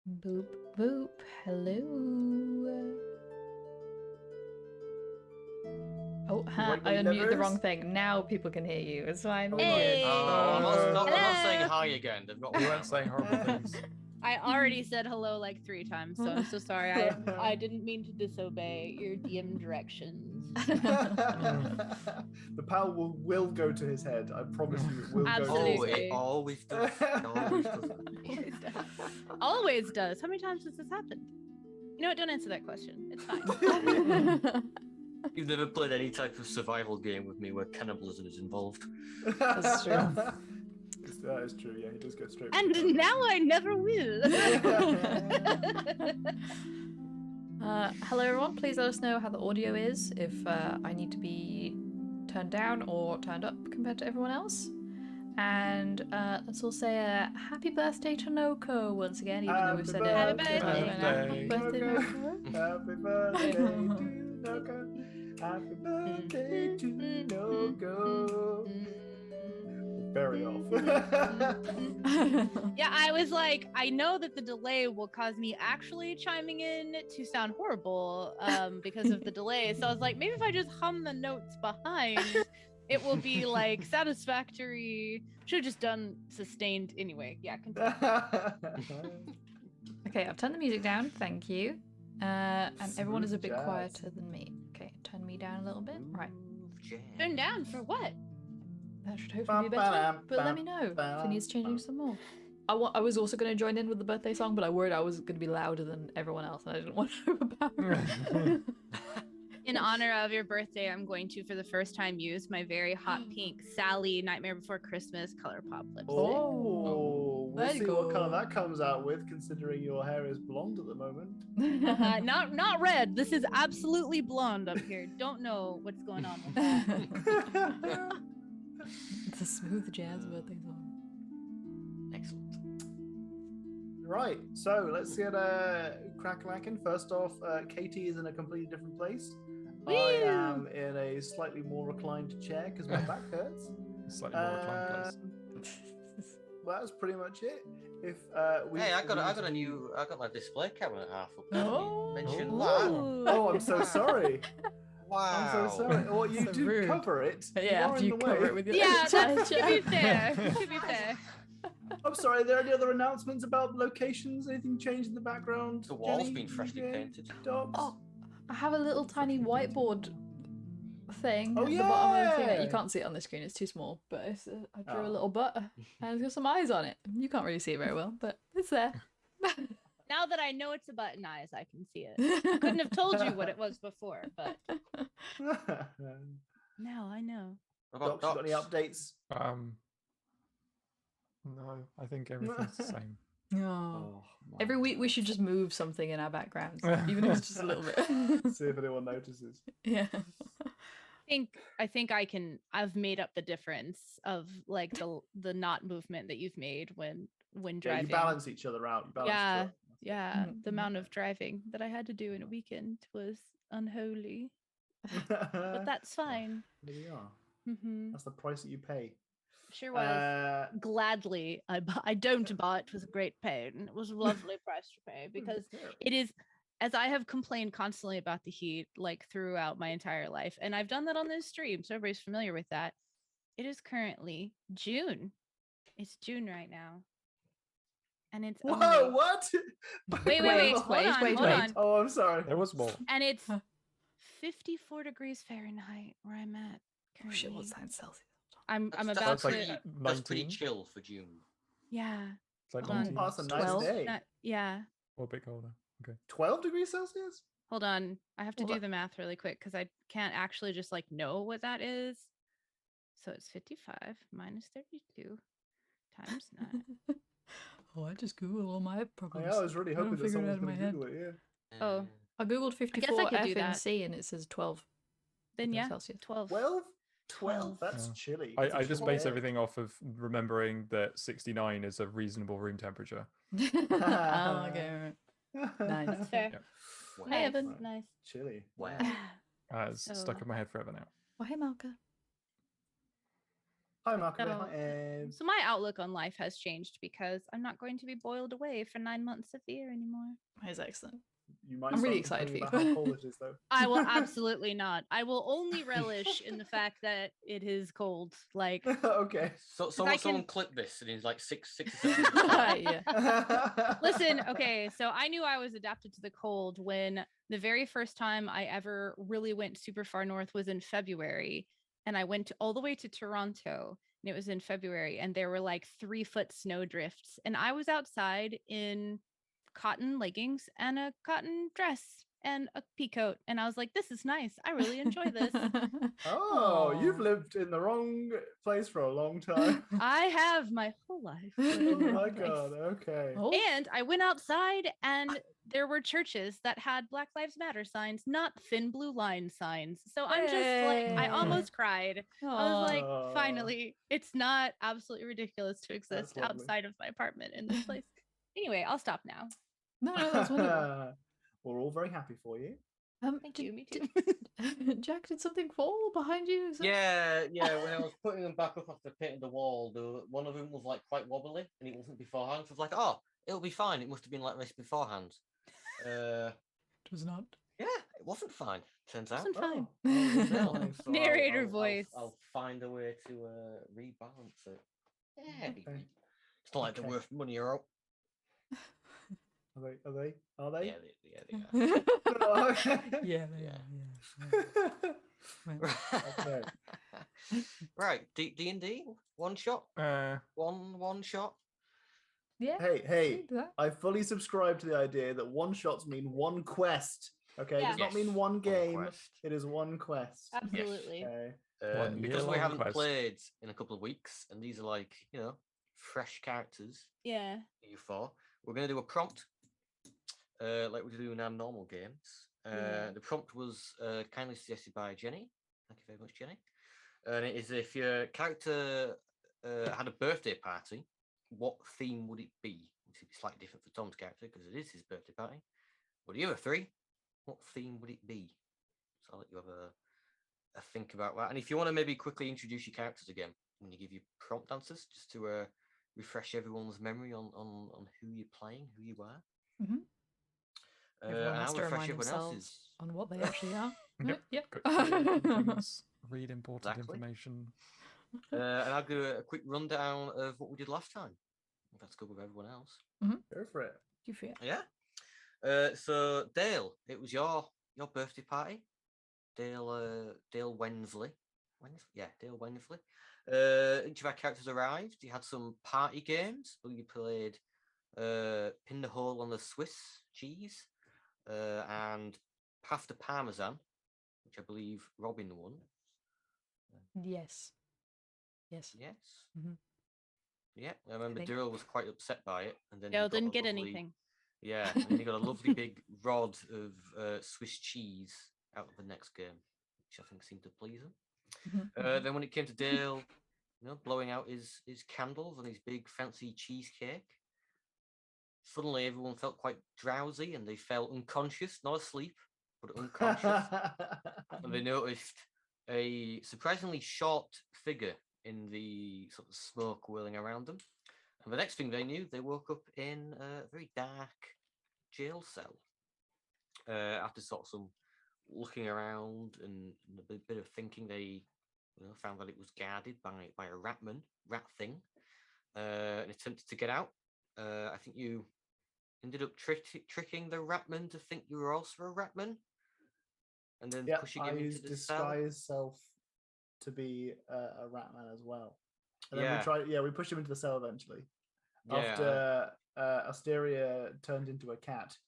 Boop, boop. Hello. Oh, I unmuted the wrong thing. Now people can hear you. It's fine. We're Hey. good. I'm not saying hi again. They've got You weren't saying horrible things. I already said hello like 3 times, so I'm so sorry. I didn't mean to disobey your DM directions. The power will go to his head. I promise you, it will Absolutely. go to his head. It always does. It always does. Always does. Always does. How many times has this happened? You know what? Don't answer that question. It's fine. You've never played any type of survival game with me where cannibalism is involved. That's true. That is true. Yeah, he does go straight. And now I never will. Hello everyone, please let us know how the audio is, if I need to be turned down or turned up compared to everyone else. And let's all say a happy birthday to Noko once again, even though we've said it. Happy birthday. Happy birthday, Noko. Happy birthday to Noko. Happy birthday to Noko. Very off. Yeah, I was like, I know that the delay will cause me actually chiming in to sound horrible because of the delay. So I was like, maybe if I just hum the notes behind, it will be like satisfactory. Should have just done sustained anyway. Yeah, continue. Okay, I've turned the music down, thank you. And everyone is a bit Smooth jazz. quieter than me. Okay, turn me down a little bit. Right. Turn down for what? That should hopefully be better, but let me know if it needs changing some more. I was also going to join in with the birthday song, but I worried I was going to be louder than everyone else, and I didn't want to overpower. In honor of your birthday, I'm going to, for the first time, use my very hot pink Sally Nightmare Before Christmas ColourPop lipstick. Oh, we'll there you see what go. color that comes out with, considering your hair is blonde at the moment. Not red. This is absolutely blonde up here. Don't know what's going on with that. It's a smooth jazz birthday song. Excellent. Right, so let's get crack-lacking. First off, Katie is in a completely different place. Woo! I am in a slightly more reclined chair because my back hurts. Slightly more reclined place. Well, that's pretty much it. If Hey, I got my display cabinet half up. Oh. Mention Ooh. that. Oh, I'm so sorry. Wow. I'm so sorry. Well, you So do rude. cover it. Yeah, are after in you the cover way. it with your Yeah, chair. to be fair. To be fair. I'm sorry. Are there any other announcements about locations? Anything changed in the background? The wall's Jenny? been freshly DJ? painted. Dobbs? Oh, I have a little tiny whiteboard thing Oh, at the bottom of the thing. yeah! You can't see it on the screen, it's too small, but it's, I drew Oh. a little butt and it's got some eyes on it. You can't really see it very well, but it's there. Now that I know it's a button eyes, I can see it. Couldn't have told you what it was before, but now I know. What about Docs, you got any Docs? updates? No, I think everything's the same. Oh. my Every week we God. should just move something in our backgrounds, even if it's just a little bit. See if anyone notices. Yeah. I think I've made up the difference of like the not movement that you've made when Yeah, driving. you balance each other out. You balance each Yeah. other. Yeah, the Mhm. amount of driving that I had to do in a weekend was unholy, but that's fine. There we are. Hmm That's the price that you pay. Sure was. Gladly, I don't buy it with great pain. It was a lovely price to pay because it is, as I have complained constantly about the heat, like throughout my entire life, and I've done that on this stream, so everybody's familiar with that. It is currently June. It's June right now, and it's Whoa, only... what? Wait, hold on. Oh, I'm sorry. There was more. And it's 54 degrees Fahrenheit where I'm at. Oh shit, currently. what's that in Celsius? I'm That's about pretty, to. that's pretty 19? chill for June. Yeah. It's like Hold on. 19. Oh, that's a nice 12? day. Yeah. Or a bit colder. Okay. 12 degrees Celsius? Hold on. I have to Well, do the math really quick because I can't actually just like know what that is. So it's 55 minus 32 times 9. Oh, I just Google all my problems. Yeah, I was really I don't hoping that figure it someone out was in going to my head. Google it, yeah. Oh. I googled guess I 54 could do F that. and C and it says 12. Then yeah, Celsius. 12. 12? 12? That's Yeah. chilly. I That's just a base chilly everything off of remembering that 69 is a reasonable room temperature. Oh, okay, right. Nice. That's fair. Yeah. Wow. Hey, Evan. Nice. Chilly. Wow. It's stuck So- in my head forever now. Oh, hey, Malka. Hi, Marco. Hi, Ev. So my outlook on life has changed because I'm not going to be boiled away for 9 months of the year anymore. That is excellent. You might I'm really start excited complaining for you. about how cold it is, though. I will absolutely not. I will only relish in the fact that it is cold. Like, Okay. So I someone can- clip this and he's like six or 7 Yeah. listen, okay, so I knew I was adapted to the cold when the very first time I ever really went super far north was in February. And I went all the way to Toronto, and it was in February, and there were like 3-foot snow drifts. And I was outside in cotton leggings and a cotton dress and a pea coat. And I was like, this is nice. I really enjoy this. Oh, you've Aw. lived in the wrong place for a long time. I have my whole life. lived in Oh the my wrong place. god, okay. Oh. And I went outside and there were churches that had Black Lives Matter signs, not thin blue line signs. So I'm just like, I Yay. almost cried. I was Aw. like, Aw. finally, it's not absolutely ridiculous to exist lovely. outside of my apartment in this place. Anyway, I'll stop now. No, that's wonderful. We're all very happy for you. Thank you, me too. Jack, did something fall behind you? Is that- Yeah. When I was putting them back up after painting the wall, one of them was like quite wobbly, and it wasn't beforehand. So I was like, "Oh, it'll be fine." It must have been like this beforehand. It was not. Yeah, it wasn't fine. Turns out. Wasn't fine. Oh, No, nice. so Narrator voice. I'll find a way to rebalance it. Yeah, it'd be Okay. fine. It's not like they're Okay. worth money or out. Are they? Are they? Yeah, they are. Oh, okay. Yeah, Okay. Right, D&D, one shot, Uh, one shot. Yeah. Hey, do that. I fully subscribe to the idea that one shots mean one quest. Okay, it does not mean Yes, one game. quest. It is one quest. Absolutely. Okay. One Because we year-long haven't quest. played in a couple of weeks, and these are like, fresh characters Yeah. you for. We're going to do a prompt, like we do in our normal games. Yeah. The prompt was kindly suggested by Jenny. Thank you very much, Jenny. And it is, if your character had a birthday party, what theme would it be? It would be slightly different for Tom's character because it is his birthday party. But the other three, what theme would it be? So I'll let you have a think about that. And if you want to maybe quickly introduce your characters again when you give your prompt answers, just to refresh everyone's memory on who you're playing, who you are. Mhm. Everyone And has I'll to refresh remind everyone themselves else's. on what they actually are. Yep. Yep. Things, read important Exactly. information. And I'll do a quick rundown of what we did last time. If that's good with everyone else. Go for it. You forget. Yeah. So Dale, it was your birthday party. Dale Wensley. Dale Wensley. Each of our characters arrived. You had some party games. You played Pin the Hole on the Swiss cheese and Path to Parmesan, which I believe Robin won. Yes. Yes. Yes. Mhm. Yeah, I remember think. Daryl was quite upset by it, and then Dale he got didn't a get lovely- anything. Yeah, and then he got a lovely big rod of Swiss cheese out of the next game, which I think seemed to please him. Mhm. Then when it came to Dale, blowing out his candles and his big fancy cheesecake, suddenly everyone felt quite drowsy and they felt unconscious, not asleep, but unconscious. And they noticed a surprisingly short figure in the sort of smoke whirling around them. And the next thing they knew, they woke up in a very dark jail cell. After sort of some looking around and a bit of thinking, they found that it was guarded by a rat thing, and attempted to get out. I think you ended up tricking the ratman to think you were also a ratman, and then Yeah, pushing I him into used the cell. disguise self to be a ratman as well. And then Yeah. we pushed him into the cell eventually. Yeah, After Asteria turned into a cat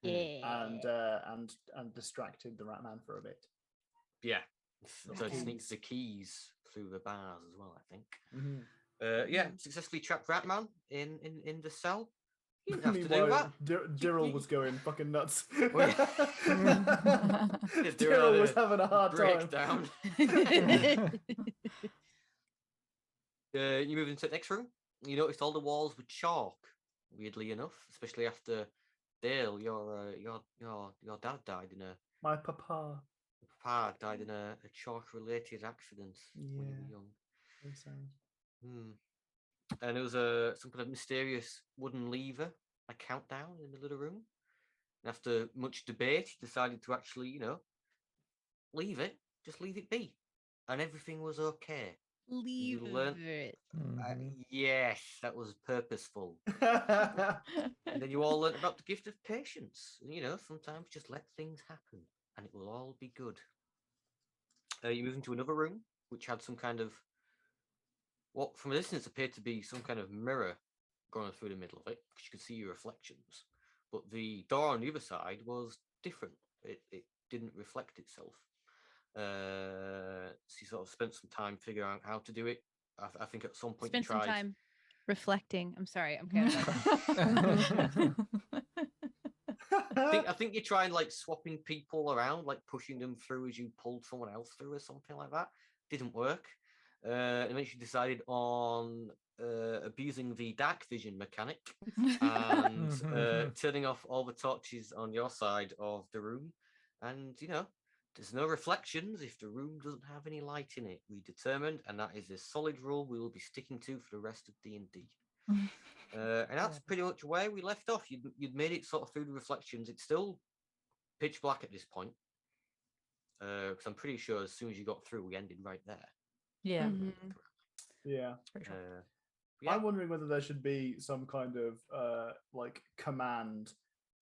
Yeah. and distracted the ratman for a bit. yeah. So it Keys. sneaks the keys through the bars as well, I think. Mm-hmm. Yeah, successfully trapped Ratman in the cell. You didn't have to do Meanwhile, that. Daryl was going fucking nuts. Well, yeah. Daryl was having a hard time. breakdown. You move into the next room. You noticed all the walls were chalk. Weirdly enough, especially after Dale, your dad died in a My papa. papa died in a chalk-related accident when you were young. Makes sense. And there was some kind of mysterious wooden lever, a countdown in the middle of the room. And after much debate, he decided to actually, leave it, just leave it be. And everything was okay. Leave it. Yes, that was purposeful. And then you all learned about the gift of patience. And, sometimes just let things happen and it will all be good. You move into another room, which had some kind of, what from a distance appeared to be some kind of mirror going through the middle of it, because you could see your reflections. But the door on the other side was different. It didn't reflect itself. So you sort of spent some time figuring out how to do it. I think at some point Spend you tried. some time reflecting. I'm sorry. I'm kind of. I think you tried like swapping people around, like pushing them through as you pulled someone else through or something like that. Didn't work. And then you decided on abusing the dark vision mechanic and turning off all the torches on your side of the room. And, there's no reflections if the room doesn't have any light in it. We determined, and that is a solid rule we will be sticking to for the rest of D&D. And that's pretty much where we left off. You'd made it sort of through the reflections. It's still pitch black at this point. Because I'm pretty sure as soon as you got through, we ended right there. Yeah. Yeah. Yeah. I'm wondering whether there should be some kind of command,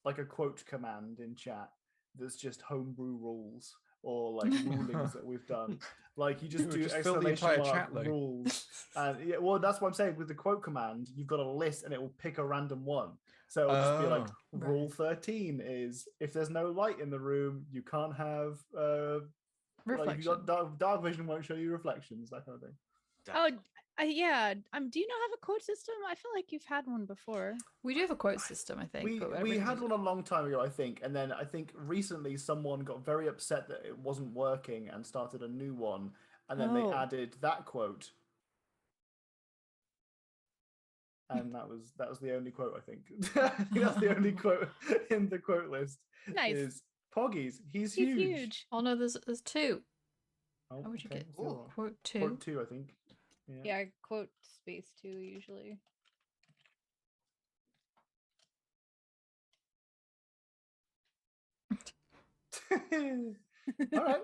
like a quote command in chat that's just homebrew rules or like rulings that we've done. Like you just do fill the entire chat rules. And that's what I'm saying. With the quote command, you've got a list and it will pick a random one. So it'll just be like rule 13 is if there's no light in the room, you can't have like you got dark vision won't show you reflections, that kind of thing. Oh, yeah. Do you not have a quote system? I feel like you've had one before. We do have a quote system, I think. We had one a long time ago, I think, and then I think recently someone got very upset that it wasn't working and started a new one, and then they added that quote, and that was the only quote I think. That's the only quote in the quote list. Nice. Is Poggies? He's huge. Oh no, there's two. Oh, how would you get quote 2? Quote 2, I think. Yeah, quote space 2 usually. All right.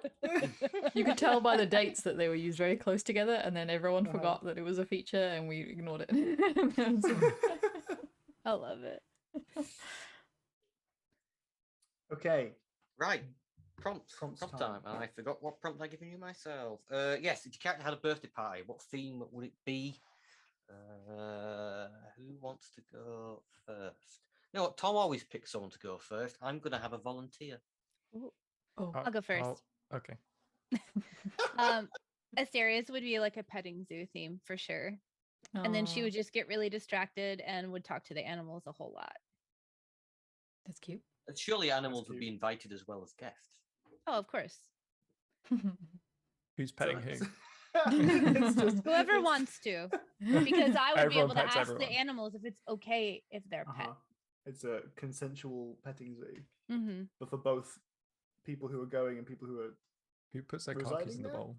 You could tell by the dates that they were used very close together, and then everyone forgot that it was a feature, and we ignored it. I love it. Okay. Right. Prompt time. And I forgot what prompt I'd given you myself. Yes, if your character had a birthday party, what theme would it be? Who wants to go first? You know what? Tom always picks someone to go first. I'm going to have a volunteer. I'll go first. Okay. Asterius would be like a petting zoo theme for sure. And then she would just get really distracted and would talk to the animals a whole lot. That's cute. Surely animals would be invited as well as guests. Oh, of course. Who's petting who? It's just, whoever wants to, because I would be able to ask everyone. the animals if it's okay if they're pet. It's a consensual petting zoo, Mm-hmm. but for both people who are going and people Who puts their residing cookies in the there? bowl?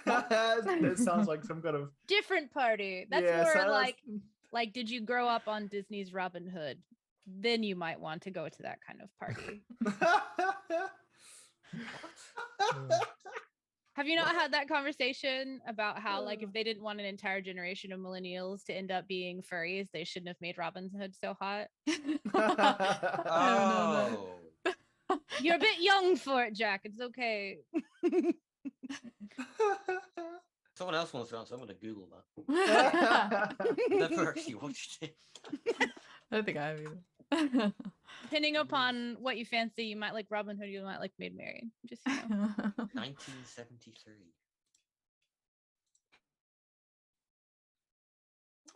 It sounds like some kind of Different party. That's more like, did you grow up on Disney's Robin Hood? Then you might want to go to that kind of party. Have you not had that conversation about how, like, if they didn't want an entire generation of millennials to end up being furries, they shouldn't have made Robin Hood so hot? Oh. You're a bit young for it, Jack. It's okay. Someone else wants to answer. I'm going to Google that. Never actually watched it. I don't think I have either. Depending upon what you fancy, you might like Robin Hood, you might like Maid Marian. Just, 1973.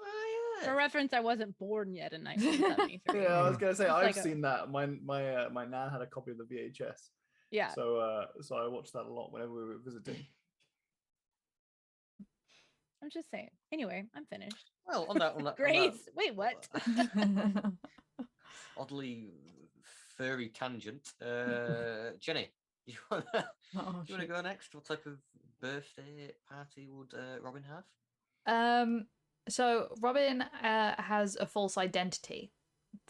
Oh, For reference, I wasn't born yet in 1973. Yeah, I was gonna say I've seen that. My nan had a copy of the VHS. Yeah. So I watched that a lot whenever we were visiting. I'm just saying. Anyway, I'm finished. Well, on that Grace, wait, what? Oddly furry tangent. Jenny, you want to go next? What type of birthday party would Robin have? So Robin has a false identity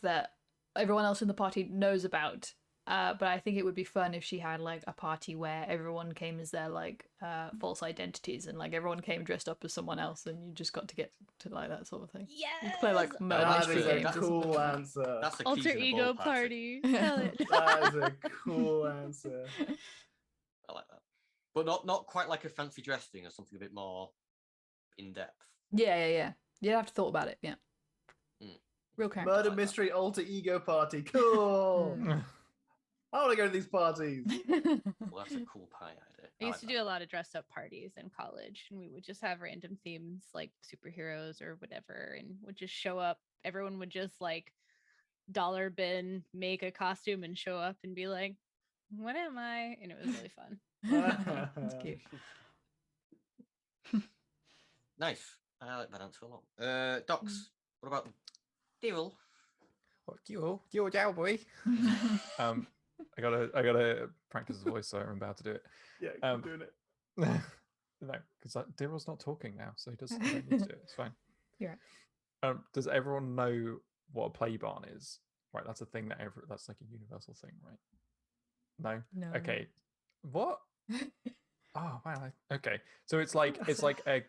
that everyone else in the party knows about. But I think it would be fun if she had like a party where everyone came as their like false identities, and like everyone came dressed up as someone else, and you just got to get to like that sort of thing. You Yes. could play like murder That mystery is a games. or cool something. answer. That's the Alter keys in a ego ball party. party. Hell yeah. That is a cool answer. I like that, but not quite like a fancy dress thing, or something a bit more in depth. Yeah. You'd have to thought about it. Yeah. Real character. Murder like that. mystery alter ego party. Cool. I want to go to these parties. Well, that's a cool pie idea. I used to do a lot of dressed up parties in college, and we would just have random themes like superheroes or whatever, and would just show up. Everyone would just like dollar bin, make a costume, and show up and be like, "What am I?" And it was really fun. That's cute. Nice. I like that answer a lot. Docs, what about Daryl? What you Jow boy? I gotta practice the voice so I remember how to do it. Yeah, keep doing it. No, because Daryl's not talking now, so he doesn't need to do it. It's fine. You're right. Does everyone know what a play barn is? Right, that's a thing that's like a universal thing, right? No. No. Okay. What? Oh wow. Okay. So it's like a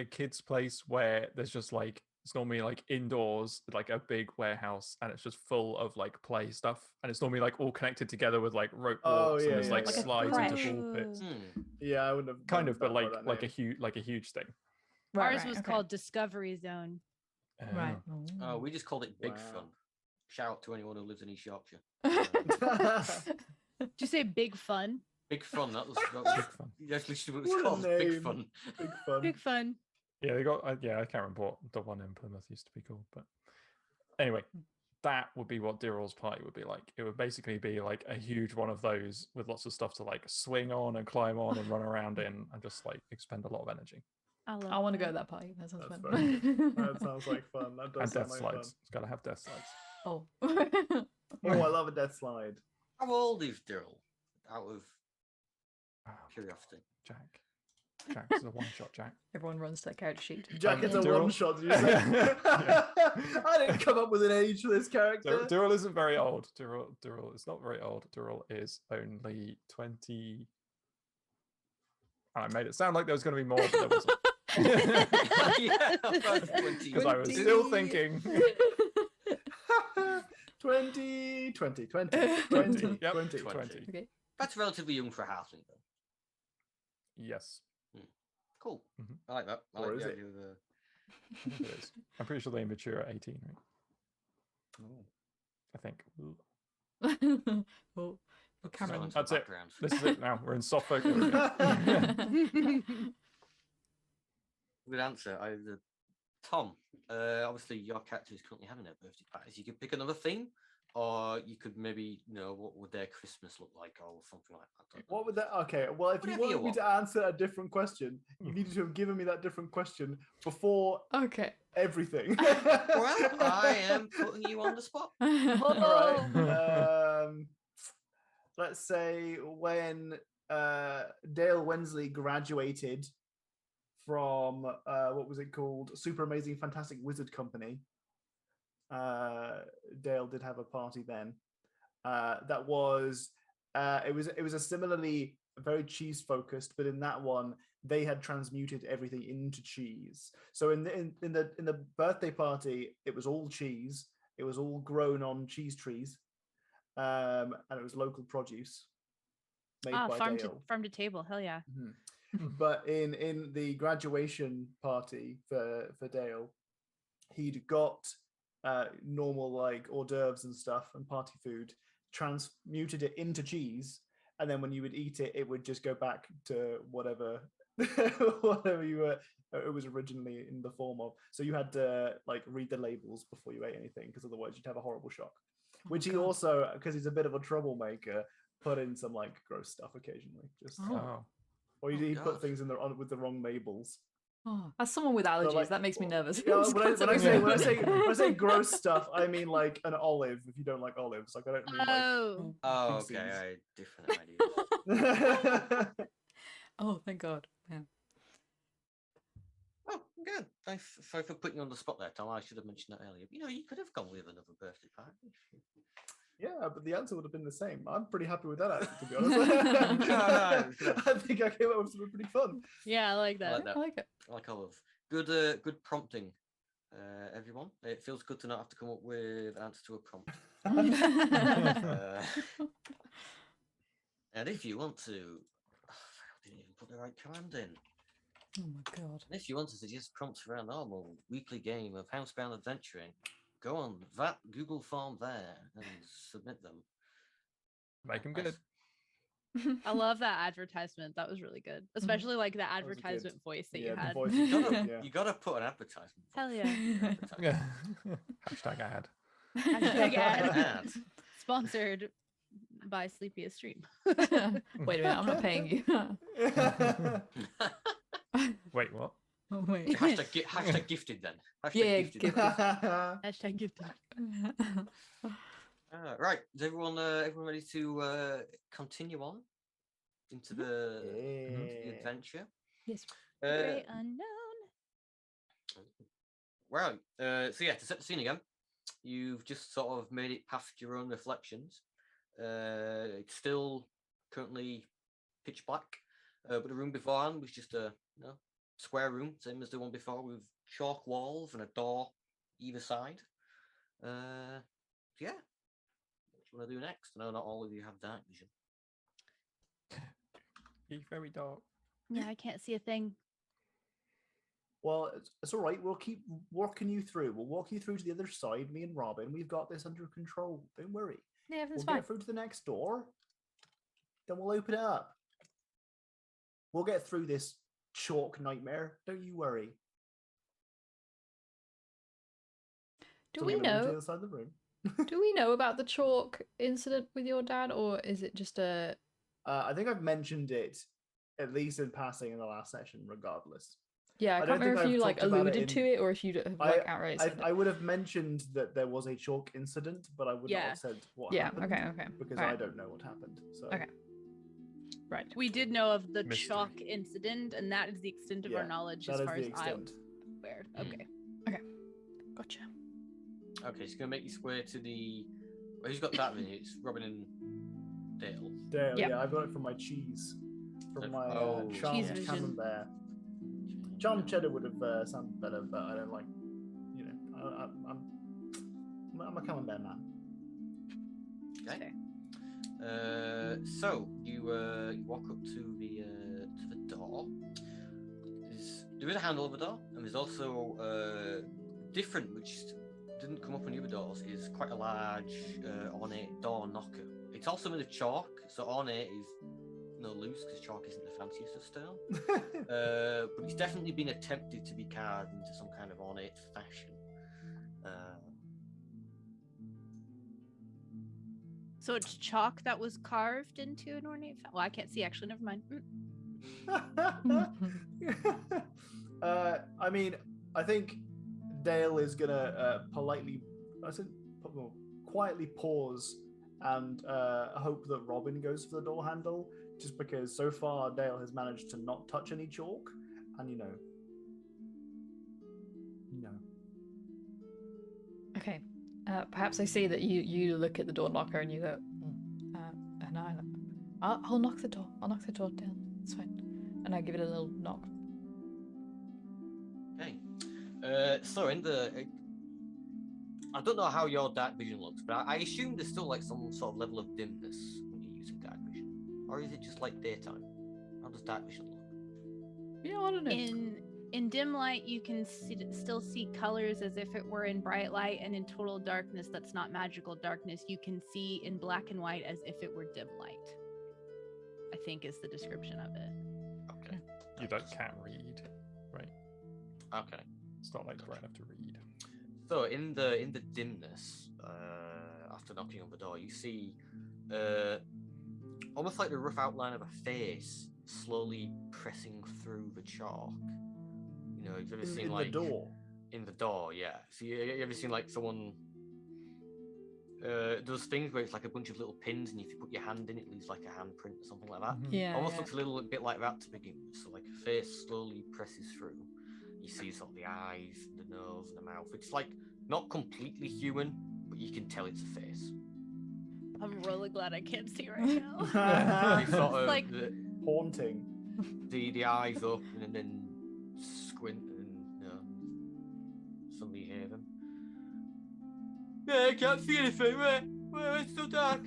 kid's place where there's just like it's normally like indoors, like a big warehouse, and it's just full of like play stuff, and it's normally like all connected together with like rope walks, and there's like Like a slides into creche. ball pits. Yeah, I wouldn't have Kind known of, but that by that name. like a huge thing. Ours was called Discovery Zone. Right. Oh, we just called it Big Wow. Fun. Shout out to anyone who lives in East Yorkshire. Did you say Big Fun? Big Fun. That was Big fun. that's literally what it What was a called. Big name. Fun. Big fun. Big Fun. Yeah, they got. Yeah, I can't remember what the one in Plymouth used to be called, but anyway, that would be what Dirrell's party would be like. It would basically be like a huge one of those with lots of stuff to like swing on and climb on and run around in, and just like expend a lot of energy. I want to go to that party. That sounds That's fun. That sounds like fun. That does And sound death like slides. It's got to have death slides. Oh. fun. Oh, I love a death slide. How old is Daryl? Out of Oh, curiosity. Jack. Jack's a one shot. Jack. Everyone runs to their character sheet. Jack is a Daryl- one shot. Did you say? I didn't come up with an age for this character. Dirrell isn't very old. Dirrell is not very old. Dirrell is only 20. I made it sound like there was going to be more, but there wasn't. Yeah, about 20. Because I was still thinking. 20, 20, 20, 20, Yep, 20. 20. Okay. That's relatively young for a halfling, though. Yes. Cool. Mhm. I like that. I Or like is the it? idea of I think it is. I'm pretty sure they mature at 18, right? I think. Oh, Put Cameron. silence That's in the it. background. This is it now. We're in soft focus. again. Good answer. Tom, obviously your character is currently having their birthday parties. You could pick another theme, or you could maybe, what would their Christmas look like, or something like that. I don't know. What would that? Okay, well, if you Whatever you wanted me to answer a different question, you needed to have given me that different question before Okay. everything. Well, I am putting you on the spot. All right. Let's say when Dale Wensley graduated from what was it called? Super Amazing Fantastic Wizard Company. Dale did have a party then. That was it was a similarly very cheese focused, but in that one they had transmuted everything into cheese. So in the birthday party, it was all cheese. It was all grown on cheese trees, and it was local produce made by Dale. farm to table. Hell yeah. Mhm. But in the graduation party for Dale, he'd got normal like hors d'oeuvres and stuff and party food, transmuted it into cheese, and then when you would eat it, it would just go back to whatever whatever it was originally in the form of. So you had to like read the labels before you ate anything, because otherwise you'd have a horrible shock. Which he also, because he's a bit of a troublemaker, put in some like gross stuff occasionally. Just Oh. or he'd Oh, put gosh. things in with the wrong labels. Oh, as someone with allergies, like, that makes me nervous. Yeah, Just when I constantly- say gross stuff, I mean like an olive. If you don't like olives, like I don't mean like. Oh, Oh, Feces. okay. Different ideas. Oh, thank God. Yeah. Oh, good. Sorry for putting you on the spot there, Tom. I should have mentioned that earlier. You could have gone with another birthday party. Yeah, but the answer would have been the same. I'm pretty happy with that answer, to be honest. I think I came up with something pretty fun. Yeah, I like I that. like that. I like it. I like all of good prompting, everyone. It feels good to not have to come up with an answer to a prompt. And if you want to, I didn't even put the right command in. Oh my God. And if you want to suggest prompts for our normal weekly game of housebound adventuring, go on that Google form there and submit them. Make them Nice. good. I love that advertisement. That was really good, especially like the advertisement voice that you the had. voice is good, You gotta put an advertisement. Hell yeah. Yeah. Hashtag ad. Hashtag ad. Ad. Sponsored by Sleepiest Stream. Wait a minute, I'm not paying you. Wait, what? Oh, wait. Hashtag gifted then. Hashtag Yeah, gifted. gifted. Hashtag gifted. Right, is everyone ready to continue on into the adventure? Yes. Great unknown. Right. So yeah, to set the scene again, you've just sort of made it past your own reflections. It's still currently pitch black, but the room beforehand was just a square room, same as the one before, with chalk walls and a door either side. Yeah. What do you want to do next? I know not all of you have dark vision. He's very dark. Yeah, I can't see a thing. Well, it's all right. We'll keep walking you through. We'll walk you through to the other side, me and Robin. We've got this under control. Don't worry. Yeah, everything's We'll fine. get through to the next door. Then we'll open it up. We'll get through this chalk nightmare. Don't you worry. Do we know? The other side of the room. Do we know about the chalk incident with your dad, or is it just a? I think I've mentioned it at least in passing in the last session. Regardless. Yeah, I can't remember if you like alluded to it or if you have like outright said it. I would have mentioned that there was a chalk incident, but I would not have said what happened. Okay. Because I don't know what happened. So. Okay. Right. We did know of the Mystery. chalk incident, and that is the extent of our knowledge as far as I'm aware. Okay. Gotcha. Okay, so gonna make your way to the. Well, who's got that? It's Robin and Dale. Dale, Yeah. yeah, I got it from my cheese, from my charmed Cheese vision. camembert. Charmed cheddar would have sounded better, but I don't like. I'm a camembert man. Okay. So you walk up to the door. There is a handle on the door, and there's also different, which didn't come up on the other doors, is quite a large ornate door knocker. It's also made of chalk, so ornate is loose because chalk isn't the fanciest of stone. But it's definitely been attempted to be carved into some kind of ornate fashion. So it's chalk that was carved into an ornate. Well, I can't see actually. Never mind. I mean, I think Dale is gonna quietly pause and hope that Robin goes for the door handle, just because so far Dale has managed to not touch any chalk, and Okay. Perhaps I see that you look at the door knocker and you go, and I'll knock the door. I'll knock the door down. It's fine. And I give it a little knock. Okay. So in the, I don't know how your dark vision looks, but I assume there's still like some sort of level of dimness when you're using dark vision, or is it just like daytime? How does dark vision look? Yeah, I don't know. In dim light, you can still see colors as if it were in bright light, and in total darkness, that's not magical darkness, you can see in black and white as if it were dim light. I think is the description of it. Okay. You can't read, right? Okay. It's not like bright enough to read. So in the dimness, after knocking on the door, you see almost like the rough outline of a face slowly pressing through the chalk. You've ever seen like the door. In the door, yeah. So you ever seen like someone does things where it's like a bunch of little pins, and if you put your hand in, it leaves like a handprint or something like that. Yeah. Almost looks a little bit like that to begin with. So like a face slowly presses through. You see sort of the eyes, the nose, and the mouth. It's like not completely human, but you can tell it's a face. I'm really glad I can't see right now. They sort of like- Haunting. the eyes open and then squint and suddenly you hear them. Yeah, I can't see anything. Where it's so dark.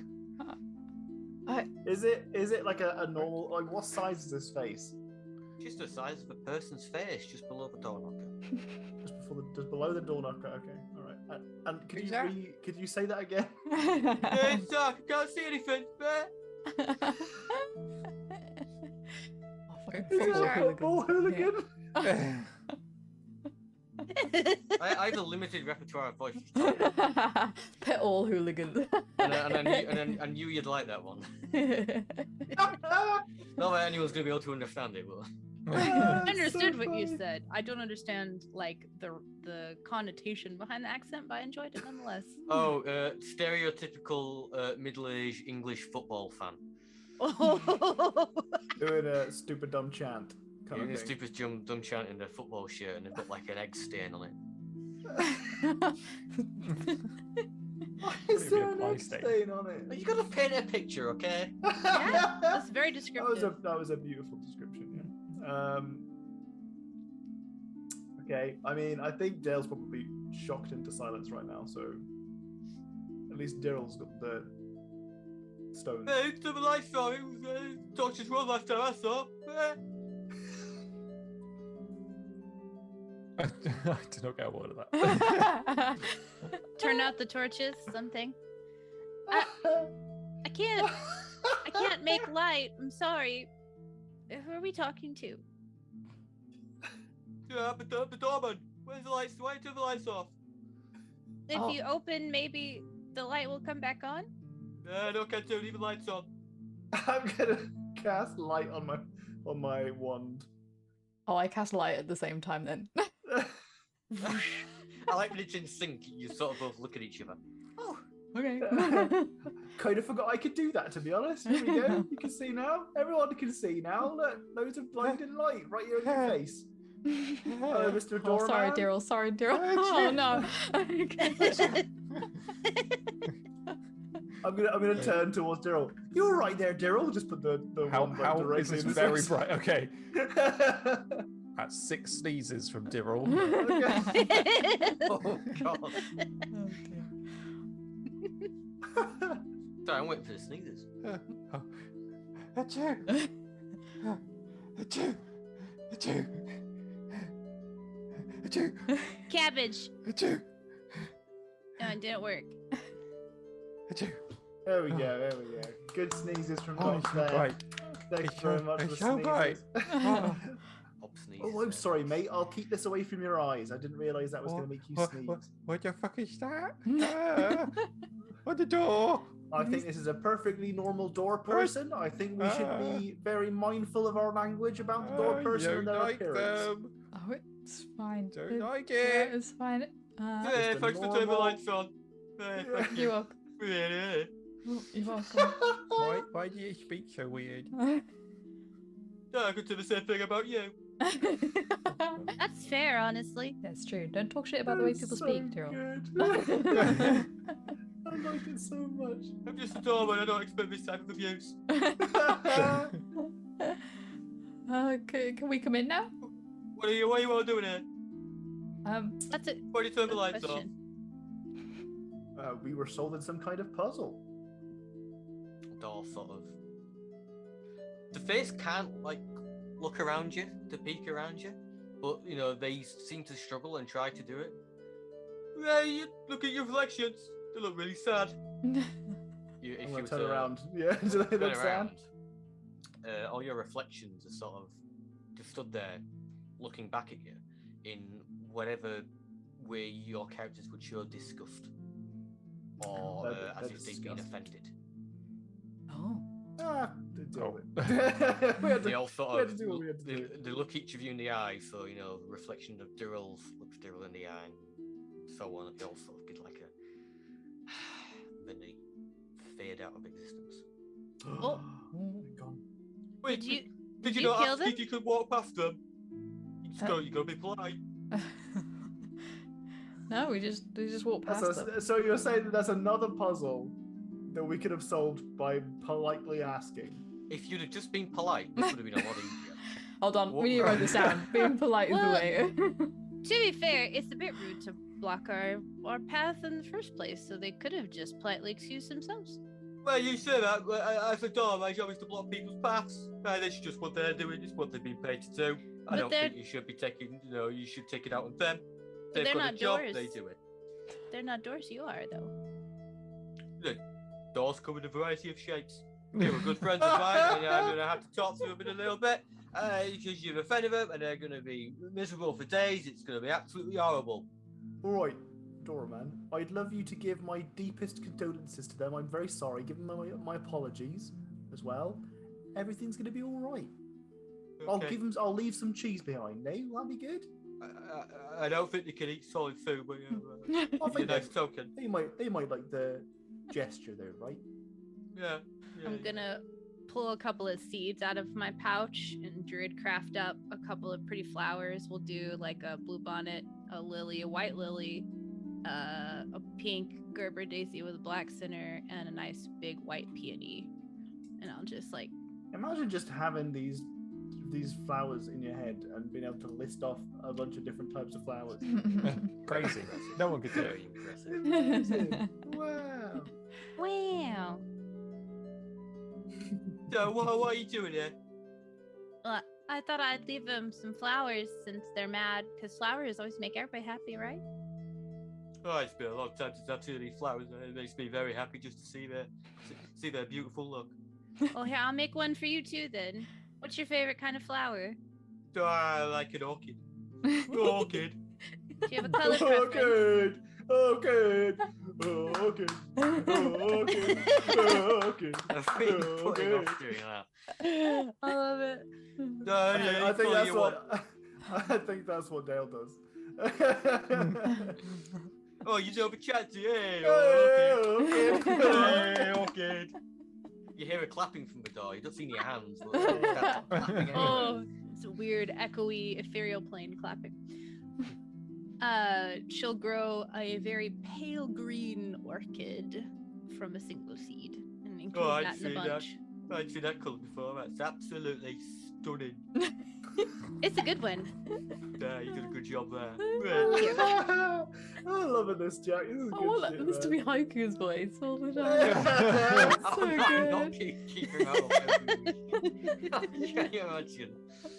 Is it like a normal? Like, what size is this face? Just the size of a person's face, just below the door knocker. Just below the door knocker. Okay, all right. And could Who's you that? could you say that again? Yeah, it's dark. I can't see anything. Oh, fucking Is it football a football hooligan? Yeah. I have a limited repertoire of voices, Pet all hooligans. and I knew you'd like that one. Not that anyone's gonna be able to understand it, but I understood what you said. I don't understand like the connotation behind the accent, but I enjoyed it nonetheless. oh, stereotypical middle-aged English football fan. Doing a stupid dumb chant. Kind Doing of a thing. stupid dumb chant in their football shirt, and they've got like an egg stain on it. Why Wouldn't is it be a there an pie egg stain? stain on it? You gotta paint a picture, okay? Yeah, that's very descriptive. That was a beautiful description. Yeah. Okay. I mean, I think Dale's probably shocked into silence right now. So at least Daryl's got the stone. Hey, turn the lights on. It was Doctor's Road last time I saw. I did not get a word of that. Turn out the torches, something. I can't make light. I'm sorry. Who are we talking to? Yeah, but the doorman. Where's the lights? Why turn the lights off? If Oh. you open, maybe the light will come back on. No, can't do it. Leave the lights on. I'm gonna cast light on my wand. Oh, I cast light at the same time then. I like when it's in sync. You sort of both look at each other. Oh, Okay. Kind of forgot I could do that, to be honest. Here we go. You can see now. Everyone can see now. Look, loads of blinding light right here in your face. Hello, Mr. Oh, sorry, Doorman. Daryl. Sorry, Daryl. Oh no. I'm gonna turn towards Daryl. You're right there, Daryl. Just put the How wand like, is directly this in his very face. bright? Okay, that's 6 sneezes from Dirrell. oh God. Sorry, I'm waiting for the sneezes. Achoo! Achoo! Achoo! Achoo! Cabbage. Achoo! No, it didn't work. Achoo! There we go. There we go. Good sneezes from Oh, Doc it's so there. bright. Thanks It's very so- much for it's the so sneezes. bright. Oh. Pop sneezes. Oh, I'm sorry, mate. I'll keep this away from your eyes. I didn't realise that was going to make you sneeze. What the fuck is that? On the door! I think this is a perfectly normal door person. I think we should be very mindful of our language about the door person Don't and their like appearance. them. Oh, it's fine. Don't like Yeah, it. it's fine. Hey, Just a thanks for turning the normal- lights on. Hey, thank You're you. welcome. Yeah. You're welcome. Why do you speak so weird? Yeah, I could do the same thing about you. That's fair, honestly. That's true. Don't talk shit about the way people speak, Daryl. Good. I like it so much. I'm just a doorman. I don't expect this type of abuse. Can we come in now? What are you all doing here? That's it. Why do you turn the lights off? We were solving some kind of puzzle. Door sort of. The face can't like look around you to peek around you, but you know they seem to struggle and try to do it. Hey, look at your reflections. They look really sad. I'm gonna turn around. Yeah, do they turn look sad? around, all your reflections are sort of just stood there, looking back at you in whatever way your characters would show disgust, or as if they've been offended. Oh. Ah, Oh. we had They to, all sort we had of to do what we had to do. they look each of you in the eye, so you know the reflection of Dirrell's looks Dirrell in the eye, and so on. They all sort of get like a then they fade out of existence. Oh. Gone. Wait, Did you you not kill ask them? if you could walk past them? You gotta be polite. No, we just walk past them. So you're saying that that's another puzzle that we could have solved by politely asking? If you'd have just been polite, this would have been a lot easier. Hold on, What- we need to write this down. Being polite is the Well- way. To be fair, it's a bit rude to block our path in the first place, so they could have just politely excused themselves. Well, you say that, but as a door, my job is to block people's paths. That's just what they're doing. It's what they've been paid to do. I But don't they're- think you should be taking, you should take it out on them. But They've they're got a not job, doors. they do it. They're not doors, you are, though. Look, doors come in a variety of shapes. They were good friends of mine, and I'm going to have to talk to them in a little bit. Because you've offended them, and they're going to be miserable for days. It's going to be absolutely horrible. All right, Doorman. I'd love you to give my deepest condolences to them. I'm very sorry. Give them my apologies as well. Everything's going to be all right. Okay. I'll leave some cheese behind. No, that'll be good. I don't think they can eat solid food, but I give you a think nice token. they might like the gesture there, right? Yeah. I'm gonna pull a couple of seeds out of my pouch and druid craft up a couple of pretty flowers. We'll do like a bluebonnet, a lily, a white lily, a pink Gerber daisy with a black center, and a nice big white peony. And I'll just like Imagine just having these flowers in your head and being able to list off a bunch of different types of flowers. Crazy. No one could do Very it. impressive. Amazing. Wow. wow. So, what are you doing here? Well, I thought I'd leave them some flowers since they're mad, because flowers always make everybody happy, right? Oh, it's been a long time since I've seen these flowers. It makes me very happy just to see their beautiful look. Well, here, I'll make one for you too then. What's your favorite kind of flower? Do I like an orchid? Orchid. Do you have a color preference? Okay. Okay. I've been putting off doing that. I love it. I think that's what Dale does. Oh, you don't have a chat to Hey, orchid. You hear a clapping from the door. You don't see any hands. But that's clapping anyway. Oh, it's a weird, echoey, ethereal plane clapping. She'll grow a very pale green orchid from a single seed and include Oh, I'd that in see a that. bunch. I'd seen that colour before. That's absolutely stunning. It's a good one. Yeah, you did a good job there. I'm loving this, Jack. This is I good want shit, this to man. be Haiku's voice all the time. It's so I'm not good. keeping that up every week. Can you imagine?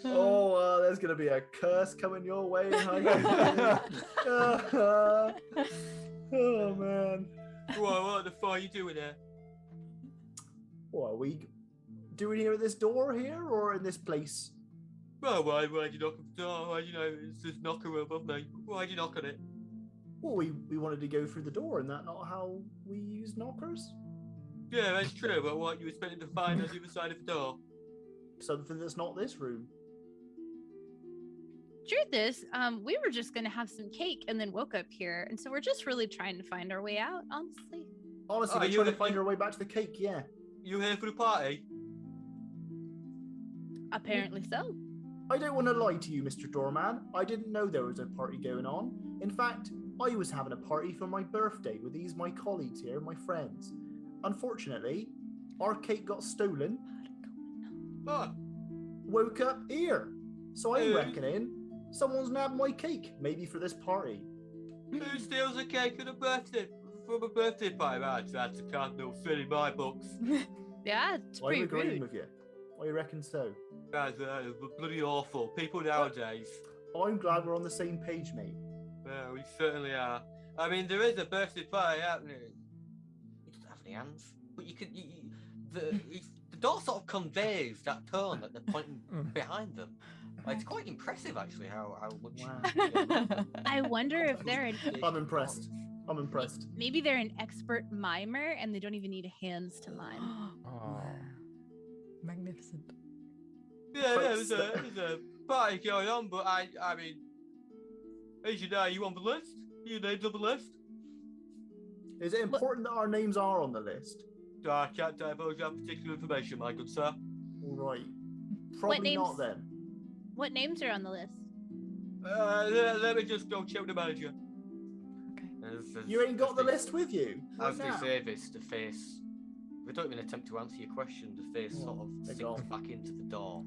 Oh, there's gonna be a curse coming your way, honey. Oh man. What the fuck are you doing there? What are we doing here at this door here or in this place? Well, why'd you knock on the door? Why'd you know it's this knocker above me? Why'd you knock on it? Well, we wanted to go through the door, and that not how we use knockers? Yeah, that's true, but what you were expecting to find on the other side of the door? Something that's not this room. Truth is, we were just gonna have some cake and then woke up here, and so we're just really trying to find our way out, honestly. Honestly, Oh, we're you trying to the- find our way back to the cake, yeah. You here for the party? Apparently so. I don't want to lie to you, Mr. Doorman. I didn't know there was a party going on. In fact, I was having a party for my birthday with these my colleagues here, my friends. Unfortunately, our cake got stolen. What? Woke up here. So I'm Hey. reckoning someone's nabbed my cake, maybe for this party. Who steals a cake at a birthday from a birthday party? That's a cardinal sin in my books. Yeah, it's I'm pretty agreeing rude. with you. I reckon so. That's bloody awful. People nowadays. I'm glad we're on the same page, mate. Yeah, we certainly are. I mean, there is a birthday party happening. He doesn't have any hands, but you could. The door sort of conveys that tone that they're pointing behind them. Like, it's quite impressive, actually, how much. Wow. I wonder if they're an I'm impressed. I'm impressed. maybe they're an expert mimer and they don't even need hands to mime. Oh. Magnificent. Yeah, there's a party going on, but I mean, as you know, you on the list? You named on the list? Is it important that our names are on the list? I can't divulge that particular information, my good sir. All right. Probably names? not then. What names are on the list? Let me just go check the manager. Okay. You ain't got the list with you. As they now. say this, the face. If I don't even attempt to answer your question, the face sort of they're sinks gone. back into the door.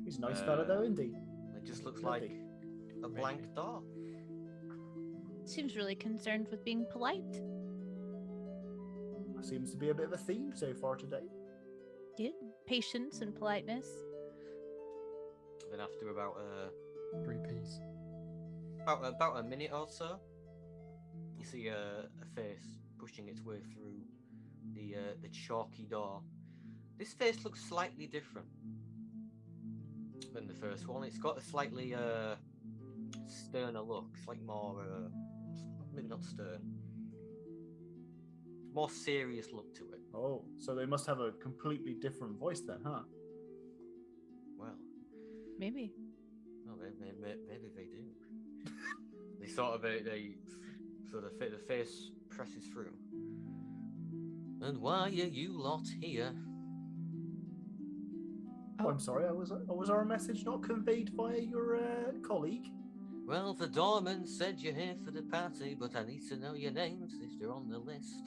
He's a nice fella though, isn't he? It just looks Lovely. like a blank door. Seems really concerned with being polite. Seems to be a bit of a theme so far today. Yeah, patience and politeness. Then after about 3 Ps. about a minute or so, you see a face pushing its way through the chalky door. This face looks slightly different than the first one. It's got a slightly sterner look. It's like more maybe not stern, more serious look to it. Oh, so they must have a completely different voice then, huh? Well, Maybe. well maybe they do. They sort of so the face presses through. And why are you lot here? Oh, I'm sorry. Was our message not conveyed via your colleague? Well, the doorman said you're here for the party, but I need to know your names if they're on the list.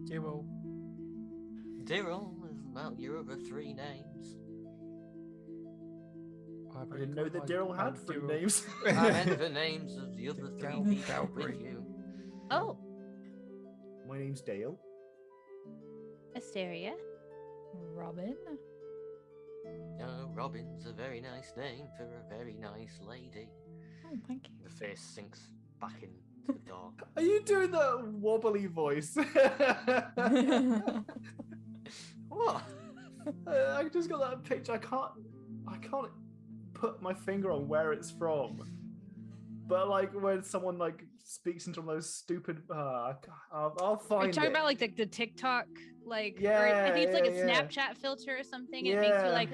Duo. Daryl is about your other 3 names. I didn't know that Daryl had 3 names. I meant the names of the other 3 Gal- people Galbraith. with you. Oh, My name's Dale. Asteria. Robin. Robin's a very nice name for a very nice lady. Oh, thank you. The face sinks back into the door. Are you doing that wobbly voice? What? I just got that picture. I can't put my finger on where it's from. But like when someone like speaks into one of those stupid, I'll find Are you talking it. about like the TikTok, like? Or Yeah, I think it's like a yeah. Snapchat filter or something. And it makes you like.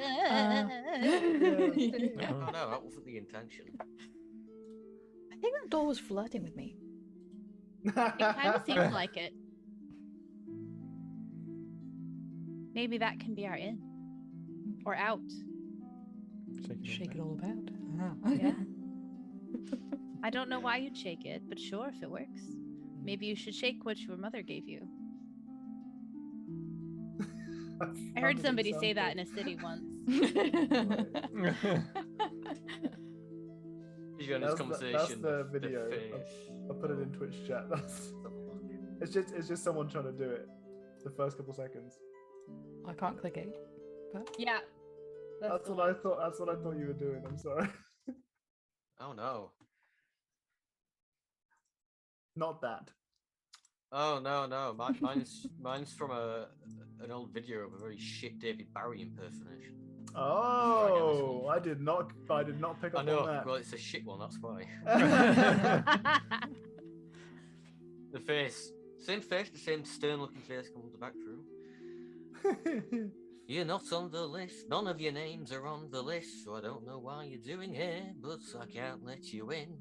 Oh no, that wasn't the intention. I think that door was flirting with me. It kind of seems like it. Maybe that can be our in or out. Shake it all about. Yeah. I don't know why you'd shake it, but sure, if it works. Maybe you should shake what your mother gave you. I heard somebody say that in a city once. You're in this conversation. That's the video. face. I'll put it in Twitch chat. It's just someone trying to do it. The first couple seconds. I can't click it. But Yeah. That's what I thought. That's what I thought you were doing. I'm sorry. Oh no. Not that. Oh no. Mine's from an old video of a very shit David Bowie impersonation. Oh, I did not pick up I know. on that. Well, it's a shit one. That's why. The face, same face, the same stern-looking face comes back through. You're not on the list. None of your names are on the list, so I don't know why you're doing here, but I can't let you in.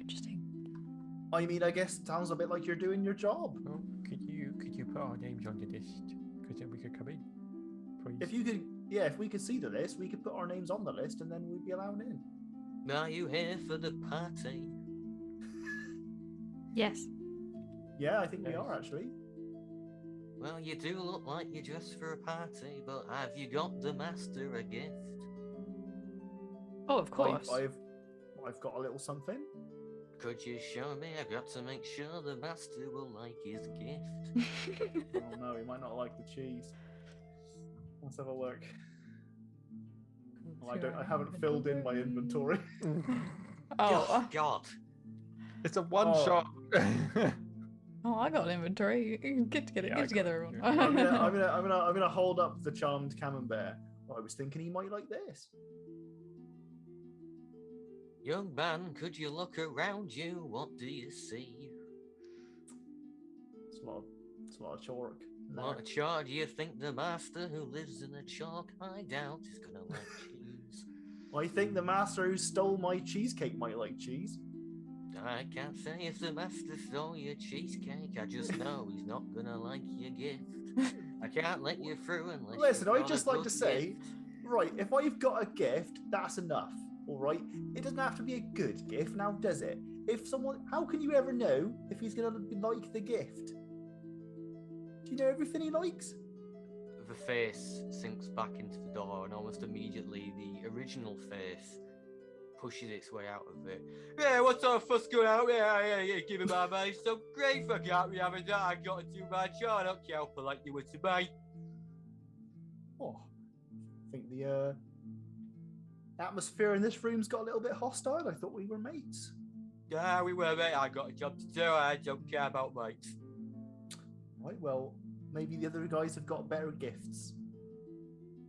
interesting. I mean, I guess it sounds a bit like you're doing your job. Well, could you put our names on the list? Because then we could come in. Please. If you could, if we could see the list, we could put our names on the list, and then we'd be allowed in. Are you here for the party? Yes. Yeah, I think we Yes. are actually. Well, you do look like you're dressed for a party, but have you got the master a gift? Oh, of course. I've got a little something. Could you show me? I've got to make sure the master will like his gift. Oh no, he might not like the cheese. Let's have a look. Well, I haven't filled in my inventory. Oh, God. It's a one Oh. shot. oh, I got an inventory. Get together, Yeah, I get got together, it. everyone. I'm gonna hold up the charmed camembert. I was thinking he might like this. Young man, could you look around you? What do you see? It's a lot of chalk. in there. What a chart do you think the master who lives in a chalk hideout is gonna like cheese? I think the master who stole my cheesecake might like cheese. I can't say if the master stole your cheesecake. I just know he's not gonna like your gift. I can't let you through unless. Listen, you've I'd got just a like to good say, gift. right, if I've got a gift, that's enough. All right, it doesn't have to be a good gift, now does it? If someone, how can you ever know if he's gonna like the gift? Do you know everything he likes? The face sinks back into the door, and almost immediately the original face pushes its way out of it. Yeah, what's all fuss going out? Yeah, give me my money. So great, fuck out me having that. I got to do my job. I don't care how polite you were to me. Oh, I think the atmosphere in this room's got a little bit hostile. I thought we were mates. Yeah, we were, mate. I got a job to do. I don't care about mates. Right, well, maybe the other guys have got better gifts.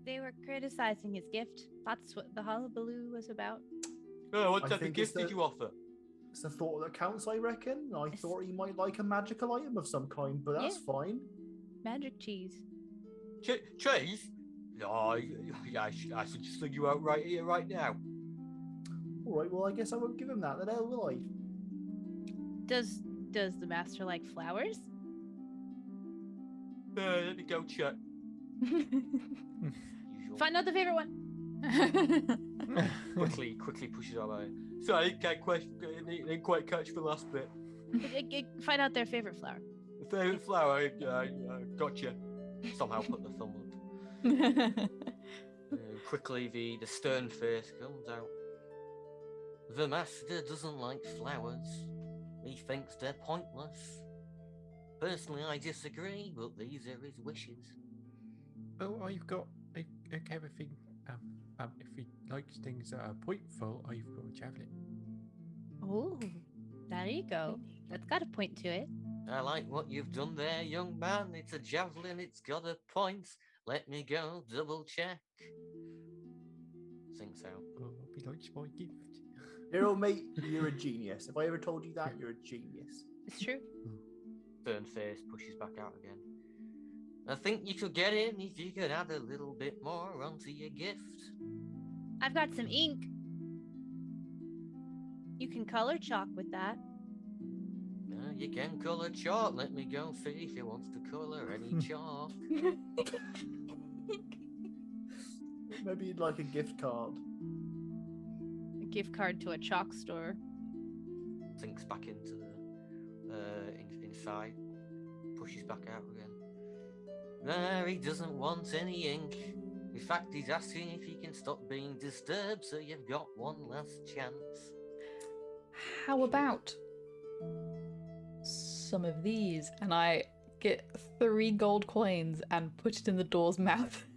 They were criticizing his gift. That's what the hullabaloo was about. Oh, what I type of think it's gift did you offer? It's the thought that counts, I reckon. I thought he might like a magical item of some kind, but that's fine. Magic cheese. Cheese? Oh, yeah, I should just sling you out right here, right now. All right, well, I guess I won't give him that, then, will I? Does the master like flowers? Let me go check. Usual. Find out the favorite one. quickly pushes away. Sorry, didn't quite catch the last bit. Find out their favorite flower. The favourite flower, gotcha. Somehow put the thumb up. Quickly, the stern face comes out. The master doesn't like flowers. He thinks they're pointless. Personally, I disagree, but these are his wishes. Oh, I've got everything. If he likes things that are pointful, I've got a javelin. Oh, there you go. That's got a point to it. I like what you've done there, young man. It's a javelin, it's got a point. Let me go double check. Sinks out. Oh, he likes my gift. Hero, mate, you're a genius. If I ever told you that, you're a genius. It's true. Stern face pushes back out again. I think you could get in if you could add a little bit more onto your gift. I've got some ink. You can color chalk with that. You can colour chalk. Let me go see if he wants to colour any chalk. Maybe you'd like a gift card. A gift card to a chalk store. Sinks back into the inside. Pushes back out again. No, he doesn't want any ink. In fact, he's asking if he can stop being disturbed, so you've got one last chance. How about some of these? And I get 3 gold coins and put it in the door's mouth.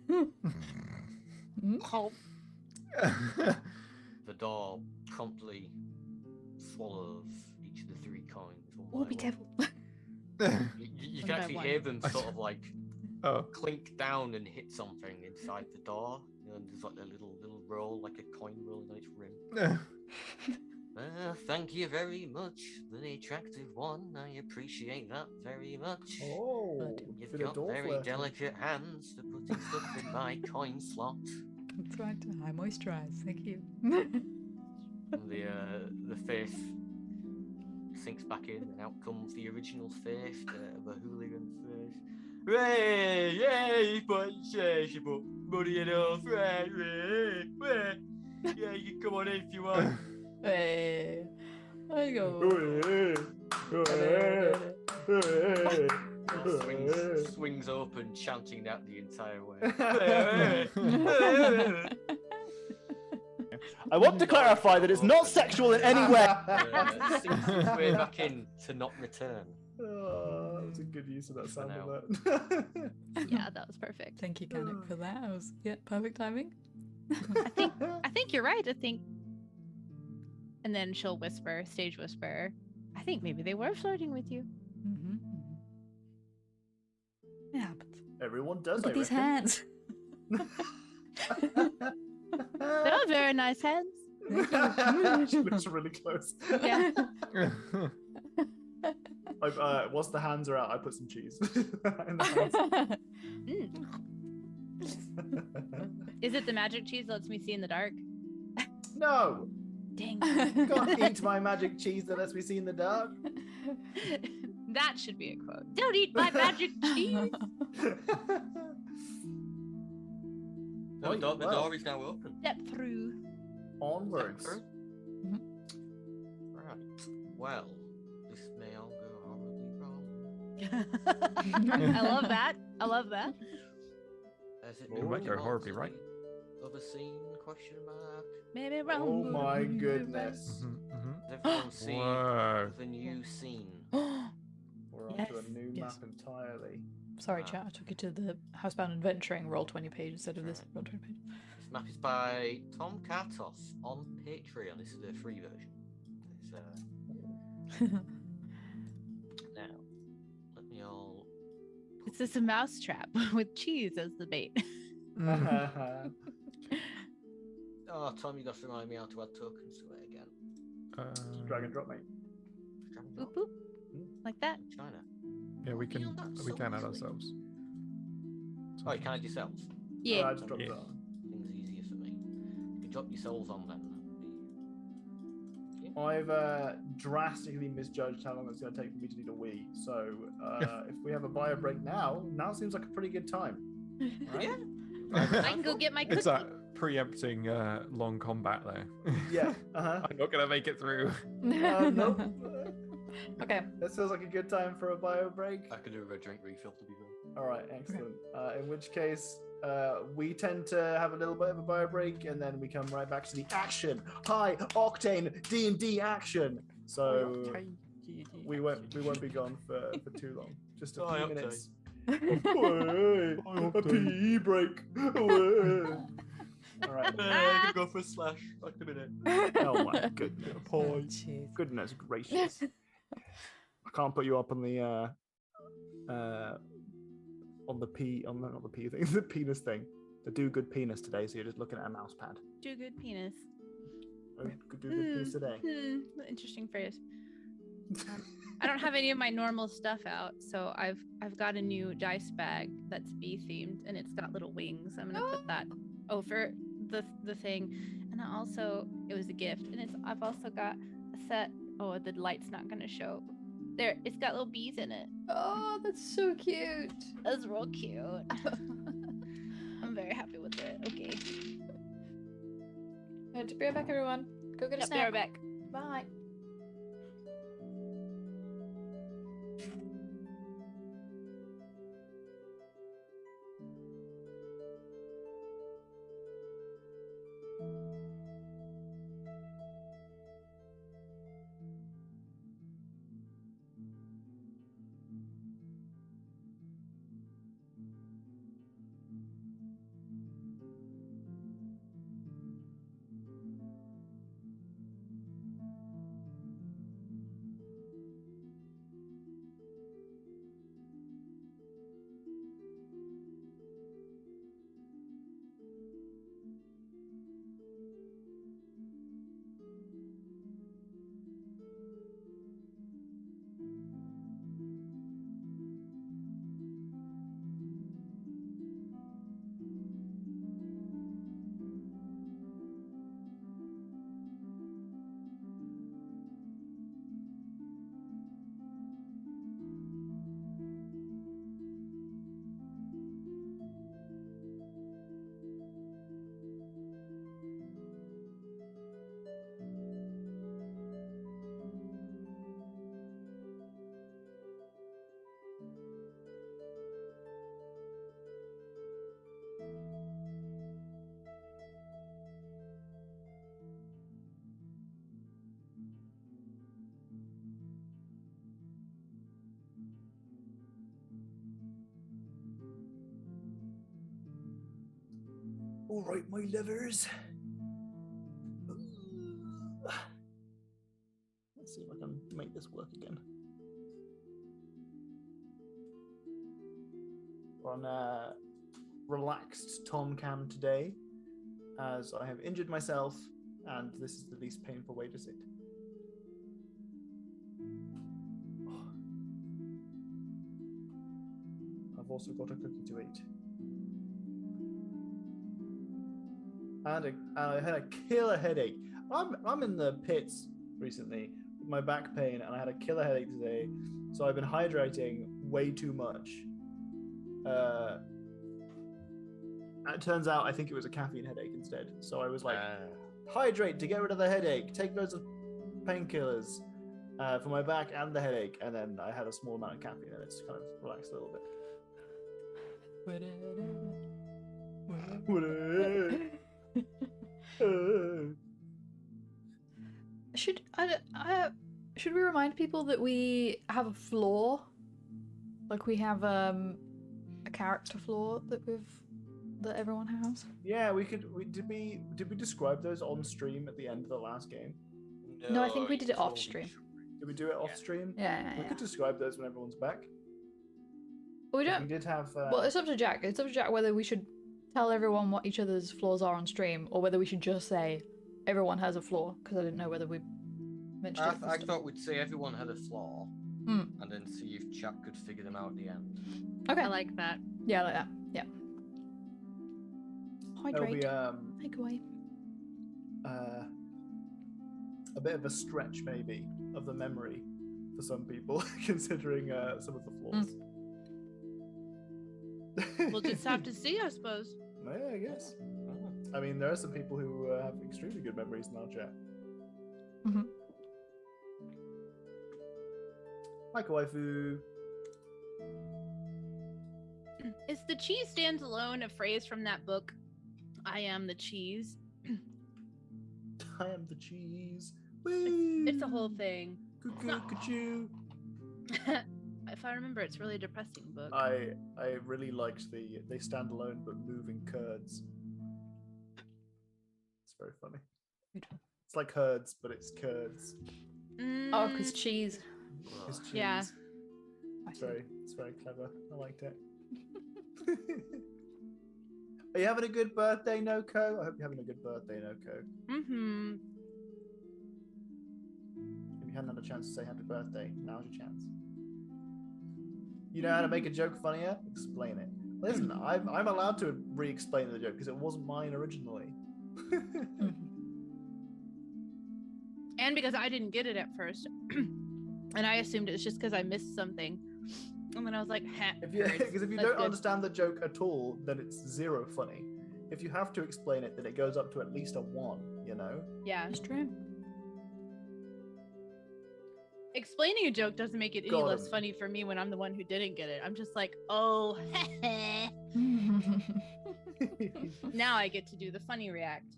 Oh. The door promptly swallows each of the 3 coins. Oh, be careful. You can actually hear them sort of like clink down and hit something inside the door. And there's like a little roll, like a coin rolling on its rim. Thank you very much, the attractive one. I appreciate that very much. Oh, You've for the got door very flirting. delicate hands for putting stuff in my coin slot. That's right. I moisturise. Thank you. And the face sinks back in, and out comes the original face, the hooligan face. Hey, yeah, you put money enough, right? Yeah, you can come on in if you want. Hey, I go. Swings open, chanting that the entire way. I want to clarify that it's not sexual in any way. Sinks its way back in to not return. Oh, that was a good use of that sound now. of that. Yeah, that was perfect. Thank you, Kanik, for that. That was perfect timing. I think you're right. I think. And then she'll whisper, stage whisper. I think maybe they were flirting with you. Mm-hmm. It happens. Everyone does. Look at these hands. They are very nice hands. She looks really close. Yeah. Once the hands are out, I put some cheese in the hands. Is it the magic cheese that lets me see in the dark? No, Dang. you can't eat my magic cheese that lets me see in the dark. That should be a quote. Don't eat my magic cheese. No, Right, the well. door is now open. Step through. Onwards. Step through. Mhm. Right. Well, this may all go horribly wrong. I love that. I love that. Has it Oh. been It what might you go horribly wanted? right. Other scene? Question mark. Maybe wrong. Oh but my maybe goodness. Has everyone seen Whoa. the new scene? right. We're onto a Yes, new yes. map entirely. Sorry, Wow. chat. I took you to the Housebound Adventuring Roll20 page instead of this Alright. Roll20 page. This map is by Tom Kartos on Patreon. This is the free version. It's, now, let me all. It's just a mousetrap with cheese as the bait. Mm. Oh, Tom, you got to remind me how to add tokens to it again. Drag and drop, mate. Drag and Boop drop. boop. Like that. China. Yeah, we can that we so can add easily. ourselves. Oh, you can add yourselves. Yeah. I just dropped Yeah. it on. Things easier for me. You can drop yourselves on then. I've drastically misjudged how long it's going to take for me to need a wee. So if we have a bio break now seems like a pretty good time. Right? Yeah. I can go get my cookie. It's preempting long combat there. Yeah. Uh-huh. I'm not gonna make it through. Nope. Okay. That feels like a good time for a bio break. I could do a drink refill to be fair. All right, excellent. In which case, we tend to have a little bit of a bio break, and then we come right back to the action, high octane D&D action. So we won't be gone for too long. Just a High few octane. minutes. Away, a PE break. Away. All right. I'm gonna go for a slash. Back in a minute. Oh my goodness. Oh, jeez. Goodness gracious. I can't put you up on the not the P thing, the penis thing. The do good penis today, so you're just looking at a mouse pad. Do good penis. Oh, do good penis today. Interesting phrase. I don't have any of my normal stuff out, so I've got a new dice bag that's bee themed, and it's got little wings. I'm gonna put that over the thing, and it was a gift, and I've also got a set. Oh, the light's not gonna show. There, it's got little bees in it. Oh, that's so cute. That's real cute. I'm very happy with it. Okay. To be right back, everyone. Go get a Yep, be snack. right back. Bye. All right, my lovers. Let's see if I can make this work again. We're on a relaxed Tom Cam today, as I have injured myself, and this is the least painful way to sit. I've also got a cookie to eat. and I had a killer headache. I'm in the pits recently with my back pain, and I had a killer headache today. So I've been hydrating way too much. It turns out I think it was a caffeine headache instead. So I was like, hydrate to get rid of the headache. Take loads of painkillers for my back and the headache, and then I had a small amount of caffeine, and it's kind of relaxed a little bit. Should we remind people that we have a flaw? Like we have a character flaw that everyone has? Yeah, did we describe those on stream at the end of the last game? No, I think we did it off stream. Did we do it off stream? Yeah. We could describe those when everyone's back. Well, we don't. We did have. Well, it's up to Jack. It's up to Jack whether we should tell everyone what each other's flaws are on stream, or whether we should just say everyone has a flaw. Because I didn't know whether we mentioned it. I thought we'd say everyone had a flaw, and then see if Jack could figure them out at the end. Okay. I like that. Yeah, I like that. Yeah. Hydrate. There'll be Take away. a bit of a stretch maybe of the memory for some people, considering some of the flaws. We'll just have to see, I suppose. Yeah, I guess. I mean, there are some people who have extremely good memories in our chat. Mm-hmm. Hi, Kawaifu. Is the cheese stands alone a phrase from that book, I Am the Cheese? I am the cheese. It's a whole thing. Cuckoo. If I remember, it's really a depressing book. I really liked they stand alone but moving curds. It's very funny. It's like herds, but it's curds. Oh, because cheese. It's cheese. Yeah. It's very clever. I liked it. Are you having a good birthday, Noko? I hope you're having a good birthday, Noko. Mm-hmm. If you hadn't had a chance to say happy birthday, now's your chance. You know how to make a joke funnier? Explain it. Listen, I'm allowed to re-explain the joke because it wasn't mine originally. And because I didn't get it at first. And I assumed it was just because I missed something. And then I was like, because if you don't understand the joke at all, then it's zero funny. If you have to explain it, then it goes up to at least a 1, you know? Yeah. It's true. Explaining a joke doesn't make it any less funny for me when I'm the one who didn't get it. I'm just like, oh, now I get to do the funny react.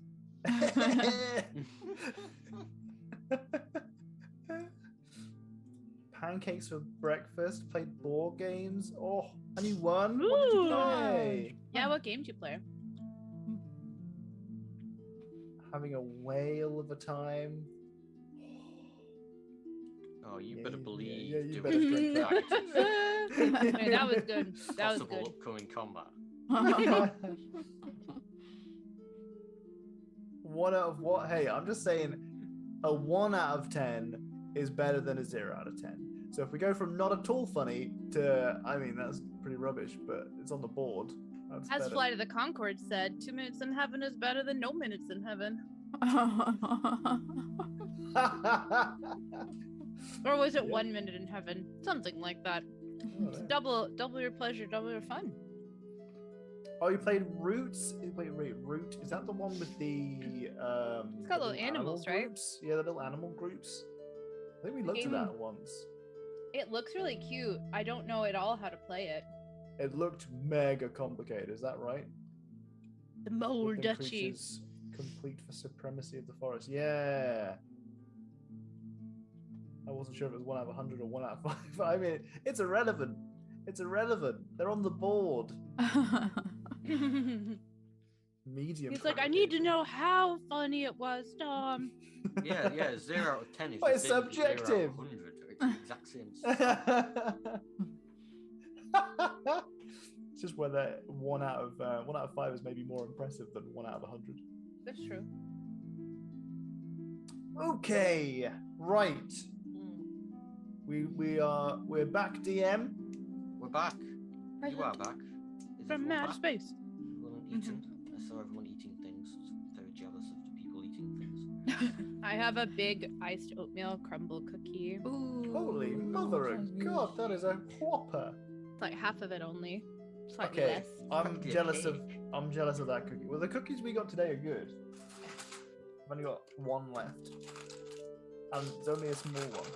Pancakes for breakfast, played board games. Oh, and you won? What did you play? Yeah, what game did you play? Having a whale of a time. Oh, you better believe. Yeah, you doing better drink that. Okay, that was good. That was Possible good. upcoming combat. 1 out of what? Hey, I'm just saying a 1 out of 10 is better than a 0 out of 10. So if we go from not at all funny to, I mean, that's pretty rubbish, but it's on the board. That's As better. Flight of the Conchords said, 2 minutes in heaven is better than no minutes in heaven. Or was it 1 minute in heaven? Something like that. It's double your pleasure, double your fun. Oh, you played Roots? Wait, Root? Is that the one with the It's got little animals, right? Groups? Yeah, the little animal groups. I think we looked at that once. It looks really cute. I don't know at all how to play it. It looked mega complicated, is that right? The Mole Living Duchy. creatures complete for supremacy of the forest. Yeah. I wasn't sure if it was 1 out of 100 or 1 out of 5. I mean, it's irrelevant. It's irrelevant. They're on the board. Medium. He's like, I need to know how funny it was, Tom. Yeah, 0 out of 10 is But the it's same as 0 out of subjective. 100. It's the exact same stuff. It's just whether 1 out of 5 is maybe more impressive than 1 out of 100. That's true. Okay, right. We're back, DM. We're back. You are back. Is From everyone outer back? space. Everyone eating? I saw everyone eating things. It's very I have a big iced oatmeal crumble cookie. Ooh, Holy mother of sounds God, that is a whopper. It's like half of it only. Slightly Okay, less. I'm Cracky jealous of cake. that cookie. Well, the cookies we got today are good. I've only got one left, and it's only a small one,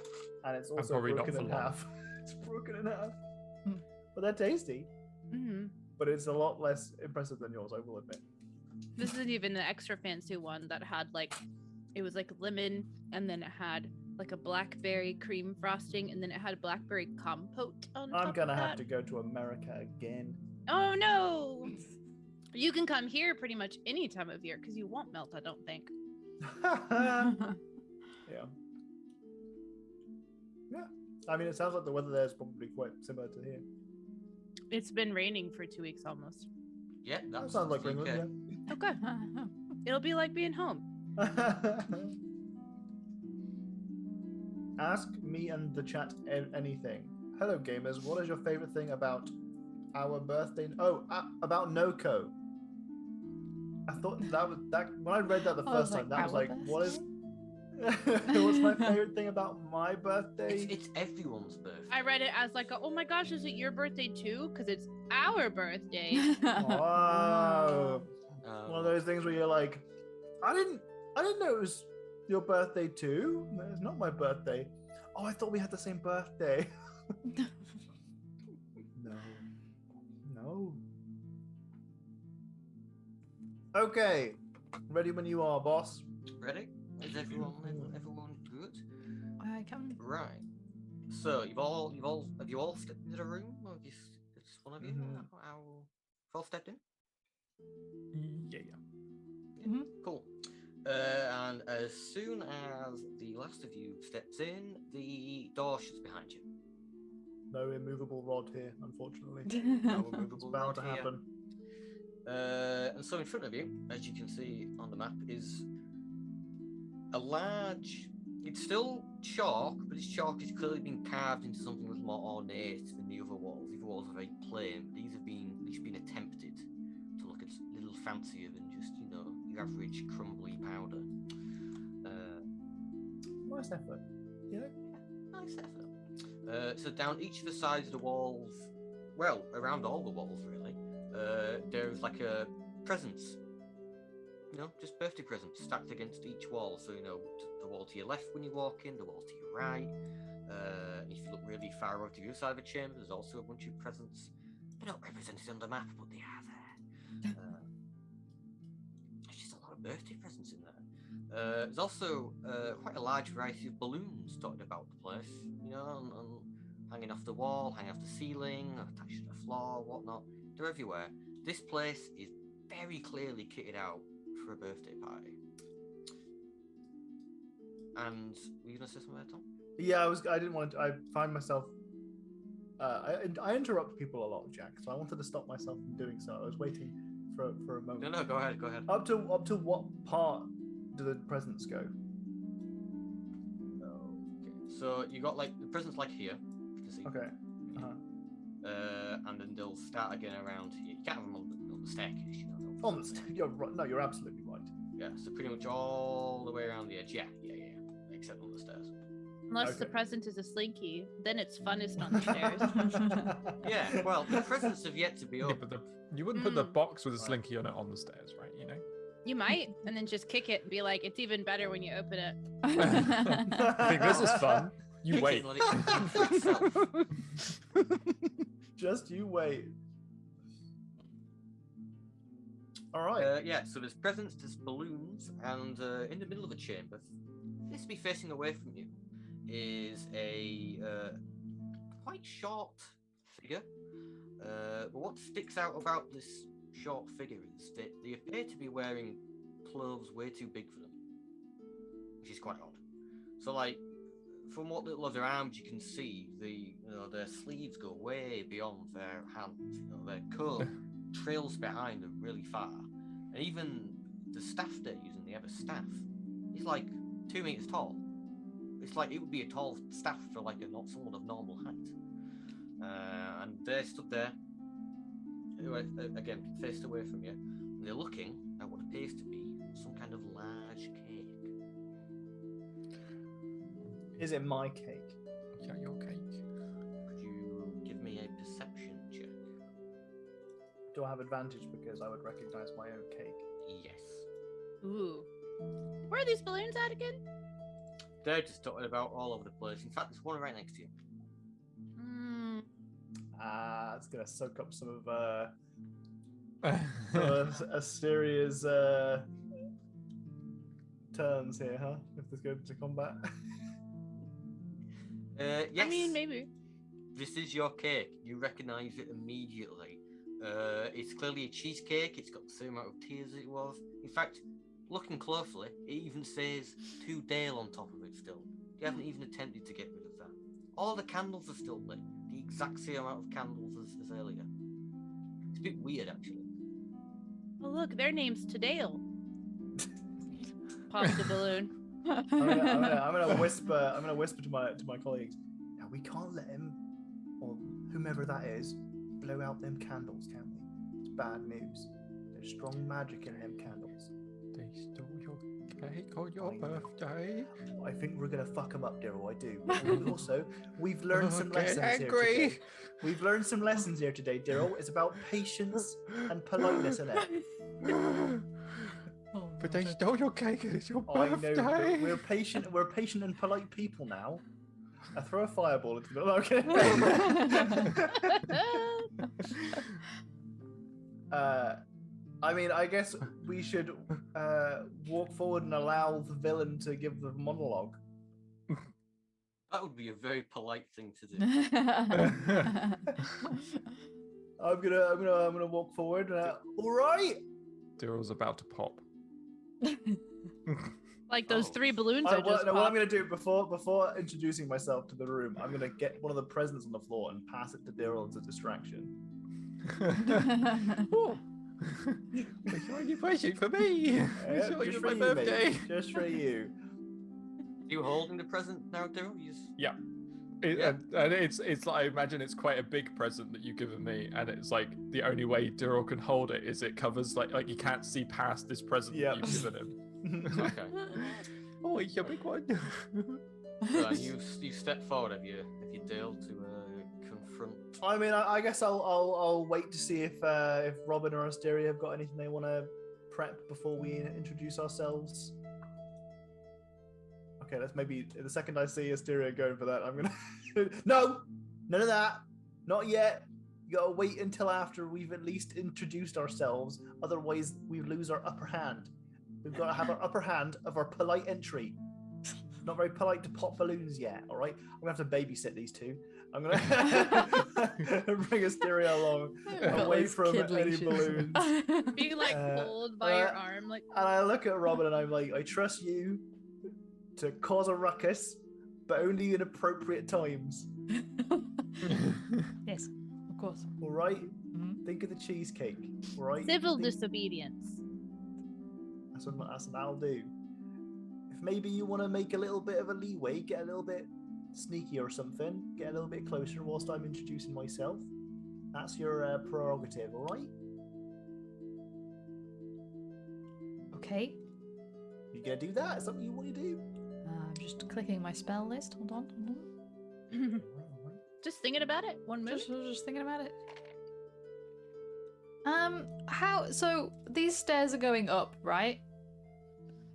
and it's also probably not broken for in long. half. It's broken in half, Hmm. but they're tasty. Mm-hmm. But it's a lot less impressive than yours, I will admit. This isn't even the extra fancy one that had like, it was like lemon, and then it had like a blackberry cream frosting, and then it had blackberry compote on top I'm gonna of have that. to go to America again. Oh no! You can come here pretty much any time of year because you won't melt, I don't think. Yeah. Yeah. I mean, it sounds like the weather there is probably quite similar to here. It's been raining for 2 weeks almost. Yeah, That sounds like UK. England, Okay. It'll be like being home. yeah. Ask me and the chat anything. Hello, gamers. What is your favorite thing about our birthday? Oh, about Noko. I thought that was that when I read that the I was first time. That was our like, what is? birthday? What's my favorite thing about my birthday? It's everyone's birthday. I read it as like, oh my gosh, is it your birthday too? Because it's our birthday. Wow. One of Uh, those things where you're like, I didn't know it was your birthday too. No, it's not my birthday. Oh, I thought we had the same birthday. No. Okay, ready when you are, boss. Ready? Is everyone good? I can. Right. So have you all stepped into the room? Or have you, just one of you? Mhm. You've all stepped in? Yeah. Mhm. Cool. And as soon as the last of you steps in, the door shuts behind you. No immovable rod here, unfortunately. No It's immovable bound rod to here. happen. And so in front of you, as you can see on the map, is a large. It's still chalk, but this chalk has clearly been carved into something that's more ornate than the other walls. The other walls are very plain, but these have been attempted to look a little fancier than just your average crumbly powder. Nice effort. Yeah. Nice effort. So down each of the sides of the walls, well, around all the walls really, there's like a presents. Just birthday presents stacked against each wall. So the wall to your left when you walk in, the wall to your right. If you look really far over to the other side of the chamber, there's also a bunch of presents. They're not represented on the map, but they are there. There's just a lot of birthday presents in there. There's also quite a large variety of balloons dotted about the place, and hanging off the wall, hanging off the ceiling, attached to the floor, whatnot. They're everywhere. This place is very clearly kitted out for a birthday party. And were you gonna say something there, Tom? Yeah, I didn't want to. I find myself. I interrupt people a lot, Jack. So I wanted to stop myself from doing so. I was waiting for a moment. No, go ahead. Up to what part do the presents go? Okay, so you got like the presents like here. You can see. Okay. And then they'll start again around here. You can't have them on the staircase, On the you're right. No, you're absolutely right. Yeah, so pretty much all the way around the edge. Yeah. Except on the stairs. Unless the Okay. present is a slinky, then it's funnest on the stairs. Yeah, well, the presents have yet to be Yeah, opened. but you wouldn't put the Mm. box with a Right. slinky on it on the stairs, right? You might, and then just kick it and be like, it's even better when you open it. I think this is fun. You Kick it wait. and let it think for itself. Just you wait. All right. Yeah, so there's presents, there's balloons, and in the middle of the chamber, this to be facing away from you, is a quite short figure. But what sticks out about this short figure is that they appear to be wearing clothes way too big for them, which is quite odd. So, like, from what little of their arms you can see, their sleeves go way beyond their hands. Their coat trails behind them really far, and even the staff they're using, they have a staff. It's like 2 meters tall. It's like it would be a tall staff for like someone of normal height. And they're stood there, again faced away from you, and they're looking at what appears to be some kind of large cake. Is it my cake? Yeah, your cake. Could you give me a perception check? Do I have advantage because I would recognize my own cake? Yes. Ooh. Where are these balloons at again? They're just dotted about all over the place. In fact, there's one right next to you. It's gonna soak up some of Asteria's turns here, huh? If this goes into combat. Yes. I mean, maybe. This is your cake. You recognise it immediately. It's clearly a cheesecake. It's got the same amount of tiers as it was. In fact, looking closely, it even says to Dale on top of it still. You haven't even attempted to get rid of that. All the candles are still lit. The exact same amount of candles as earlier. It's a bit weird, actually. Oh, look, their name's Tadale. Pop the balloon. I'm gonna whisper. I'm gonna whisper to my colleagues. Now we can't let him, or whomever that is, blow out them candles, can we? It's bad news. There's strong magic in them candles. They stole your cake on your I know. birthday. I think we're gonna fuck them up, Daryl. I do. And also, we've learned some lessons here angry. today. We've learned some lessons here today, Daryl. It's about patience and politeness, isn't it? But they stole your cake and it's your I know. birthday. But we're patient. We're patient and polite people now. I throw a fireball into the middle. Okay. I mean, I guess we should walk forward and allow the villain to give the monologue. That would be a very polite thing to do. I'm gonna walk forward. All right. Daryl's about to pop. Like those 3 balloons What I just I'm popped. gonna do before introducing myself to the room, I'm gonna get one of the presents on the floor and pass it to Daryl as a distraction. Oh, a shiny present for me. Yeah, Shiny just for for my you, birthday. mate. Just for you. Are you holding the present now, Daryl? Yeah. And it's like, I imagine it's quite a big present that you've given me, and it's like the only way Daryl can hold it is it covers like you can't see past this present Yep. that you've given him. Okay. Oh, it's a big one. So you step forward, have you Dale, to confront? I mean, I guess I'll wait to see if Robin or Asteria have got anything they want to prep before we introduce ourselves. Okay, let's maybe the second I see Asteria going for that, I'm gonna no, none of that, not yet. You gotta wait until after we've at least introduced ourselves. Otherwise, we lose our upper hand. We've got to have our upper hand of our polite entry. Not very polite to pop balloons yet. All right, I'm gonna have to babysit these two. I'm gonna bring Asteria along away from any balloons. Being like pulled by your arm, like. And I look at Robin and I'm like, I trust you to cause a ruckus, but only in appropriate times. Yes, of course. All right? Mhm. Think of the cheesecake. All right? Civil Think- disobedience. That's what I'll do. If maybe you want to make a little bit of a leeway, get a little bit sneaky or something, get a little bit closer whilst I'm introducing myself, that's your prerogative, all right? Okay. You gonna do that? Is that what you want to do? I'm just clicking my spell list. Hold on. Just thinking about it. One minute. Just thinking about it. How? So these stairs are going up, right?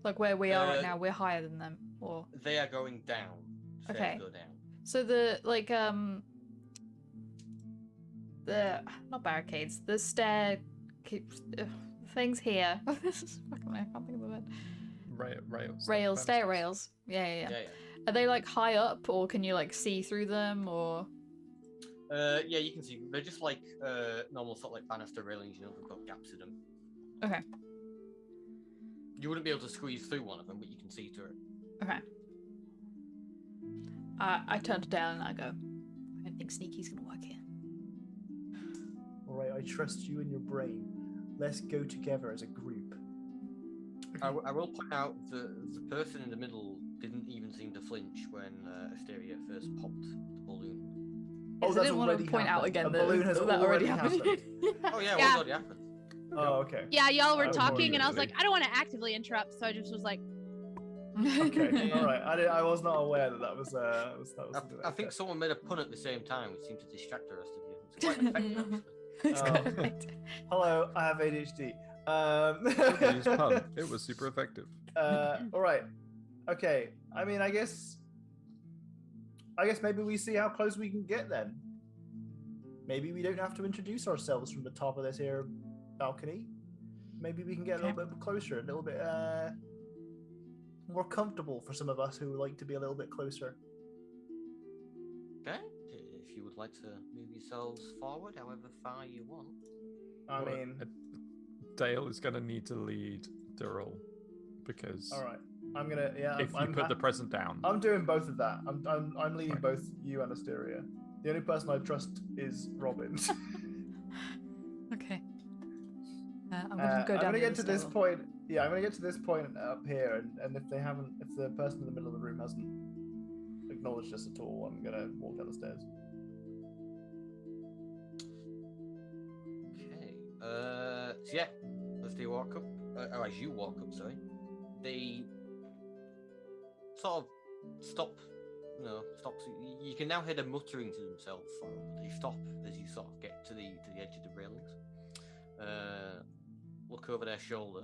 Like where we are right now, we're higher than them, or They are going down. Stairs Okay. go down. so the the not barricades, the stair keeps things here. I can't think of the word. Rails, stair rails. Yeah. Yeah. Are they like high up, or can you like see through them, or? Yeah, you can see they're just like normal sort of like banister railings. You know, they've got gaps in them. Okay. You wouldn't be able to squeeze through one of them, but you can see through it. Okay. I turn to Dale and I go, I don't think sneaky's gonna work here. All right, I trust you and your brain. Let's go together as a group. I will point out the person in the middle didn't even seem to flinch when Asteria first popped the balloon. Yes, I that's didn't want to already point out happened. again A that balloon has that already happened. Oh yeah, Yeah. well, already happened. Oh, okay. Yeah, y'all were I was talking, more and I was like, usually. I don't want to actively interrupt, so I just was like, Okay, all right. I was not aware that was I think someone made a pun at the same time, which seemed to distract the rest of you. It's quite effective, actually. It's Oh. quite- Hello, I have ADHD. Nobody's pun. It was super effective. All right. Okay. I mean, I guess maybe we see how close we can get then. Maybe we don't have to introduce ourselves from the top of this here balcony. Maybe we can get a little bit closer, a little bit more comfortable for some of us who like to be a little bit closer. Okay, if you would like to move yourselves forward, however far you want. I mean, Dale is going to need to lead Durrell because. All right. I'm gonna. Yeah. If you put the present down. I'm doing both of that. I'm leading Right. both you and Asteria. The only person I trust is Robin. Okay. I'm gonna go down. I'm gonna the get to other this stairwell. point. Yeah, I'm gonna get to this point up here, and if the person in the middle of the room hasn't acknowledged us at all, I'm gonna walk down the stairs. Okay. So yeah, as they walk up, or as you walk up, sorry, they sort of stop. Stop. So you can now hear them muttering to themselves. But they stop as you sort of get to the edge of the railings. Look over their shoulder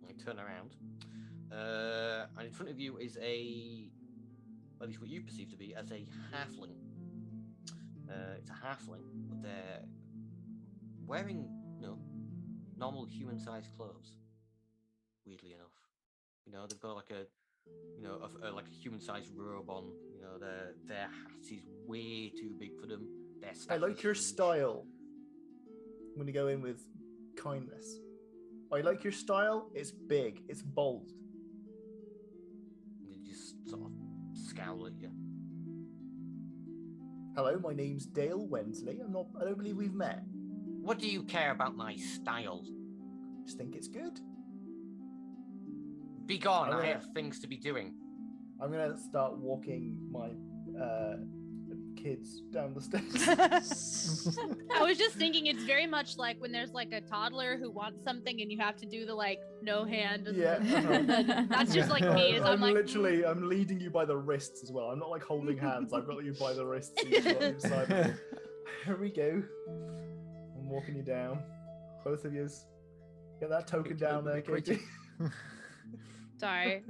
and turn around. And in front of you is at least what you perceive to be as a halfling. It's a halfling, but they're wearing normal human-sized clothes. Weirdly enough, they've got like a human-sized robe on. Their hat is way too big for them. Their I staff like is your huge. style. I'm gonna go in with kindness. I like your style. It's big. It's bold. They just sort of scowl at you. Hello, my name's Dale Wensley. I don't believe we've met. What do you care about my style? Just think it's good. Be gone, I'm I gonna- have things to be doing. I'm gonna start walking my kids down the stairs. I was just thinking it's very much like when there's like a toddler who wants something and you have to do the like no hand. And Yeah, that's just like me. Is I'm like I'm leading you by the wrists as well. I'm not like holding hands. I've got you by the wrists. So you've got each side of me. Here we go. I'm walking you down. Both of you. Get that token down there, Katie. sorry.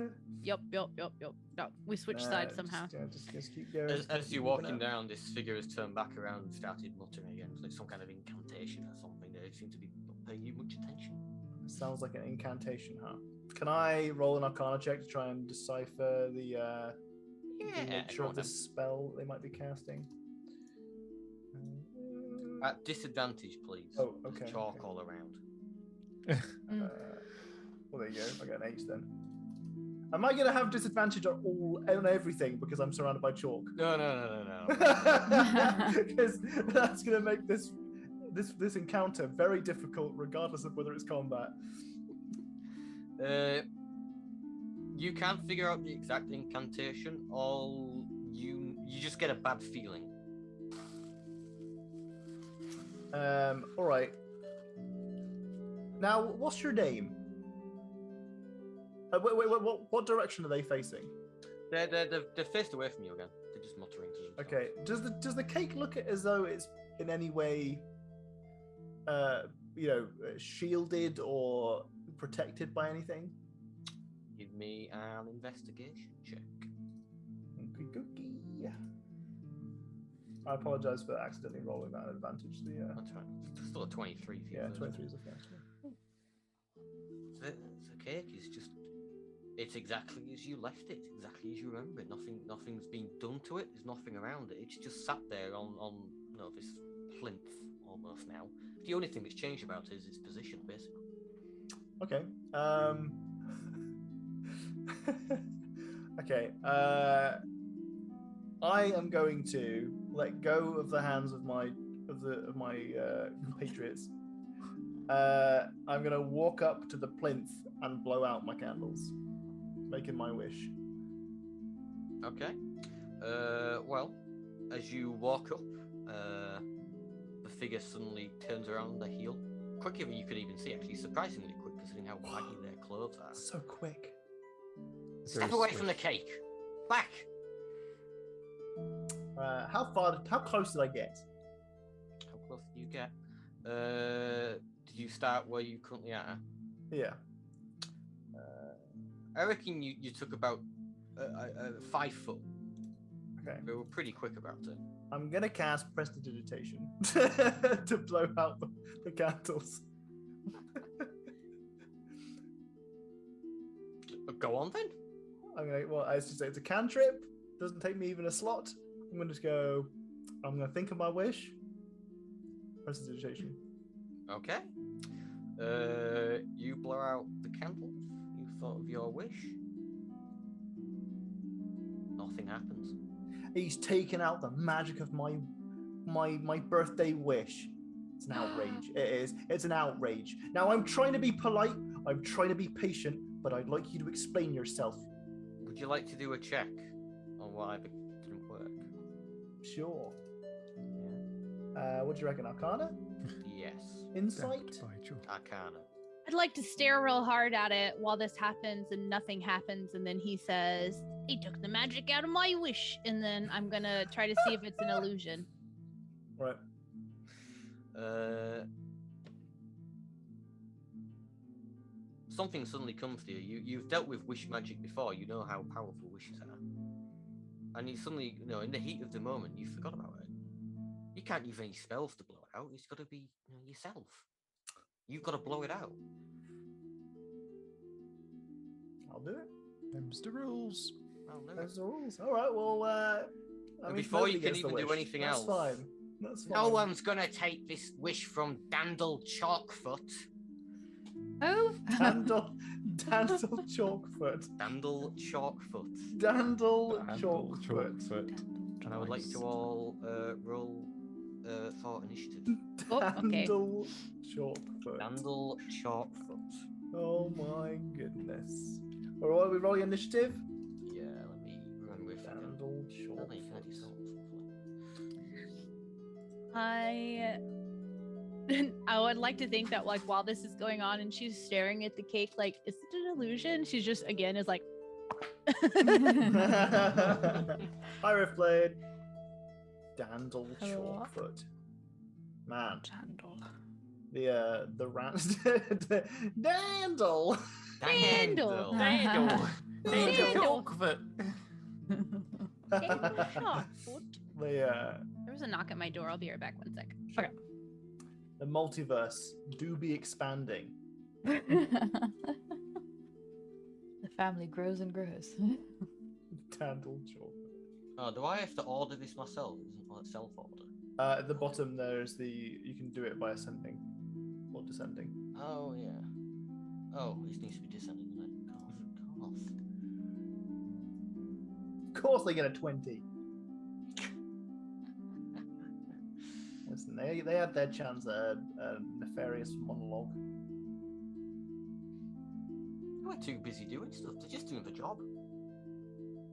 Yup. No, we switched sides somehow. Just keep going. As you're walking down, this figure has turned back around and started muttering again. It's like some kind of incantation or something. They seem to be not paying you much attention. It sounds like an incantation, huh? Can I roll an Arcana check to try and decipher the nature go of on the then. spell they might be casting? At disadvantage, please. Oh, There's okay, chalk okay. all around. Well, there you go. I got an H then. Am I going to have disadvantage on everything because I'm surrounded by chalk? No. Because that's going to make this encounter very difficult, regardless of whether it's combat. You can't figure out the exact incantation. You just get a bad feeling. All right. Now, what's your name? Wait, what direction are they facing? They're faced away from you again. They're just muttering to themselves. Okay. Does the cake look as though it's in any way, shielded or protected by anything? Give me an investigation check. Okey-dokey. I apologize for accidentally rolling that advantage. That's right. It's still a 23 for you. Yeah, first 23 one. is a fair. The cake is just. It's exactly as you left it, exactly as you remember it. Nothing's been done to it. There's nothing around it. It's just sat there on this plinth almost now. The only thing that's changed about it is its position, basically. Okay. Okay. I am going to let go of the hands of my compatriots. I'm going to walk up to the plinth and blow out my candles, making my wish. Okay. Well, as you walk up, the figure suddenly turns around on the heel, quicker than you could even see. Actually, surprisingly quick, considering how baggy their clothes are. So quick. Step away from the cake. Back. How close did I get? How close did you get? Did you start where you currently are? Yeah. I reckon you took about 5 foot. Okay. We were pretty quick about it. I'm gonna cast prestidigitation to blow out the candles. Go on then. It's a cantrip. Doesn't take me even a slot. I'm gonna just go. I'm gonna think of my wish. Prestidigitation. Okay. You blow out the candles. You thought of your wish. Nothing happens. He's taken out the magic of my birthday wish. It's an outrage. It is. It's an outrage. Now I'm trying to be polite. I'm trying to be patient, but I'd like you to explain yourself. Would you like to do a check on why it didn't work? Sure. Yeah. What do you reckon? Arcana? Yes. Insight? Arcana. I'd like to stare real hard at it while this happens and nothing happens, and then he says, "He took the magic out of my wish," and then I'm gonna try to see if it's an illusion. Right. Something suddenly comes to you. You've dealt with wish magic before. You know how powerful wishes are. And you suddenly, in the heat of the moment, you forgot about it. You can't use any spells to blow it out. It's got to be yourself. You've got to blow it out. I'll do it. Them's the rules. Those are the rules. All right. Well, before you can even do anything else, that's fine. That's fine. No one's gonna take this wish from Dandel Chalkfoot. Oh, Dandel Chalkfoot. Dandel Chalkfoot. Dandel Chalkfoot. And I would like to all roll for initiative. Oh, okay. Dandel Chalkfoot. Dandel Chalkfoot. Oh my goodness. All right, we rolling initiative. Yeah, let me remember if Dandel I can. Chalkfoot. I would like to think that while this is going on and she's staring at the cake, is it an illusion? She's just is like Hi, Riftblade. Dandel Hello. Chalkfoot. Man. Chandel. The rat Dandel. Dandel. Dandel. Dandel. Chalkfoot. There was a knock at my door. I'll be right back. 1 sec. Okay. The multiverse do be expanding. The family grows and grows. Dandel Chalkfoot. Oh, do I have to order this myself? Isn't it self-order? At the bottom, there's you can do it by ascending or descending. Oh, yeah. Oh, it needs to be descending, doesn't it? Of course they get a 20. Listen, they had their chance at a nefarious monologue. They were too busy doing stuff. They're just doing the job.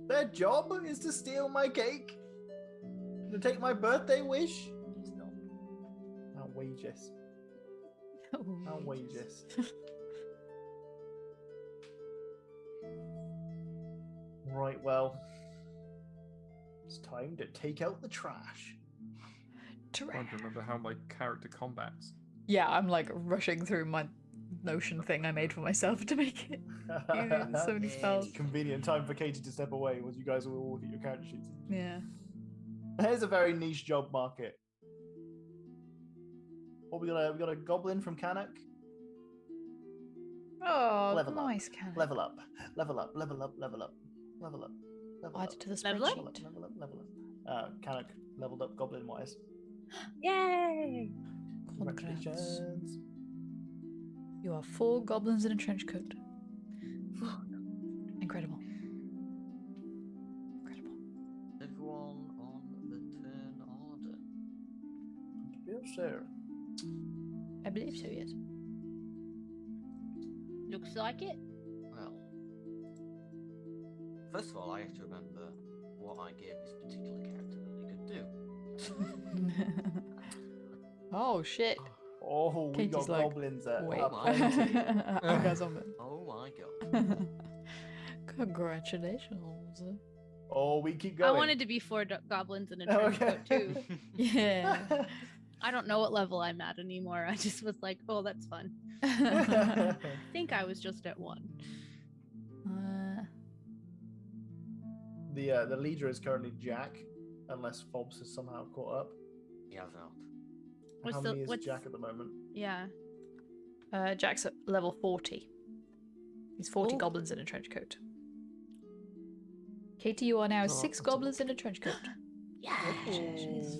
Their job is to steal my cake? To take my birthday wish? It's not. Outrageous. Outrageous. Right, well, it's time to take out the trash. Trying to remember how my character combats. Yeah, I'm rushing through my Notion thing I made for myself to make it easy. There's so many spells. Convenient time for Katie to step away once you guys will all look at your character sheets. Yeah. Here's a very niche job market. What we got a goblin from Canuck. Oh, Level up. nice cannon. Level up. Level up. Level up. Level up. Level up. Level Add up. it to the Level up? spreadsheet. Level up. Level up. Canuck leveled up goblin wise. Yay! Congrats. Congratulations. You are 4 goblins in a trench coat. Incredible. Incredible. Everyone on the turn order. Yes, sir. I believe so, yes. Looks like it. Well, first of all, I have to remember what I gave this particular character that they could do. Oh, shit. Oh, we Katie's got like, goblins at wait. up my. 20. I got something. Oh my god. Congratulations. Oh, we keep I going. wanted to be 4 goblins in a Oh, trench okay. coat too. Yeah. I don't know what level I'm at anymore. I just was like, oh, that's fun. I think I was just at 1. The leader is currently Jack, unless Fobbs has somehow caught up. He has not. What's How the- many is what's- Jack at the moment? Yeah. Jack's at level 40. He's 40 Ooh. goblins in a trench coat. Katie, you are now Oh, 6 that's a goblins in a trench coat. Yes.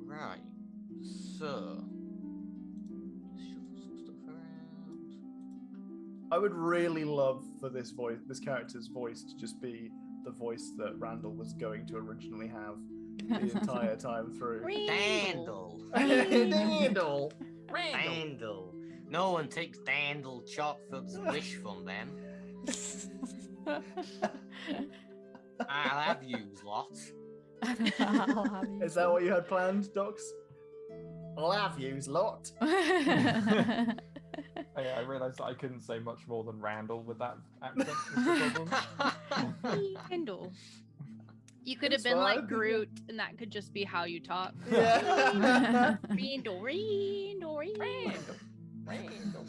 Right. So. Just shuffle some stuff around. I would really love for this character's voice to just be the voice that Randall was going to originally have the entire time through. Dandel. Randall. Dandel. No one takes Dandel Chalkfoot's wish from them. I'll have yous lots. I'll have you. Is that what you had planned, Docs? I'll have yous lot. I realised that I couldn't say much more than Randall with that accent. Was the problem. Kindle. You could have It's been like fine. Groot, and that could just be how you talk. Yeah. Randall, Randall, Randall.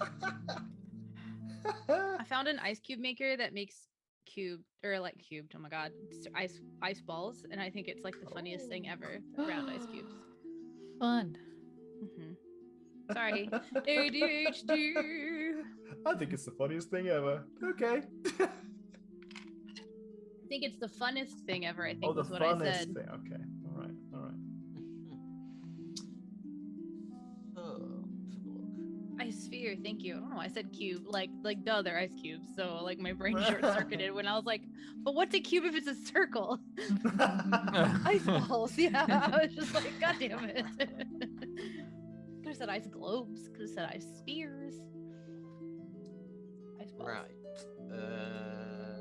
I found an ice cube maker that makes cubed. Oh my god, ice balls, and I think it's like the funniest thing ever. Round ice cubes. Fun. Sorry, ADHD. I think it's the funniest thing ever. Okay. I think it's the funnest thing ever. I think Oh, the was what I funnest said. thing. Okay. All right. All right. So, let's have a look. Ice sphere, thank you. I don't know. I said cube, like duh, they're ice cubes. So like my brain short circuited when I was like, but what's a cube if it's a circle? Ice balls, yeah. I was just like, god damn it. Could have said ice globes. Could have said ice spheres. Ice balls. Right.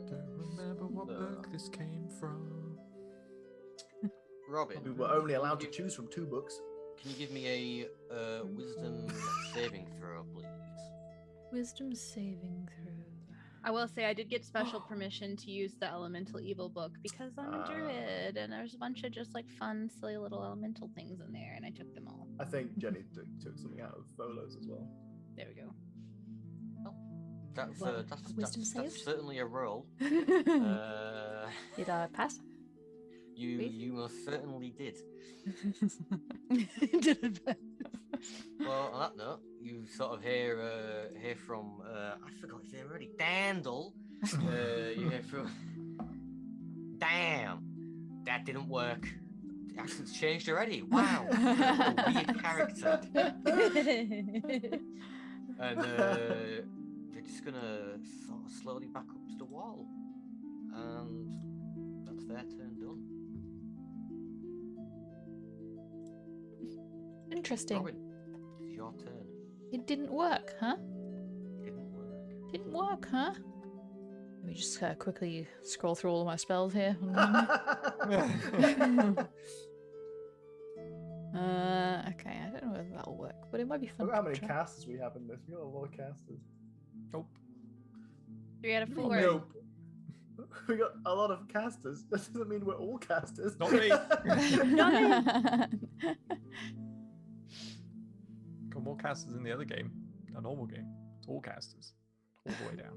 Don't remember what book this came from. Robin. We were only allowed to choose from 2 books. Can you give me a wisdom saving throw, please? Wisdom saving throw. I will say I did get special permission to use the elemental evil book because I'm a druid and there's a bunch of just like fun, silly little elemental things in there, and I took them all. I think Jenny took something out of Volo's as well. There we go. That's Well, that's, wisdom that's, save? that's certainly a roll. Did I pass? You most certainly did. Did Well, on that note, you sort of hear from I forgot his name already. Dandel. You hear from. Damn, that didn't work. The accent's changed already. Wow, a weird character. And they're just gonna sort of slowly back up to the wall, and that's their turn done. Interesting. Robin, it's your turn. It didn't work, huh? Didn't work. Didn't work, huh? Let me just quickly scroll through all of my spells here. Okay, I don't know whether that'll work, but it might be fun. Look how to many try. casters we have in this. We got a lot of casters. Nope. 3 out of 4. Nope. We got a lot of casters. That doesn't mean we're all casters. Not me. Got more casters in the other game. A normal game. It's all casters. All the way down.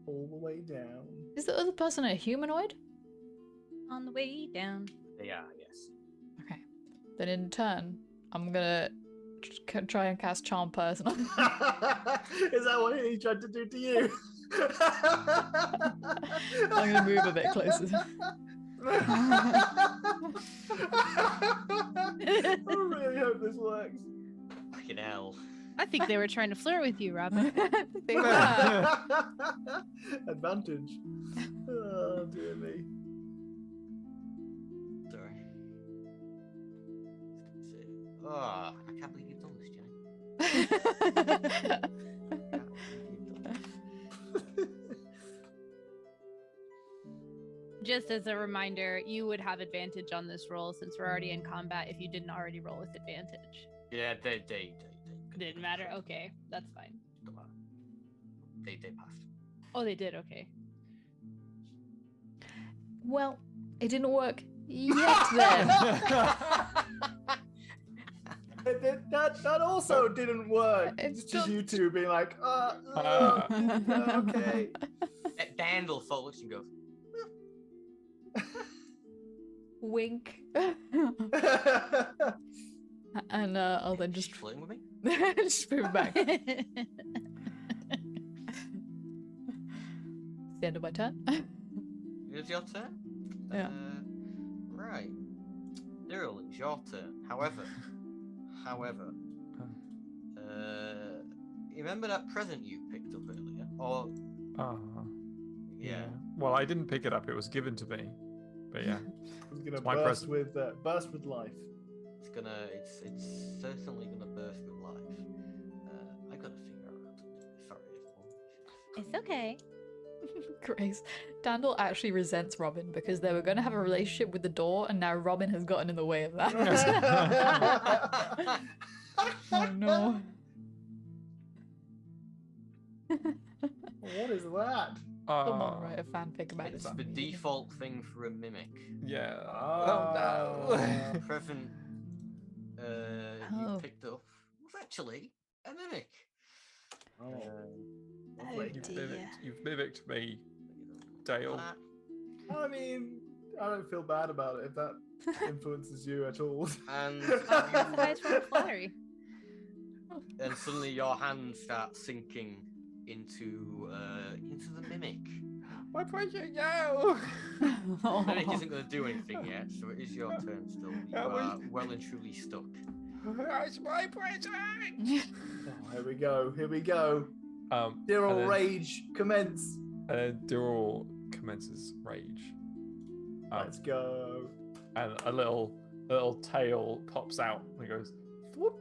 All the way down. Is the other person a humanoid? On the way down. They are, yes. Okay. Then in turn, I'm gonna try and cast Charm Person. Is that what he tried to do to you? I'm gonna move a bit closer. I really hope this works. Fucking hell. I think they were trying to flirt with you, Robin. They were. Advantage. Oh dear me. Sorry. Oh, I can't believe you've done this, Jenny. Just as a reminder, you would have advantage on this roll since we're already in combat if you didn't already roll with advantage. Yeah, they. Didn't matter? Okay, that's fine. Don't matter. they passed. Oh, they did. Okay. Well, it didn't work yet then. That also didn't work. It's It's just just- you two being like, okay. Dandel sort of looks and goes, Wink. And I'll then just flirting with me. just move back. It's the end of my turn. It's your turn. Yeah. Right. Daryl, it's your turn. However, you remember that present you picked up earlier? Or yeah. Well, I didn't pick it up. It was given to me. But yeah. It's gonna my burst present. with life. It's certainly gonna burst with life. I gotta figure out. Sorry, everyone. It's okay. Grace. Dandel actually resents Robin because they were going to have a relationship with the door, and now Robin has gotten in the way of that. Oh no. What is that? Someone write a fanfic about It's this. the default thing for a mimic. Yeah. Oh. Oh no. Present Oh. you picked up was actually a mimic. Oh. Oh dear. You've mimicked me, Dale. I mean, I don't feel bad about it if that influences you at all. And Nice from flattery. and suddenly your hands start sinking into the mimic. My precious no. The mimic isn't going to do anything yet, so it is your turn still. You I was- are well and truly stuck. It's my present. Oh, here we go. Here we go. Daryl and then- rage commence. And then Daryl commences rage. Let's go. And a little tail pops out and he goes, whoop,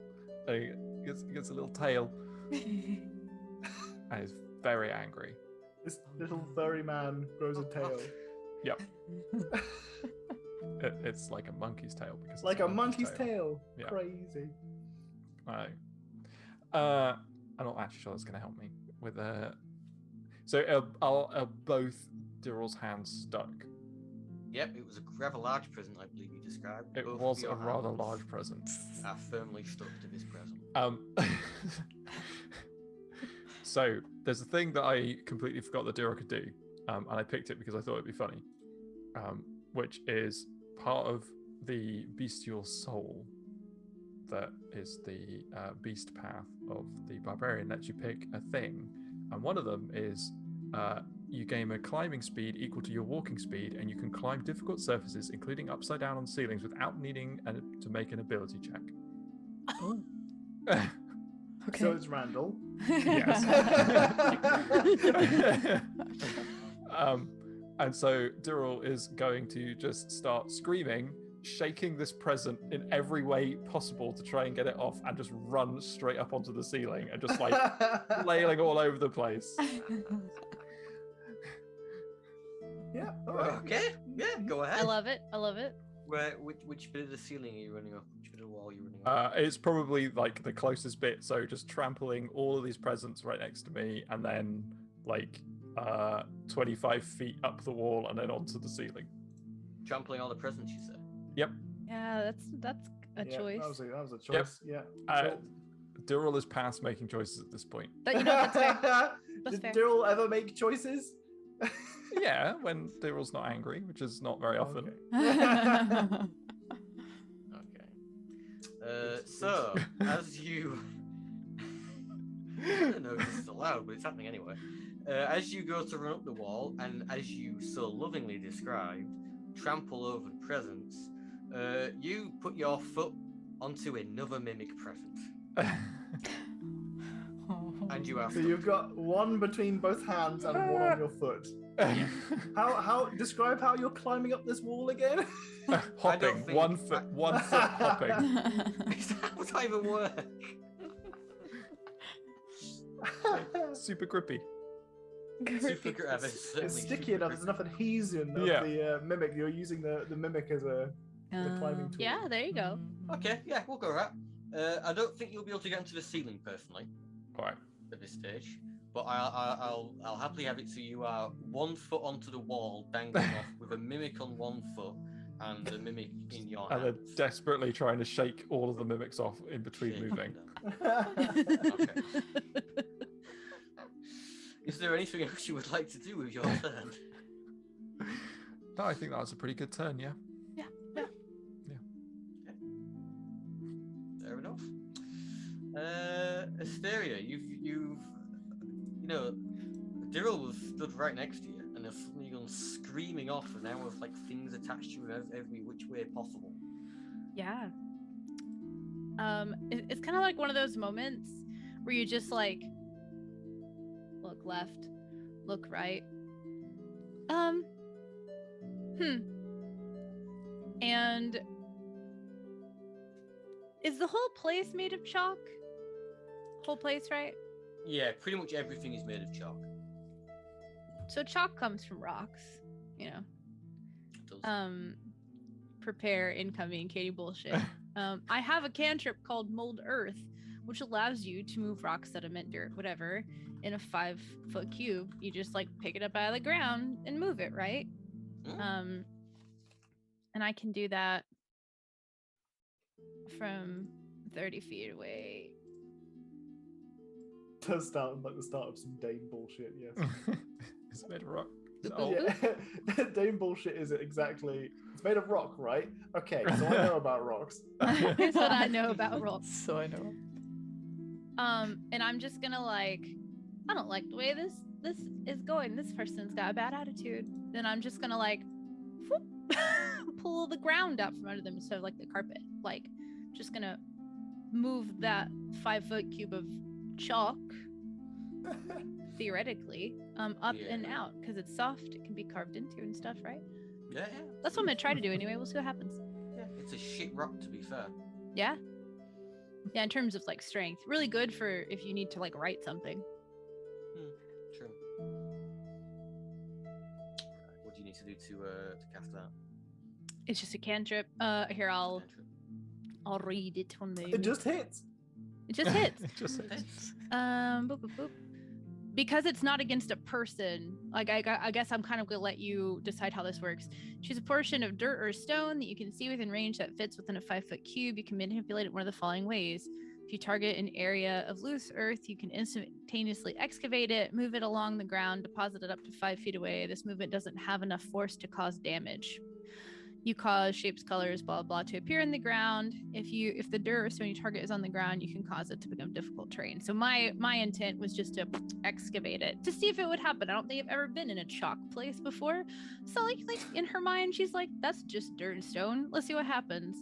and he gets a little tail and is very angry. This little furry man grows a tail. Yep. It's like a monkey's tail because Like it's a monkey's tail. Yeah. Crazy. I know. I'm not actually sure that's going to help me with So are both Daryl's hands stuck? Yep, it was a rather large present, I believe you described. It Both of was your a rather hands large present. Are firmly stuck to this present. So there's a thing that I completely forgot that Daryl could do, and I picked it because I thought it'd be funny, which is part of the bestial soul that is the beast path of the barbarian lets you pick a thing, and one of them is you gain a climbing speed equal to your walking speed, and you can climb difficult surfaces, including upside down on ceilings, without needing to make an ability check. Oh. Okay. So it's Randall. Yes. And so Daryl is going to just start screaming, shaking this present in every way possible to try and get it off, and just run straight up onto the ceiling and just like flailing all over the place. Yeah. All right. Okay, yeah, go ahead. I love it. I love it. Which bit of the ceiling are you running up? Which bit of the wall are you running up? It's probably like the closest bit, so just trampling all of these presents right next to me, and then like 25 feet up the wall and then onto the ceiling. Trampling all the presents, you said. Yep. Yeah, that's a Yeah, choice. That was a choice. Yeah. Daryl is past making choices at this point. But you know that's fair. That's Did fair. Daryl ever make choices? Yeah, when Daryl's not angry, which is not very often. Okay. Okay. So, as you... I don't know if this is allowed, but it's happening anyway. As you go to run up the wall, and as you so lovingly described, trample over the presents, you put your foot onto another mimic present. And you are So you've got one between both hands and one on your foot. How describe how you're climbing up this wall again? Hopping, think- one foot hopping. How would that even work? Super grippy. Super gravis. It's sticky enough. There's enough adhesion of Yeah. the mimic. You're using the mimic as a climbing tool. Yeah, there you go. Okay, yeah, we'll go with that. I don't think you'll be able to get into the ceiling personally All right. at this stage, but I'll happily have it. So you are 1 foot onto the wall, dangling off with a mimic on 1 foot and the mimic in your And hands. they're desperately trying to shake all of the mimics off in between Shake moving. them. Okay. Is there anything else you would like to do with your turn? No, I think that was a pretty good turn, yeah. Fair enough. Asteria, you've Daryl was stood right next to you, and has suddenly gone screaming off, and now with like things attached to you in every which way possible. Yeah. It's kind of like one of those moments where you just like look left, look right. And is the whole place made of chalk? Whole place, right? Yeah, pretty much everything is made of chalk. So chalk comes from rocks, you know. It does. Prepare incoming Katie bullshit. I have a cantrip called Mold Earth, which allows you to move rock, sediment, dirt, whatever, in a 5-foot cube. You just like pick it up out of the ground and move it, right? And I can do that from 30 feet away. Does sound like the start of some Dane bullshit, yes. It's made of rock. Yeah. Dane bullshit is it exactly. It's made of rock, right? Okay, so I know about rocks. Here's what I know about rocks. So I know. And I'm just gonna like, I don't like the way this is going. This person's got a bad attitude. Then I'm just gonna like whoop, pull the ground out from under them instead of like the carpet. Like, just gonna move that 5-foot cube of chalk theoretically up and out because it's soft. It can be carved into and stuff, right? Yeah. That's what I'm gonna try to do anyway. We'll see what happens. Yeah, it's a shit rock, to be fair. Yeah, in terms of like strength, really good for if you need to like write something. True. What do you need to do to cast that? It's just a cantrip. Here I'll read it one moment. It just hits. It just hits. It just hits. Boop, boop, boop. Because it's not against a person, like I guess I'm kind of gonna let you decide how this works. Choose a portion of dirt or stone that you can see within range that fits within a 5-foot cube. You can manipulate it one of the following ways. If you target an area of loose earth, you can instantaneously excavate it, move it along the ground, deposit it up to 5 feet away. This movement doesn't have enough force to cause damage. You cause shapes, colors, blah, blah, to appear in the ground. If the dirt or stone you target is on the ground, you can cause it to become difficult terrain. So my intent was just to excavate it to see if it would happen. I don't think I've ever been in a chalk place before. So like in her mind, she's like, that's just dirt and stone. Let's see what happens.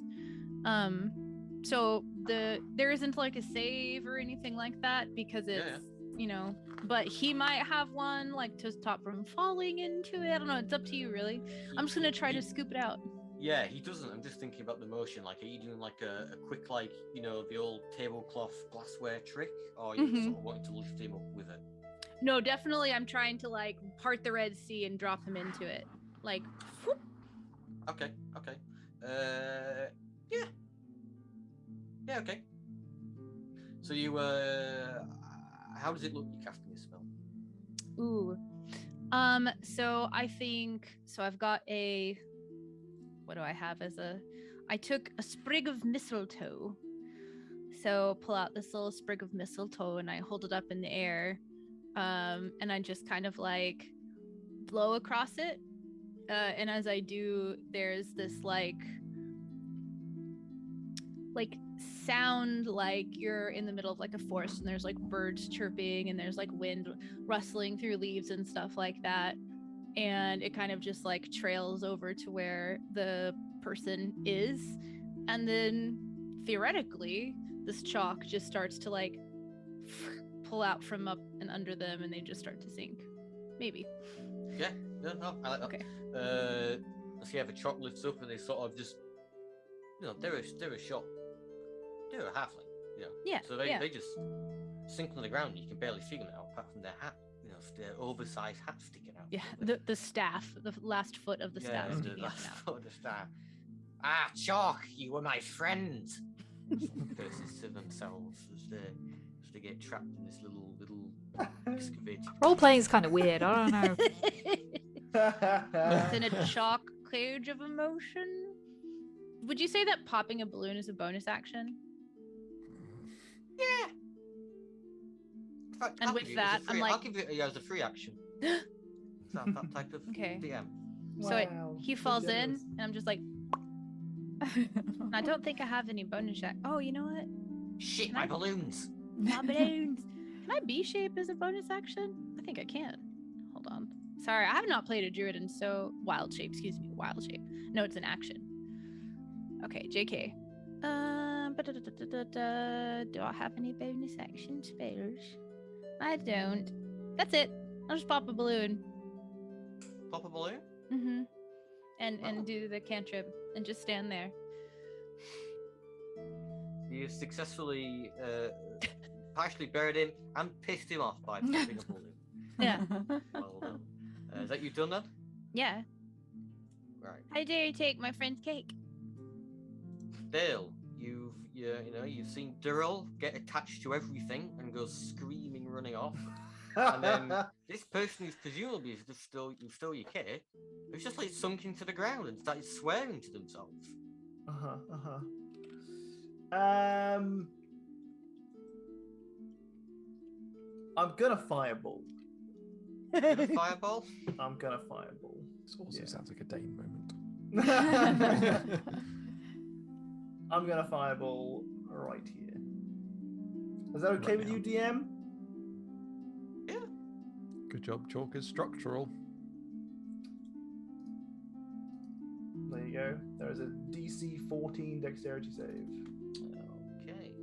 So there isn't like a save or anything like that because it's but he might have one like to stop from falling into it. I don't know. It's up to you, really. I'm just gonna try to scoop it out. Yeah, he doesn't. I'm just thinking about the motion. Like, are you doing like a quick, like, the old tablecloth glassware trick, or are you sort of wanting to lift him up with it? No, definitely. I'm trying to like part the Red Sea and drop him into it. Like, whoop. Okay. Yeah, okay. So you, how does it look you casting this spell? Ooh. So I think, I've got what do I have I took a sprig of mistletoe. So pull out this little sprig of mistletoe and I hold it up in the air. And I just kind of like blow across it. And as I do, there's this like sound like you're in the middle of like a forest and there's like birds chirping and there's like wind rustling through leaves and stuff like that. And it kind of just like trails over to where the person is. And then theoretically, this chalk just starts to like pull out from up and under them and they just start to sink. Maybe. Yeah, no, I like that. Okay. So yeah, the chalk lifts up and they sort of just, they're a shop. They're a halfling, Yeah. So they just sink on the ground and you can barely see them now, apart from their hat, their oversized hat sticking out. Yeah, the staff, the last foot of the staff. Yeah, the last foot of the staff. Ah, Chalk, you were my friend. Curses to themselves as they get trapped in this little excavated. Role playing is kind of weird. I don't know. It's in a chalk cage of emotion. Would you say that popping a balloon is a bonus action? Yeah. In fact, And I'll with give you it as a that, I'm free- like- I'll give it as a free action. that type of Okay. DM. So he falls in, generous. and I'm just like, I don't think I have any bonus action. Oh, you know what? Shit, Can my I- balloons. My balloons. Can I B shape as a bonus action? I think I can. Hold on. Sorry, I have not played a druid in so wild shape. Excuse me, wild shape. No, it's an action. Okay, JK. Do I have any bonus action spells? I don't. That's it. I'll just pop a balloon. Pop a balloon. Mm-hmm. And Wow. do the cantrip and just stand there. You successfully partially buried him and pissed him off by popping a balloon. Yeah. Well done. Is that you done that? Yeah. Right. How dare you take my friend's cake? Dale, you've seen Durrell get attached to everything and go screaming, running off. And then this person who's presumably stole your kit, who's just like sunk into the ground and started swearing to themselves. I'm gonna fireball. Gonna fireball. I'm gonna fireball. This also Yeah. sounds like a Dane moment. I'm gonna fireball right here. Is that okay Right with now. you, DM? Good job. Chalk is structural. There you go. There is a DC 14 dexterity save. Okay.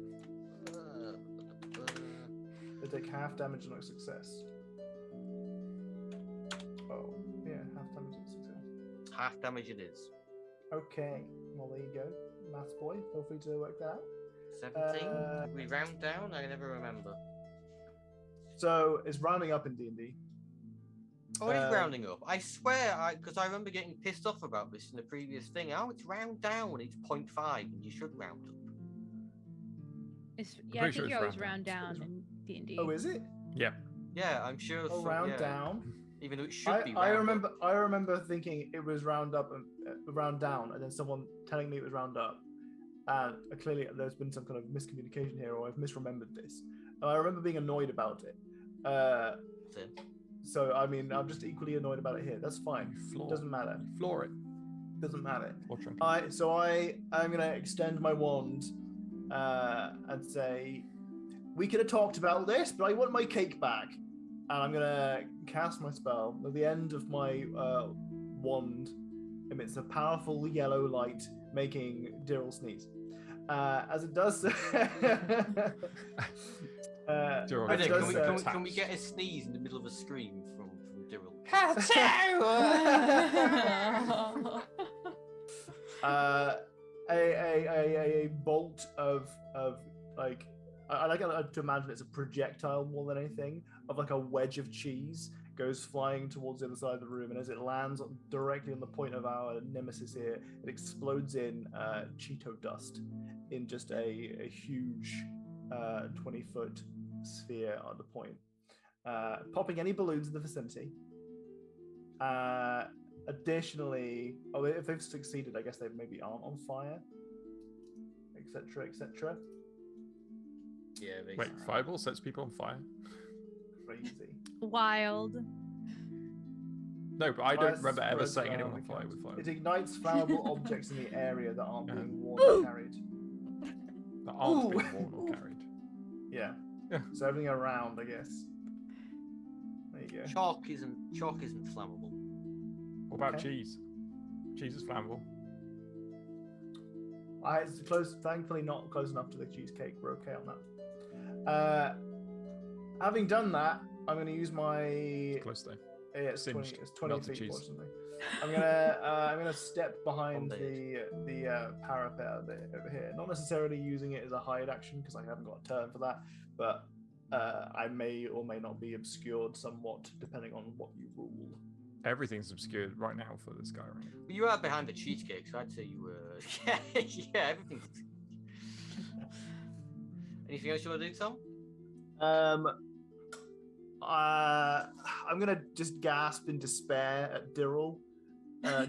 They take half damage on a success. Oh, yeah, half damage on a success. Half damage it is. Okay, well, there you go. Maths boy, feel free to work that out. 17. Did we round down? I never remember. So it's rounding up in D&D. Oh, it is rounding up. I swear, because I remember getting pissed off about this in the previous thing. Oh, it's round down. It's 0.5, and you should round up. It's, pretty yeah, I sure think you it's always round round down. down in D&D. Oh, is it? Yeah. Yeah, I'm sure. Oh, round down. Even though it should be. I round remember. Up. I remember thinking it was round up and round down, and then someone telling me it was round up. And clearly, there's been some kind of miscommunication here, or I've misremembered this. And I remember being annoyed about it. That's it. So I mean, I'm just equally annoyed about it here. That's fine. You floor. Doesn't matter. You floor it. Doesn't matter. Or trunk. I'm gonna extend my wand and say, we could have talked about this, but I want my cake back. And I'm gonna cast my spell. At the end of my wand emits a powerful yellow light, making Dirrell sneeze. As it does. Dirrell Wait, as it gets does, really can we get a sneeze in the middle of a scream from Dirrell? A bolt of like I like to imagine it's a projectile more than anything, of like a wedge of cheese goes flying towards the other side of the room, and as it lands directly on the point of our nemesis here, it explodes in Cheeto dust in just a huge 20-foot sphere at the point, popping any balloons in the vicinity. Additionally, if they've succeeded, I guess they maybe aren't on fire, etc., etc. Yeah. Wait, fireball sets people on fire? Crazy. Wild. No, but I don't Fire remember ever spreads setting around anyone on the fire camp. with fire. It ignites flammable objects in the area that aren't Yeah. being worn or carried. That aren't Ooh. being worn or carried. Yeah. Yeah. So everything around, I guess. There you go. Chalk isn't flammable. What about Okay. cheese? Cheese is flammable. It's close. Thankfully, not close enough to the cheesecake. We're okay on that. Having done that, I'm going to use my. Close though. It's 20, Singed it's 20 melted feet cheese. or something. I'm gonna step behind the parapet a bit over here. Not necessarily using it as a hide action because I haven't got a turn for that, but I may or may not be obscured somewhat depending on what you rule. Everything's obscured right now for this guy right here. But you are behind the cheesecake, so I'd say you were. Yeah, everything's. Anything else you want to do, Tom? I'm gonna just gasp in despair at Dirrell,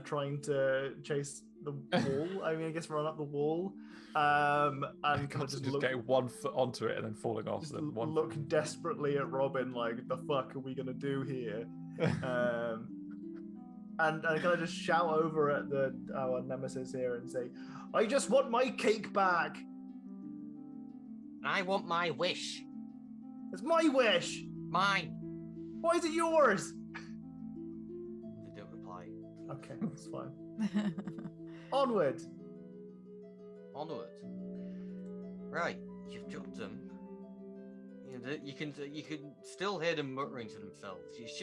trying to chase the wall. I mean, I guess run up the wall. And kind of just look, getting 1 foot onto it and then falling off. just Then one look desperately at Robin, like, the fuck are we gonna do here? And kind of just shout over at our nemesis here and say, I just want my cake back. I want my wish. It's my wish. Mine. Why is it yours? They don't reply. Okay, that's fine. Onward. Onward. Right, you've dropped them. You can still hear them muttering to themselves. It's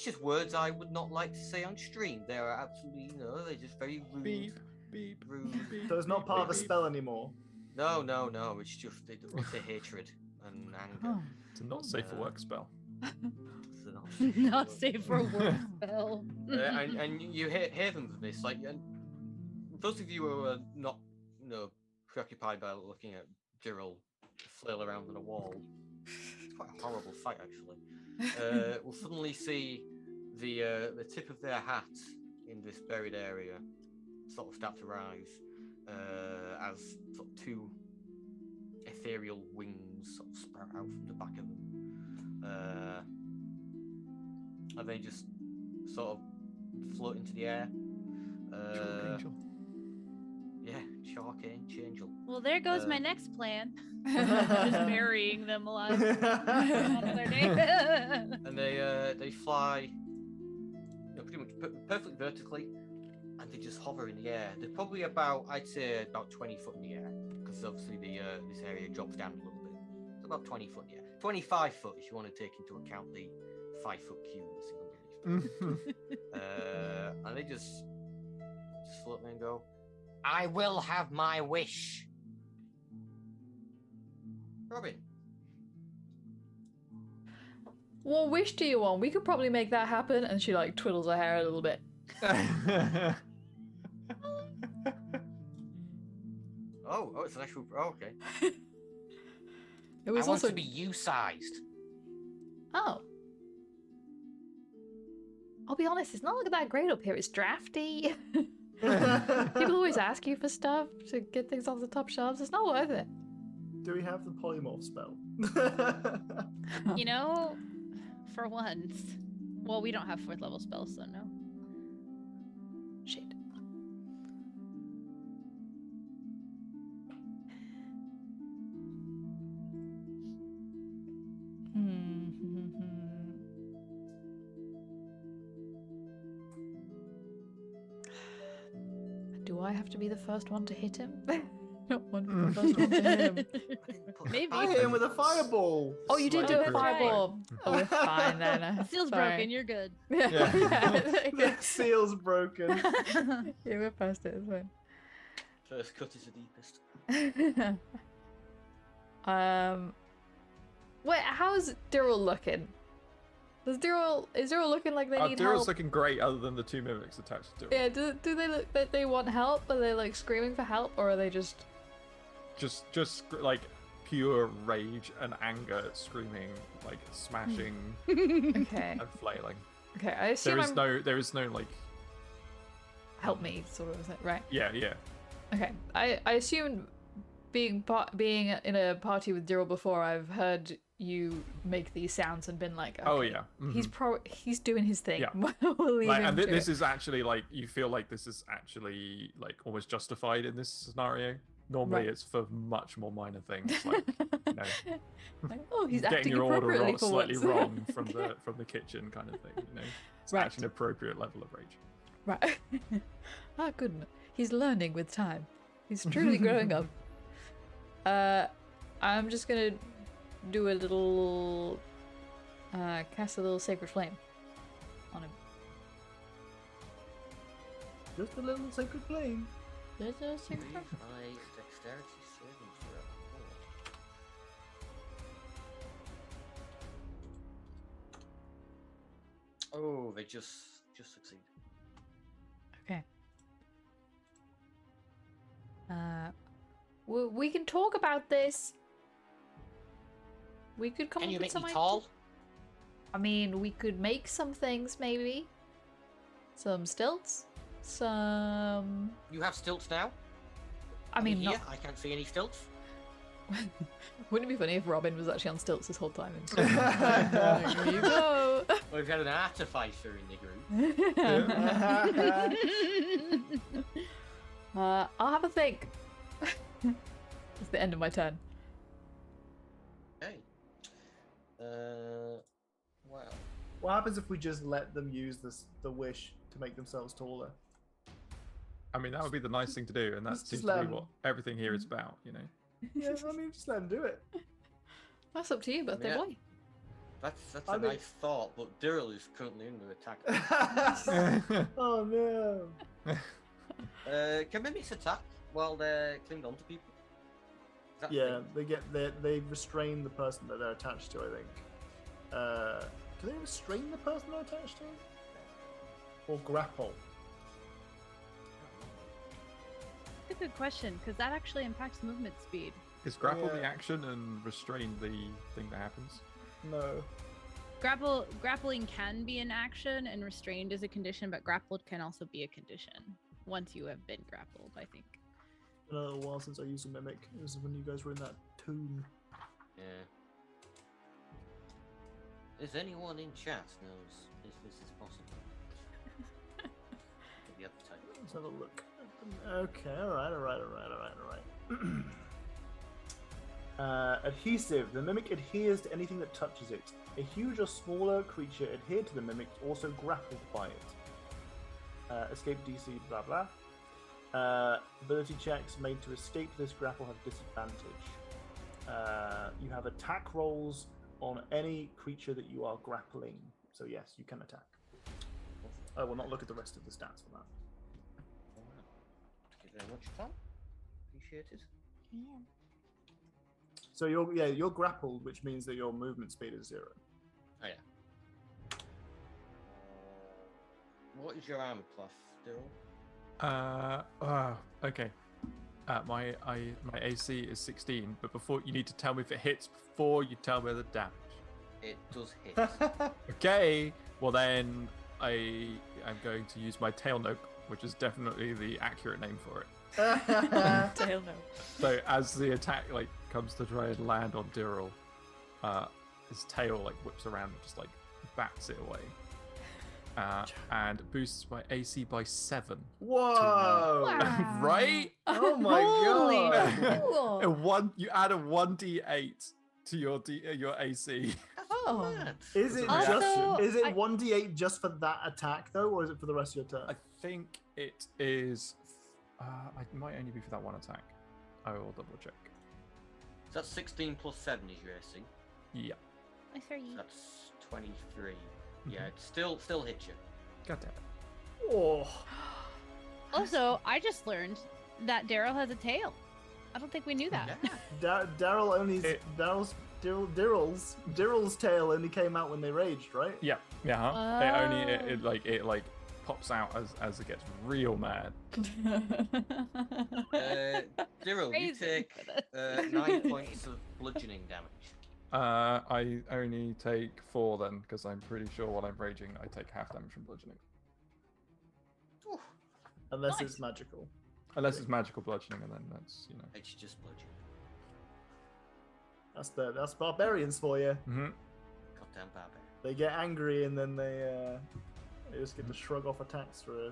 just words I would not like to say on stream. They are absolutely, they're just very rude. Beep, beep, rude. beep. So it's not part of the spell anymore. No. It's just it's a hatred and anger. It's a not safe for work spell. It's Not safe for work spell. and you hear them with this, like, and those of you who are not, preoccupied by looking at Dirrell flail around on a wall. It's quite a horrible fight, actually. Will suddenly see the tip of their hat in this buried area sort of start to rise as sort of 2 ethereal wings sort of sprout out from the back of them, and they just sort of float into the air. Angel. Yeah, Shark Angel. Well, there goes my next plan. Just burying them alive. Another day. And they fly, pretty much perfectly vertically, and they just hover in the air. They're probably I'd say about 20 foot in the air, because obviously this area drops down a little bit. It's about 20 foot in the air. 25 foot if you want to take into account the 5 foot cube that's underneath. And they just float there and go, I will have my wish. Robin. What wish do you want? We could probably make that happen. And she like twiddles her hair a little bit. Oh, it's an actual. Oh, okay. It was I want also to be you-sized. Oh. I'll be honest, it's not looking that great up here. It's drafty. People always ask you for stuff to get things off the top shelves. It's not worth it. Do we have the polymorph spell? For once. Well, we don't have 4th level spells, so no. Shit. Do I have to be the first one to hit him? Not one to be the first one to hit him. Maybe. I hit him with a fireball. Oh, you did do a That's right. fireball. Oh, we're fine then. Seal's Sorry. broken, you're good. Yeah. The seal's broken. Yeah, we're past it. It's fine. First cut is the deepest. Wait, how's Dirrell looking? Is Dirrell looking like they need Dirrell's help? looking great, other than the 2 mimics attached to Dirrell. Yeah, do they look that they want help? Are they like screaming for help, or are they just like pure rage and anger, screaming, like smashing okay? and flailing. Okay, I assume There is no like. help me sort of thing, right? Yeah. Okay, I assume being in a party with Dirrell before, I've heard you make these sounds and been like, okay, Oh yeah. he's doing his thing. Yeah. We'll leave him And to this it. is actually like, you feel like this is actually like almost justified in this scenario. Normally Right. it's for much more minor things, like Like, oh, he's getting acting your order appropriately for slightly once. wrong from the kitchen kind of thing. It's Right. actually an appropriate level of rage. Right. Ah, good. He's learning with time. He's truly growing up. I'm just gonna do a little cast a little sacred flame on him. Just a little sacred flame. There's a sacred flame. My dexterity saving throw. Oh, they just succeed. Okay. We can talk about this. We could come Can up you with make some me ideas. tall? I mean, we could make some things, maybe. Some stilts. Some... You have stilts now? I mean, here, not... I can't see any stilts. Wouldn't it be funny if Robin was actually on stilts this whole time? And here you go. We've had an artificer in the group. I'll have a think. It's the end of my turn. Okay. Wow. What happens if we just let them use the wish to make themselves taller? I mean, that would be the nice thing to do, and that Just seems let to be 'em- what everything here is about, you know. Yeah, I mean, just let them do it. That's up to you, birthday Yeah. boy. That's I a mean- nice thought, but Daryl is currently under attack. Oh no! Can mimics attack while they're clinged onto people? Is that a Yeah, thing? they restrain the person that they're attached to. I think. Do they restrain the person they're attached to, or grapple? That's a good question, because that actually impacts movement speed. Is grapple the Yeah. action and restrain the thing that happens? No. Grappling can be an action and restrained is a condition, but grappled can also be a condition once you have been grappled, I think. It's been a little while since I used a mimic. It was when you guys were in that tomb. Yeah. Is anyone in chat knows if this is possible? Get the appetite. Let's have a look. Okay, alright. Adhesive. The mimic adheres to anything that touches it. A huge or smaller creature adhered to the mimic, also grappled by it. Escape DC, blah blah. Ability checks made to escape this grapple have disadvantage. You have attack rolls on any creature that you are grappling. So yes, you can attack. I will not look at the rest of the stats for that. Thank you very much, Tom. Appreciate it. So you're grappled, which means that your movement speed is 0. Oh yeah. What is your armor class, Daryl? Okay. My AC is 16, but before you need to tell me if it hits before you tell me the damage. It does hit. Okay. Well then, I am going to use my tail note, which is definitely the accurate name for it. Tail no. So as the attack comes to try and land on Daryl, his tail whips around and just bats it away, and boosts my AC by 7. Whoa! Wow. Right? Oh my Holy god! Cool. You add a 1d8 to your AC. Oh. Is it Also, is it 1d8 just for that attack though, or is it for the rest of your turn? I think it is. It might only be for that one attack. I will double check. So that's 16 plus 7 is your AC. Yeah. I sorry. So that's 23. Yeah, it still hits you. God damn it. Oh, Also, I just learned that Daryl has a tail. I don't think we knew that. Yeah. Daryl only It- Daryl's tail only came out when they raged, right? Yeah. Yeah. Huh? It pops out as it gets real mad. Daryl, you Crazy take for this. 9 points of bludgeoning damage. I only take 4 then, because I'm pretty sure while I'm raging, I take half damage from bludgeoning. Ooh, Unless Nice. it's magical. Unless it's magical bludgeoning, and then that's it's just bludgeoning. That's barbarians for you. Mm-hmm. Goddamn barbarian. They get angry and then they just get to shrug off attacks for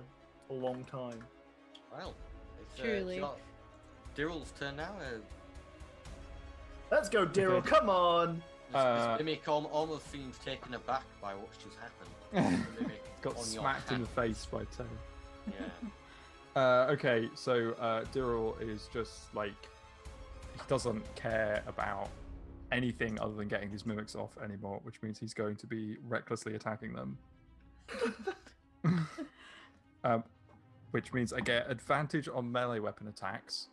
a long time. Well, it's Truly. Daryl's turn now. Let's go, Daryl! Okay. Come on! This mimic almost seems taken aback by what's just happened. The mimic Got on your smacked in the hand. face by Tail. Yeah. Okay, so Daryl is just he doesn't care about anything other than getting these mimics off anymore, which means he's going to be recklessly attacking them. Which means I get advantage on melee weapon attacks.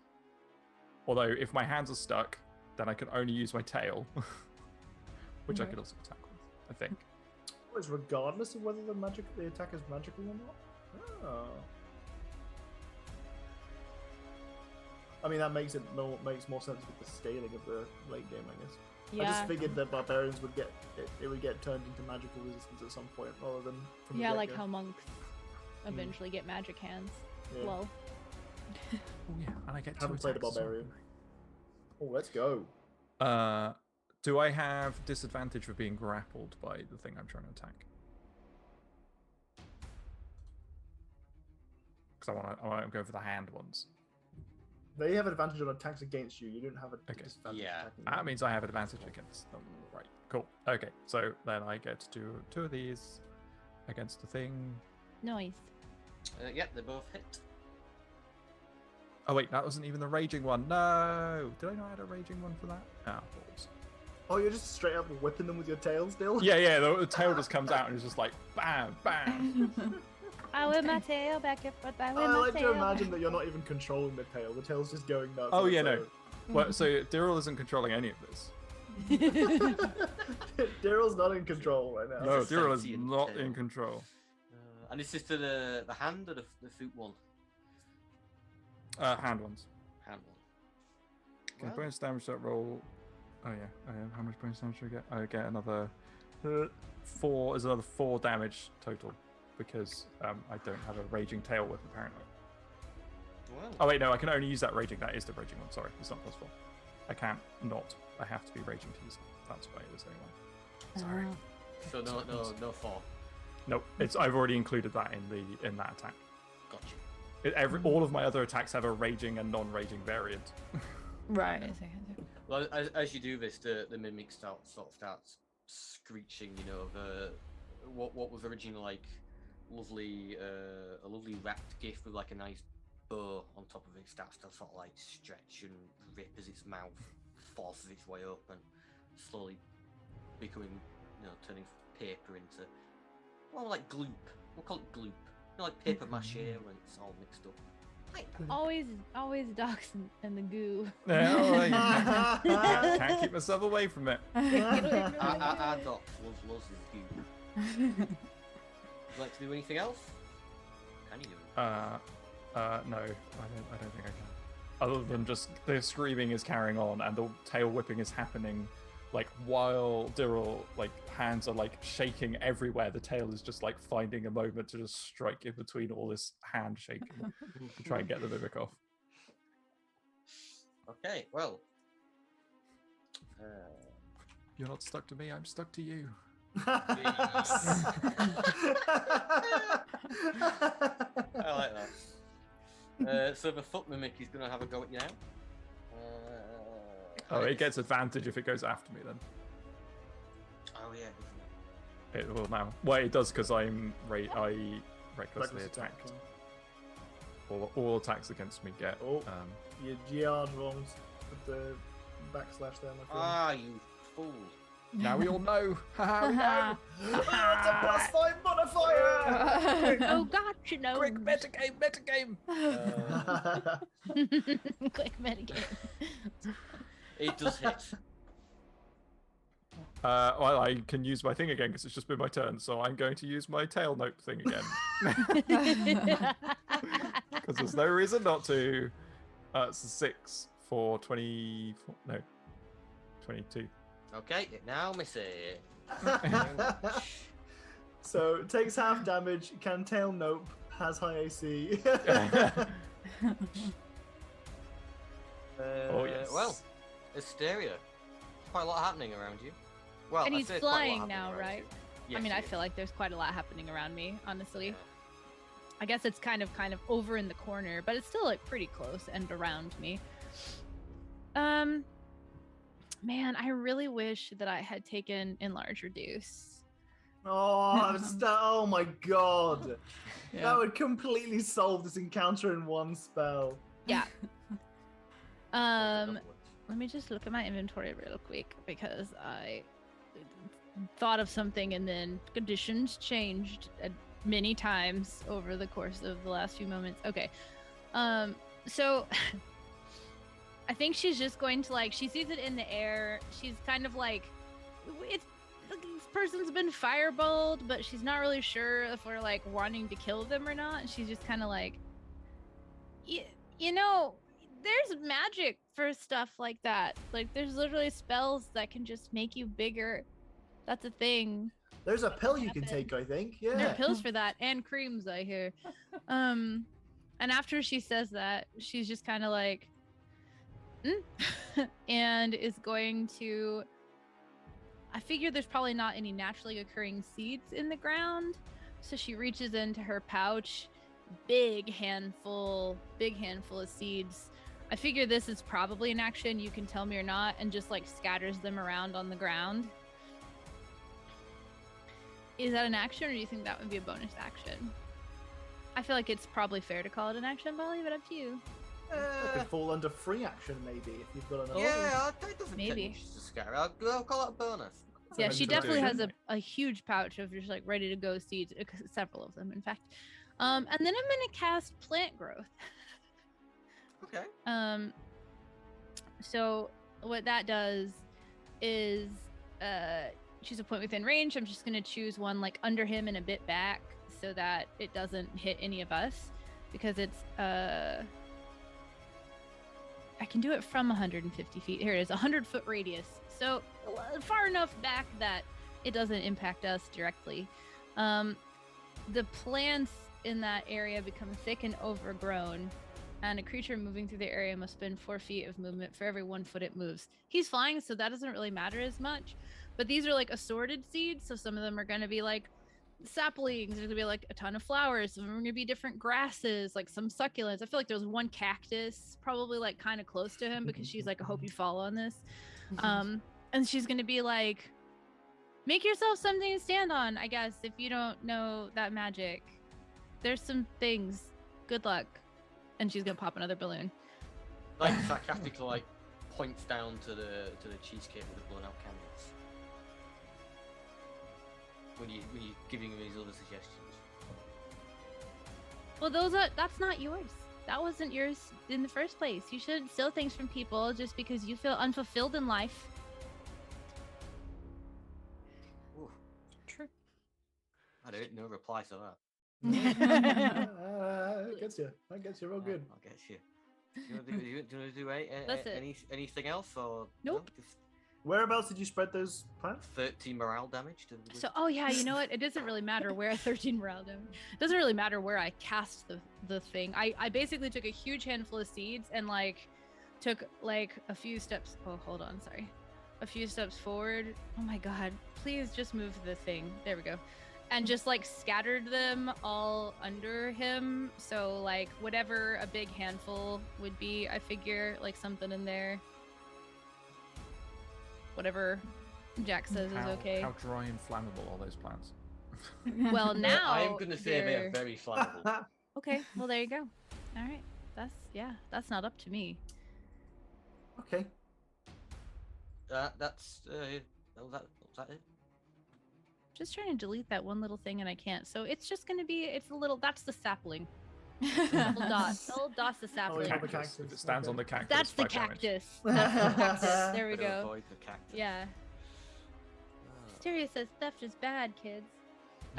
Although if my hands are stuck, then I can only use my tail, which I Okay. could also attack with, I think. It's regardless of whether the attack is magical or not. Oh. I mean, that makes more sense with the scaling of the late game, I guess. I just figured that barbarians would get it would get turned into magical resistance at some point, rather than from the like get-go. how monks eventually get magic hands. Yeah. Lol. Oh yeah, and I get Haven't played a barbarian. Oh, let's go. Do I have disadvantage for being grappled by the thing I'm trying to attack? Because I want to go for the hand ones. They have advantage on attacks against you. You don't have a disadvantage. Yeah. attacking That them. means I have advantage against them. Right, cool. Okay, so then I get to do 2 of these against the thing. Nice. Yeah, they both hit. Oh wait, that wasn't even the raging one. No! Did I not add a raging one for that? Ah, balls. Oh, you're just straight up whipping them with your tail still? Yeah, the tail just comes out and it's just like, bam, bam. I whip my tail back and forth. I whip I my like to tail. imagine that you're not even controlling the tail. The tail's just going nuts. Oh on yeah, its no. Well, so Daryl isn't controlling any of this. own. Daryl's not in control right now. No, It's a Daryl is sentient not tail. in control. And is this to the hand or the foot one? Hand ones. Hand Okay, one. bonus damage that roll. Oh yeah. How much bonus damage do I get? I get another 4. Is another 4 damage total because I don't have a raging tail whip apparently. Well, Oh wait, no, I can only use that raging. That is the raging one. Sorry, it's not +4. I can't not. I have to be raging to use it. That's why it was only 1. Sorry. so no 4. Nope. I've already included that in that attack. Gotcha. All of my other attacks have a raging and non-raging variant. Right. Well, as you do this, the mimic sort of starts screeching. You know, what was originally like a lovely wrapped gift with like a nice bow on top of it starts to sort of like stretch and rip as its mouth forces its way open, slowly becoming, turning paper into, well, like gloop. We'll call it gloop. Like paper mache when it's all mixed up. Like that. Always docs and the goo. No, can't keep myself away from it. Our doc loves his goo. Would you like to do anything else? Can you do it? No, I don't think I can. Other than just the screaming is carrying on and the tail whipping is happening, like while Daryl hands are like shaking everywhere. The tail is just like finding a moment to just strike in between all this hand shaking to try and get the mimic off. Okay, well. You're not stuck to me. I'm stuck to you. I like that. So the foot mimic is going to have a go at you now. Oh, it gets advantage if it goes after me then. Oh yeah, doesn't it? It will now. Well, it does because I recklessly attacked. All attacks against me get. Oh. Your GR wrong with the backslash there, my friend. Ah, you fool. Now we all know. Haha, we know. It's a +5 modifier! Oh, gotcha, no. Quick, metagame. Quick metagame. It does hit. Well, I can use my thing again because it's just been my turn, so I'm going to use my tail note thing again. Because there's no reason not to. It's a 6 for 24. No, 22. Okay, now miss it. So it takes half damage, can tail nope, has high AC. Oh, yes. Well, Asteria. Quite a lot happening around you. Well, And I'd he's say quite a lot flying happening now, around right? you. I mean, Yes, I he feel is. like there's quite a lot happening around me, honestly. Yeah. I guess it's kind of over in the corner, but it's still like pretty close and around me. Man, I really wish that I had taken enlarge reduce. Oh my god. Yeah. That would completely solve this encounter in one spell. Yeah. Upwards. Let me just look at my inventory real quick because I thought of something and then conditions changed many times over the course of the last few moments. Okay. So I think she's just going to she sees it in the air. She's kind of like, this person's been fireballed, but she's not really sure if we're wanting to kill them or not. And she's just kind of like, you know, there's magic for stuff like that. Like there's literally spells that can just make you bigger. That's a thing. There's a pill you can take, I think. There Yeah. are pills for that and creams, I hear. And after she says that, she's just kind of like, and is going to. I figure there's probably not any naturally occurring seeds in the ground, so she reaches into her pouch, big handful of seeds. I figure this is probably an action. You can tell me or not, and just like scatters them around on the ground. Is that an action, or do you think that would be a bonus action? I feel like it's probably fair to call it an action, but I'll leave it up to you. It could fall under free action, maybe, if you've got another. Yeah, it doesn't Maybe. take much to scare. I'll call it a bonus. Yeah, she definitely has Intimidation. a huge pouch of just like ready to go seeds, several of them, in fact. And then I'm gonna cast plant growth. Okay. So what that does is choose a point within range. I'm just gonna choose one like under him and a bit back so that it doesn't hit any of us, because it's I can do it from 150 feet. Here it is, 100-foot radius. So far enough back that it doesn't impact us directly. The plants in that area become thick and overgrown, and a creature moving through the area must spend 4 feet of movement for every 1 foot it moves. He's flying, so that doesn't really matter as much. But these are like assorted seeds, so some of them are going to be like saplings. There's going to be like a ton of flowers. Some are going to be different grasses, like some succulents. I feel like there was one cactus probably like kind of close to him, because she's like, I hope you fall on this. And she's going to be like, make yourself something to stand on, I guess, if you don't know that magic. There's some things. Good luck. And she's going to pop another balloon. Like sarcastically, like points down to the cheesecake with the blown out candles. When you giving me these other suggestions. Well, that's not yours. That wasn't yours in the first place. You shouldn't steal things from people just because you feel unfulfilled in life. Ooh, True. I don't no reply to that. That gets you. That gets you real good. I'll get you. Do you want to do That's it. anything else, or Nope. No, just Whereabouts did you spread those plants? 13 morale damage to the So, oh yeah, you know what? It doesn't really matter where 13 morale damage. It doesn't really matter where I cast the thing. I basically took a huge handful of seeds and like took like a few steps. Oh, hold on, sorry. A few steps forward. Oh my god, please just move the thing. There we go. And just like scattered them all under him. So like whatever a big handful would be, I figure like something in there. Whatever Jack says is okay. How dry and flammable are those plants? Well, now I'm going to say they are they're- very flammable. Okay, well there you go. All right, that's not up to me. Okay. That's was that it? Just trying to delete that one little thing and I can't. So it's just gonna be that's the sapling. Little dot. The little dot's the sapling. on the Cactus. If cactus, it stands on okay. the cactus, That's the 5 damage. cactus. That's the cactus. There we Better go. avoid the cactus. Yeah. Oh. Hysteria says theft is bad, kids.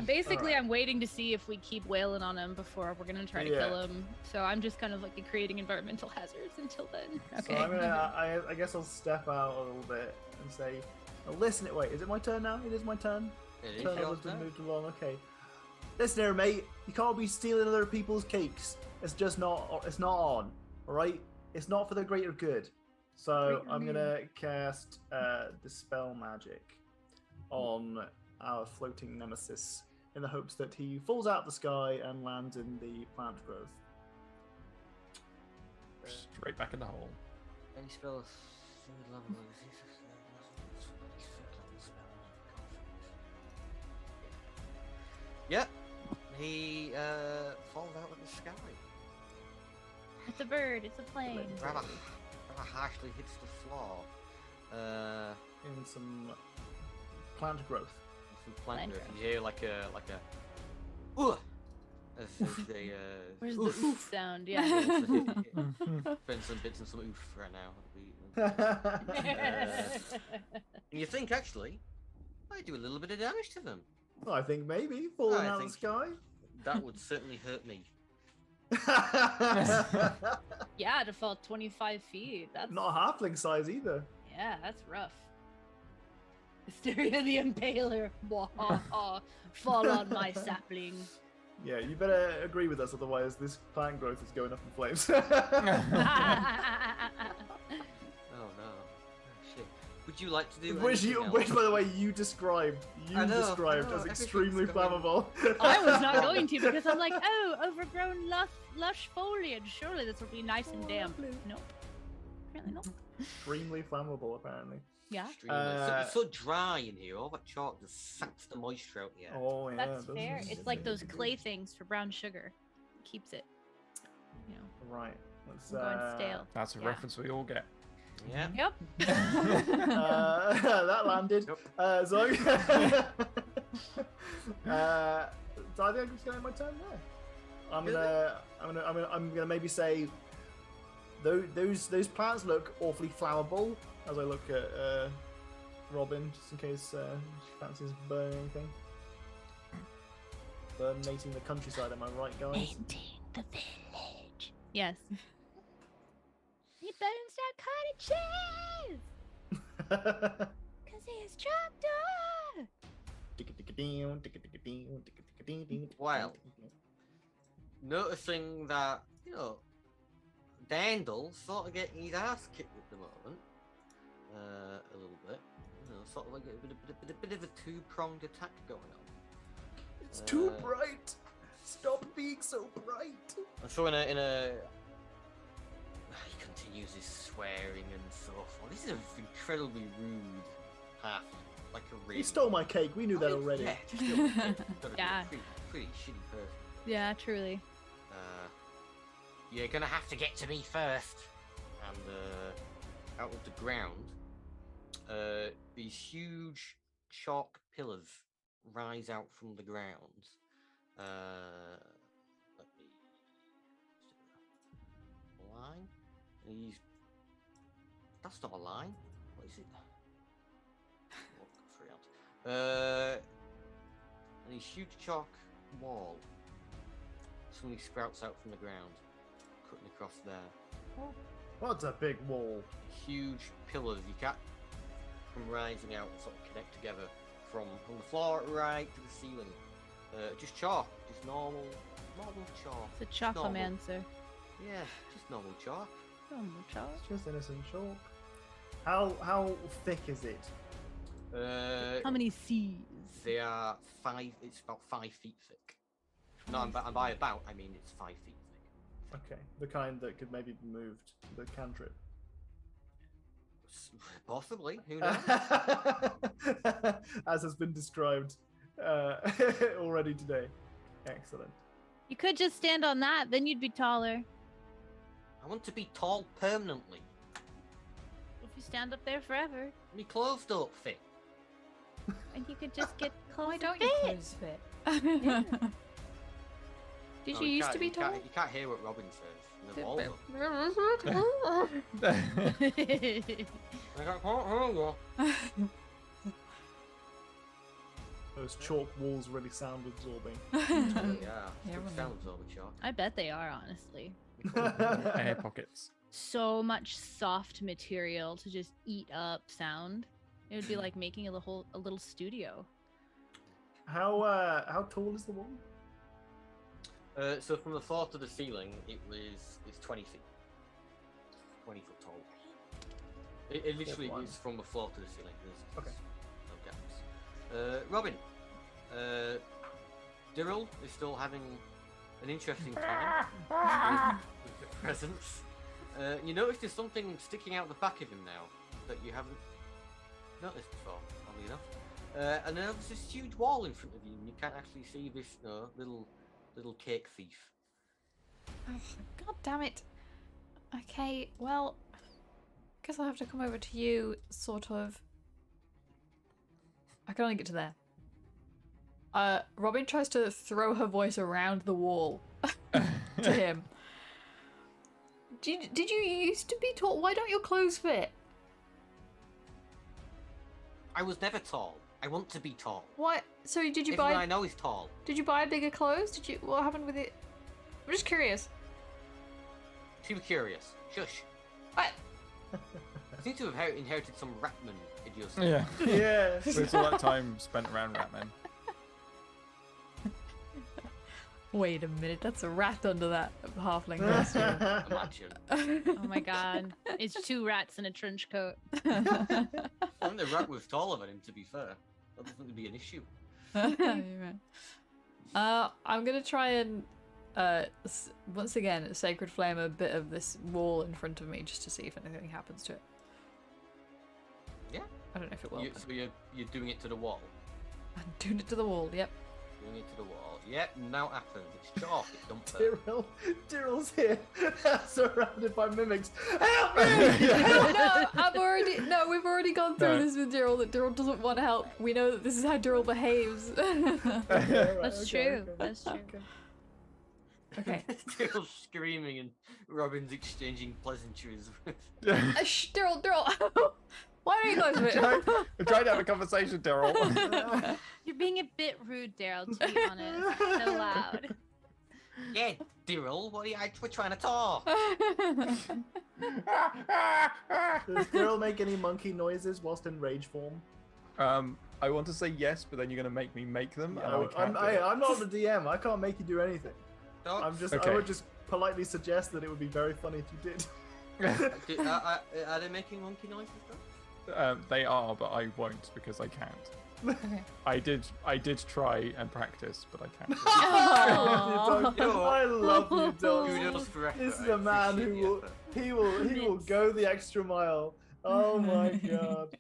Basically, Alright. I'm waiting to see if we keep wailing on him before we're gonna try to kill him. So I'm just kind of like creating environmental hazards until then. Okay. So I'm gonna, I guess I'll step out a little bit and say, oh, listen, wait, is it my turn now? It is my turn. It is Turn your has been turn. moved along, okay. Listen here, mate, you can't be stealing other people's cakes. It's just not, it's not on, alright? It's not for the greater good. So Greater I'm good. gonna cast Dispel Magic on our floating nemesis in the hopes that he falls out of the sky and lands in the plant growth. Straight back in the hole. Any spells? Third level. Yep. He falls out of the sky. It's a bird. It's a plane. Rather harshly hits the floor. In some plant growth. Some plant Plant growth. growth. You hear like a ooh, as they Where's oof. the oof sound? Yeah. Been some bits and some oof right now. And you think actually, I do a little bit of damage to them. I think maybe falling I out of the think- sky. That would certainly hurt me. Yeah, to fall 25 feet. That's Not a halfling size either. Yeah, that's rough. Hysteria the Impaler. Fall on my sapling. Yeah, you better agree with us, otherwise this plant growth is going up in flames. Oh no. Oh, shit. Would you like to do which, by the way, you described I know, as everything's extremely going- flammable. I was not going to because I'm like, oh, overgrown lush foliage. Surely this will be nice and damp. Nope. Apparently not. Extremely flammable, apparently. Yeah, It's so dry in here. All that chalk just saps the moisture out the air. Oh yeah, that's doesn't fair. it? It's like those clay things for brown sugar. Keeps it, you know, Right. Let's from going stale. That's a Yeah. reference we all get. Yeah. Yep. That landed. Yep. So, so I think I'm just gonna end my turn there. I'm gonna maybe say those plants look awfully flammable as I look at Robin, just in case she fancies burning anything. Burnating the countryside, am I right, guys? Painting the village. Yes. He burns down cottages because he is trapped. Well. Noticing that, Dandle's sort of getting his ass kicked at the moment. A little bit. Sort of like a bit of a two-pronged attack going on. It's too bright. Stop being so bright. And so in a he continues his swearing and so forth. This is an incredibly rude half, like a really. He stole my cake. We knew that already. Yeah, just gotta be Yeah. a pretty shitty person. Yeah, truly. You're gonna have to get to me first. And out of the ground, these huge chalk pillars rise out from the ground. Let me line. These. That's not a line. What is it? Oh, three out. And these huge chalk wall suddenly sprouts out from the ground, cutting across there. What's a big wall? Huge pillars you can't from rising out and sort of connect together from the floor right to the ceiling. Just chalk, just normal chalk. It's a Normal. chocomancer. Yeah, just normal chalk. It's just innocent chalk. How thick is it? How many C's? They are 5. It's about 5 feet thick. No, and by about I mean it's 5 feet thick. Okay, the kind that could maybe be moved. The cantrip. Possibly. Who knows? As has been described already today. Excellent. You could just stand on that, then you'd be taller. I want to be tall permanently. If you stand up there forever, My clothes don't fit. and you could just get close. Why don't to your fit. clothes fit? Did No, you used to be you tall? You can't hear what Robin says. They're all of them. I can't hear you. Those chalk walls really sound absorbing. Yeah, Yeah, good sounds over chalk. I bet they are, honestly. Air pockets. So much soft material to just eat up sound. It would be like making a little studio. How tall is the wall? So from the floor to the ceiling, it's 20 feet. 20 foot tall. It literally one. is from the floor to the ceiling. There's Okay. no gaps. Robin, Dirrell is still having an interesting time with the presence. You notice there's something sticking out the back of him now that you haven't noticed before, oddly enough. And then there's this huge wall in front of you, and you can't actually see this little cake thief. God damn it. Okay, well, guess I'll have to come over to you, sort of. I can only get to there. Robin tries to throw her voice around the wall to him. Did you used to be tall? Why don't your clothes fit? I was never tall. I want to be tall. What? So did you Everyone I buy? know is tall. Did you buy bigger clothes? What happened with it? I'm just curious. Too curious. Shush. What? I seem to have inherited some Ratman idiocy. Yeah. Yeah. It's all that time spent around Ratman. Wait a minute, that's a rat under that halfling costume. Imagine. Oh my god. It's 2 rats in a trench coat. I think the rat was taller than him, to be fair. That doesn't be an issue. You're right. I'm gonna try and once again sacred flame a bit of this wall in front of me just to see if anything happens to it. Yeah. I don't know if it will. So you're doing it to the wall. I'm doing it to the wall. Yep. Doing it to the wall. Yep. Now it happens. It's chalk. It don't hurt. Dyrill's here, surrounded by mimics. Help me! No, we've already gone through No. this with Dyril, that Dyril doesn't want help. We know that this is how Dyril behaves. That's true. That's true. Okay. Still screaming and Robin's exchanging pleasantries. Shh, Dyril. Why are you guys with We're trying to have a conversation, Daryl. You're being a bit rude, Daryl, to be honest. So loud. Yeah, Dyril, we're trying to talk. Does Dyrill make any monkey noises whilst in rage form? I want to say yes, but then you're going to make me make them. And I No, can't do it. I'm not the DM. I can't make you do anything. Dogs? I Okay. would just politely suggest that it would be very funny if you did. Are they making monkey noises though? They are, but I won't because I can't. Okay. I did try and practice, but I can't. Aw. You know what? I love you, dog. Kudos for effort. This is I a man appreciate who the will effort. he will go the extra mile. Oh my god.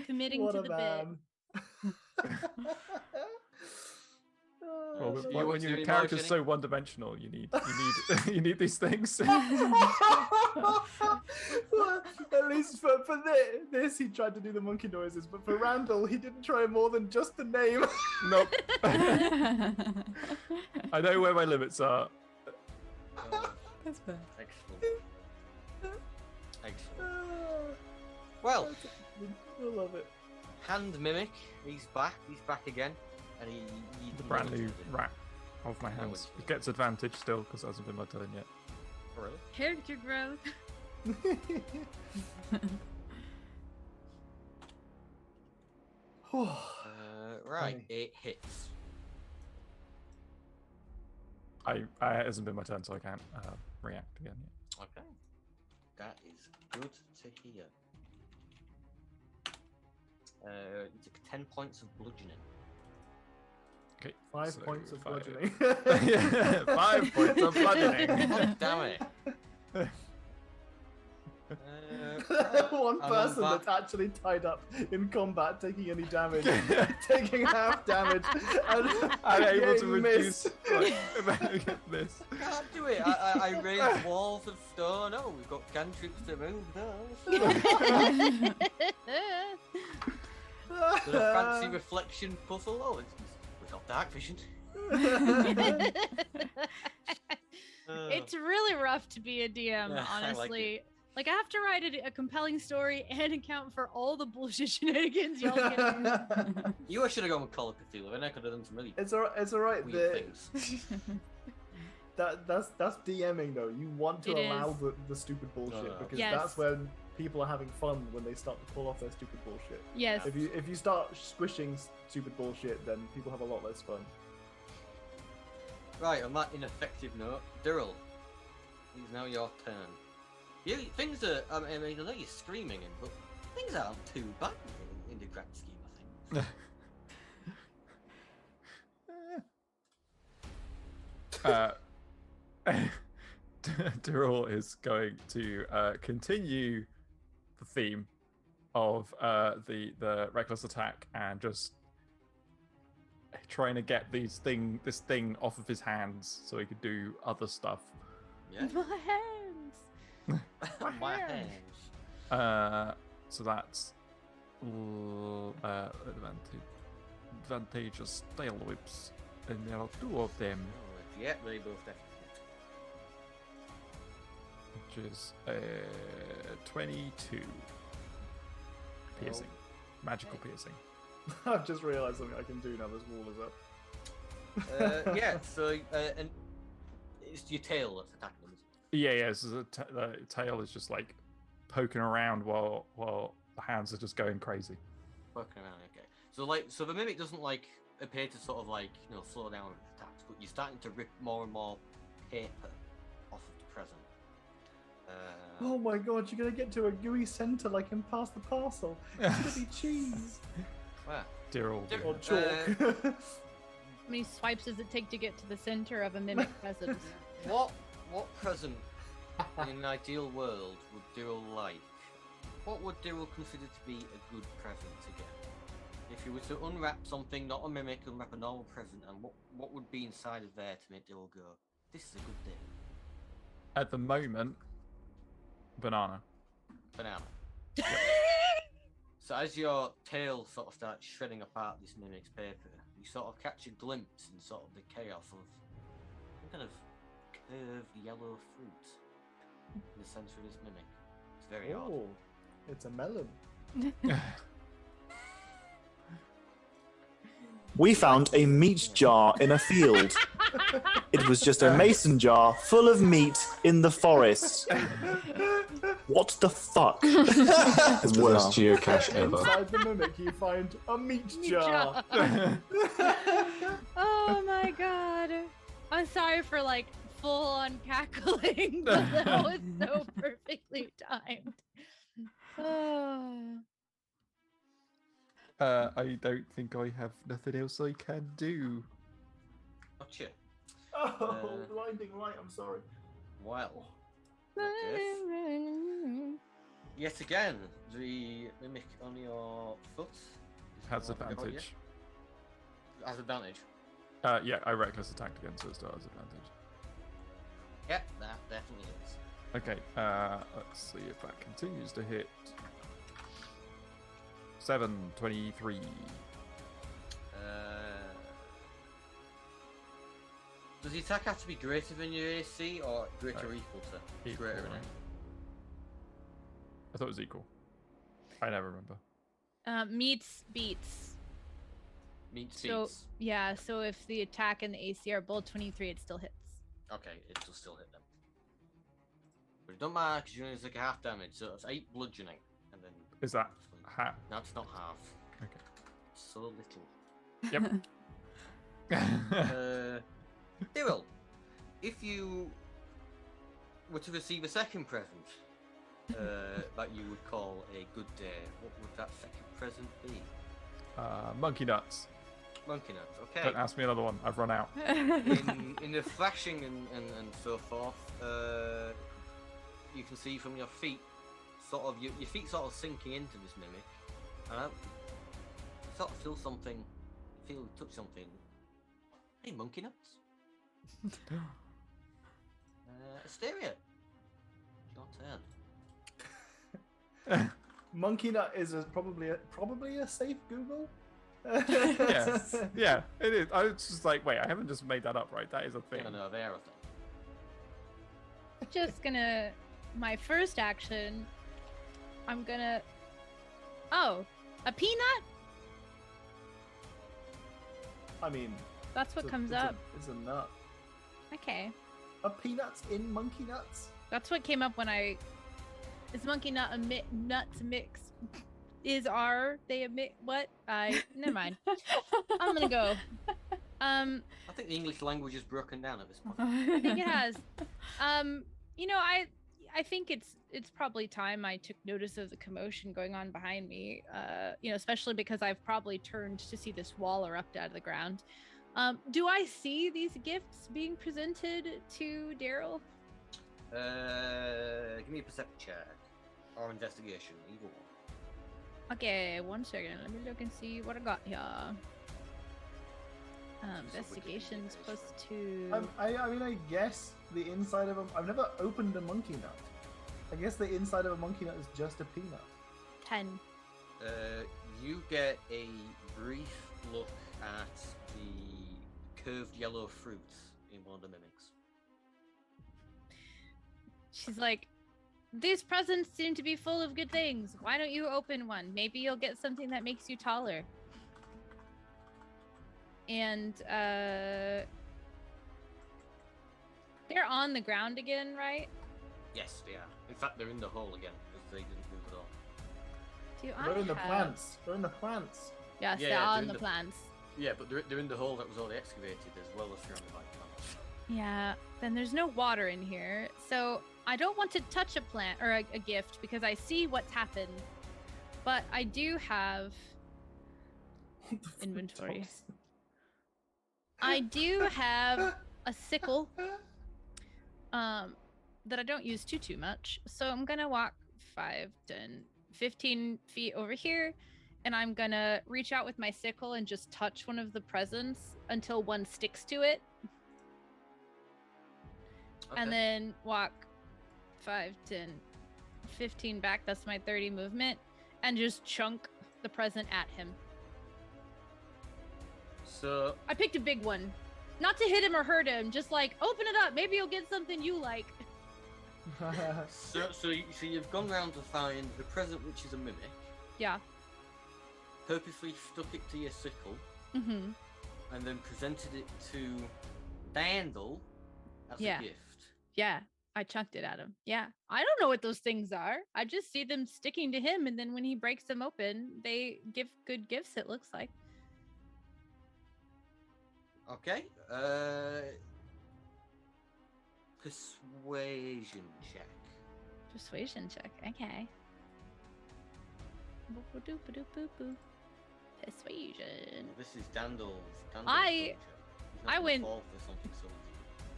Committing What to a the bit. man. Well, So when you when do your any character's motioning? so one-dimensional, you need you need these things. Well, at least for this, he tried to do the monkey noises, but for Randall, he didn't try more than just the name. Nope. I know where my limits are. That's fair. Excellent. Excellent. Well, I love it. hand mimic. He's back. He's back again, and he The brand new rat of my No hands. one's- It gets advantage still because it hasn't been my turn yet. Oh, really? Character growth. Right, Funny. it hits. It hasn't been my turn, so I can't react again yet. Okay, that is good to hear. You took 10 points of bludgeoning. Okay. 5 so points of 5. bludgeoning. Yeah, 5 points of bludgeoning. God damn it! One I'm person on that's actually tied up in combat taking any damage, taking half damage, and I'm able to getting reduce. missed. This. Can't do it. I raised walls of stone. Oh, we've got cantrips to move those. Got a fancy reflection puzzle. Oh, we've got dark vision. It's really rough to be a DM, Yeah, I like honestly. Like, I have to write a compelling story and account for all the bullshit shenanigans y'all get. You should have gone with Call of Cthulhu, and I could have done some really It's alright. weird things. That's DMing though. You want to It allow is. the stupid bullshit because Yes. that's when people are having fun when they start to pull off their stupid bullshit. Yes. If you start squishing stupid bullshit, then people have a lot less fun. Right, on that ineffective note, Dyril, it's now your turn. Things are, I mean, I know you're screaming, but things aren't too bad in the grand scheme of things. Tyrrell is going to continue the theme of the reckless attack and just trying to get this thing off of his hands so he could do other stuff. Yeah, My hands. my hands. So that's advantageous tail whips, and there are 2 of them, Oh, yeah, they both definitely. which is 22 piercing, magical piercing. I've just realised something I can do now. This wall is up. Yeah, so and it's your tail that's attacking them. Yeah. So the tail is just like poking around while the hands are just going crazy. Working around, okay. So the mimic doesn't like appear to sort of like slow down with attacks, but you're starting to rip more and more paper off of the present. Oh my god, you're gonna get to a gooey center like in Pass the Parcel. It's gonna be cheese. Where? Dear old. Or chalk. How many swipes does it take to get to the center of a mimic present? What present in an ideal world would Daryl like? What would Daryl consider to be a good present to get? If you were to unwrap something, not a mimic, unwrap a normal present, and what would be inside of there to make Daryl go, this is a good day? At the moment, banana. Banana. So as your tail sort of starts shredding apart this mimic's paper, you sort of catch a glimpse in sort of the chaos of some kind of curved yellow fruit in the center of this mimic. It's very odd. Oh, it's a melon. We found a meat jar in a field. It was just a mason jar full of meat in the forest. What the fuck? The worst geocache ever. Inside the mimic, you find a meat jar. Oh my god. I'm sorry for like full on cackling, but that was so perfectly timed. Oh. I don't think I have nothing else I can do. Gotcha. Oh, blinding light, I'm sorry. Well, yet again, the mimic on your foot Has advantage. Has advantage. Yeah, I reckless attacked again, so it still has advantage. Yeah, that definitely is. Okay, let's see if that continues to hit. 723. Does the attack have to be greater than your AC or greater or equal to? Equal, Greater than right? it. I thought it was equal. I never remember. Meets beats. Meets So beats. yeah, so if the attack and the AC are both 23, it still hits. Okay, it will still hit them. But it don't matter because you only take a half damage, so it's 8 bludgeoning, and then. Is that half? No, it's not half. Okay. So little. Yep. Daryl, if you were to receive a second present that you would call a good day, what would that second present be? Monkey nuts. Monkey nuts, okay. Don't ask me another one. I've run out. In the flashing and so forth, you can see from your feet, sort of your feet sort of sinking into this mimic, and you sort of feel something, touch something. Hey, monkey nuts. Asteria, your turn. Monkey nut is probably a safe Google. Yeah, it is. I was just like, wait, I haven't just made that up, right? That is a thing. No, they are a thing. Just gonna, my first action, I'm gonna, oh, a peanut? I mean, That's what comes up. It's a nut. Okay. Are peanuts in monkey nuts? That's what came up when I, is monkey nut a nuts mix? Are they a mix? What? Never mind. I'm gonna go. I think the English language is broken down at this point. I think it has. You know, I think it's probably time I took notice of the commotion going on behind me. You know, especially because I've probably turned to see this wall erupt out of the ground. Do I see these gifts being presented to Daryl? Give me a perception check or investigation, either one. Okay, 1 second. Let me look and see what I got here. Investigations plus 2. I mean, I guess the inside of a. I've never opened a monkey nut. I guess the inside of a monkey nut is just a peanut. 10. You get a brief look at the curved yellow fruit in one of the mimics. She's like, these presents seem to be full of good things. Why don't you open one? Maybe you'll get something that makes you taller. And they're on the ground again, right? Yes, they are. In fact, they're in the hole again because they didn't move at all. Do They're in the have... plants. They're in the plants. Yes, Yeah, they yeah, are they're in in the the- plants. Yeah, but they're in the hole that was already excavated as well as surrounded by plants. Yeah, then there's no water in here. So I don't want to touch a plant or a gift because I see what's happened. But I do have inventory. I do have a sickle that I don't use too much. So I'm going to walk 5, 10, 15 feet over here. And I'm going to reach out with my sickle and just touch one of the presents until one sticks to it. Okay. And then walk 5, 10, 15 back. That's my 30 movement. And just chunk the present at him. So I picked a big one. Not to hit him or hurt him. Just like, open it up. Maybe you'll get something you like. so you've gone round to find the present, which is a mimic. Yeah. Purposely stuck it to your sickle, Mm-hmm. and then presented it to Dandel as Yeah. a gift. Yeah. I chunked it at him. Yeah. I don't know what those things are. I just see them sticking to him. And then when he breaks them open, they give good gifts, it looks like. Okay. Persuasion check. Persuasion check. Okay. Boop-a-doop-a-doop-boop-boo. Persuasion. This is Dandel's. I went- Fall for something so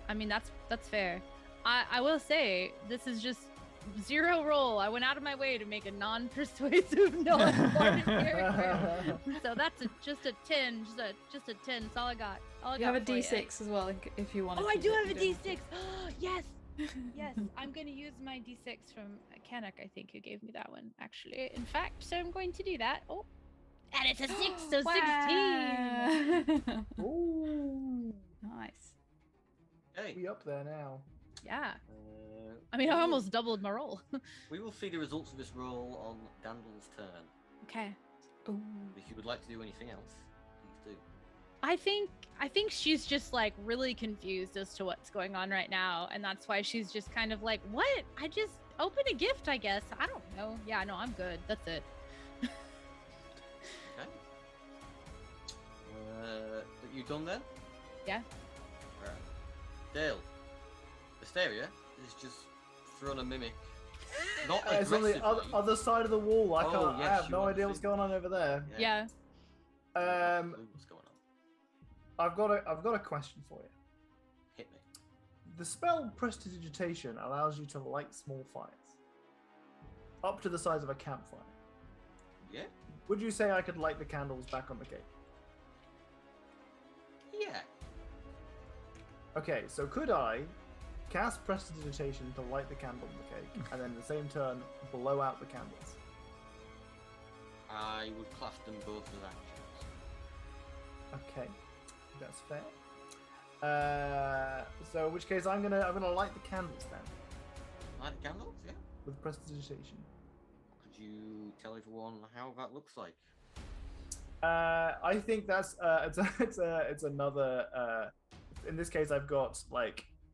I mean, that's fair. I will say, this is just 0 roll. I went out of my way to make a non-persuasive, non-important character. So that's just a 10. Just a 10. That's all I got. You have a D6 as well if you want to. Oh, I do have a D6. Yes. Yes. I'm going to use my D6 from Kanak, I think, who gave me that one, actually. In fact, so I'm going to do that. Oh. And it's a 6, so 16. Ooh. Nice. Okay. We up there now. Yeah. I mean, I almost doubled my roll. We will see the results of this roll on Dandel's turn. Okay. Ooh. If you would like to do anything else, please do. I think she's just like really confused as to what's going on right now, and that's why she's just kind of like, "What? I just opened a gift, I guess. I don't know. Yeah, no, I'm good. That's it." Okay. You done then? Yeah. Right. Dale, Asteria is just throwing a mimic. Not It's on the aggressively. other side of the wall. I Oh, can't. yes, I have you no want idea to what's see. going on over there. Yeah. Um, What's going on? I've got a question for you. Hit me. The spell Prestidigitation allows you to light small fires, up to the size of a campfire. Yeah. Would you say I could light the candles back on the cake? Yeah. Okay, so could I cast Prestidigitation to light the candle on the cake, and then in the same turn blow out the candles? I would class them both as actions. Okay, that's fair. So in which case I'm gonna light the candles then Light the candles, yeah. with Prestidigitation. Could you tell everyone how that looks like? I think that's it's another. In this case, I've got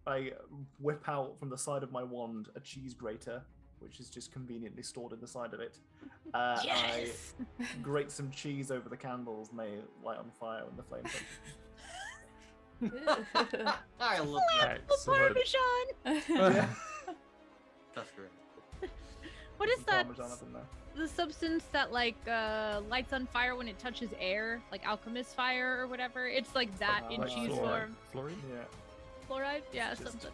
I whip out from the side of my wand a cheese grater, which is just conveniently stored in the side of it. Yes. I grate some cheese over the candles, and they light on fire when the flames touch. I love that. Excellent. Parmesan. Yeah. That's great. What is Some that? Parmesan up in there. The substance that like lights on fire when it touches air, like alchemist fire or whatever. It's like that in Like cheese fluoride. form. Fluoride? Yeah. Fluoride? Yeah, Just- something.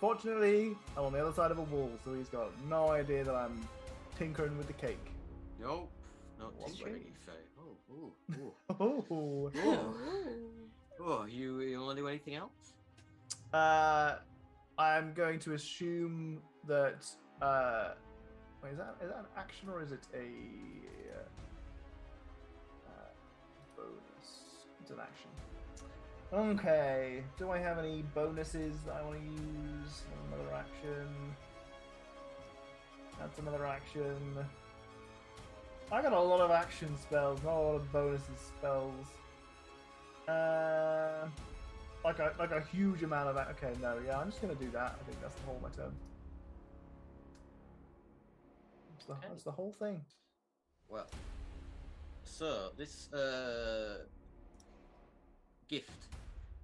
Fortunately, I'm on the other side of a wall, so he's got no idea that I'm tinkering with the cake. Nope. No What's tinkering, that? you say. Oh, Oh. oh. You want to do anything else? I'm going to assume that. Wait, is that an action or is it a bonus? It's an action. Okay. Do I have any bonuses that I want to use? Another action. That's another action. I got a lot of action spells, not a lot of bonuses spells. like a huge amount of that. Okay, no, yeah, I'm just gonna do that. I think that's the whole of my turn. That's the whole thing. Well, so this gift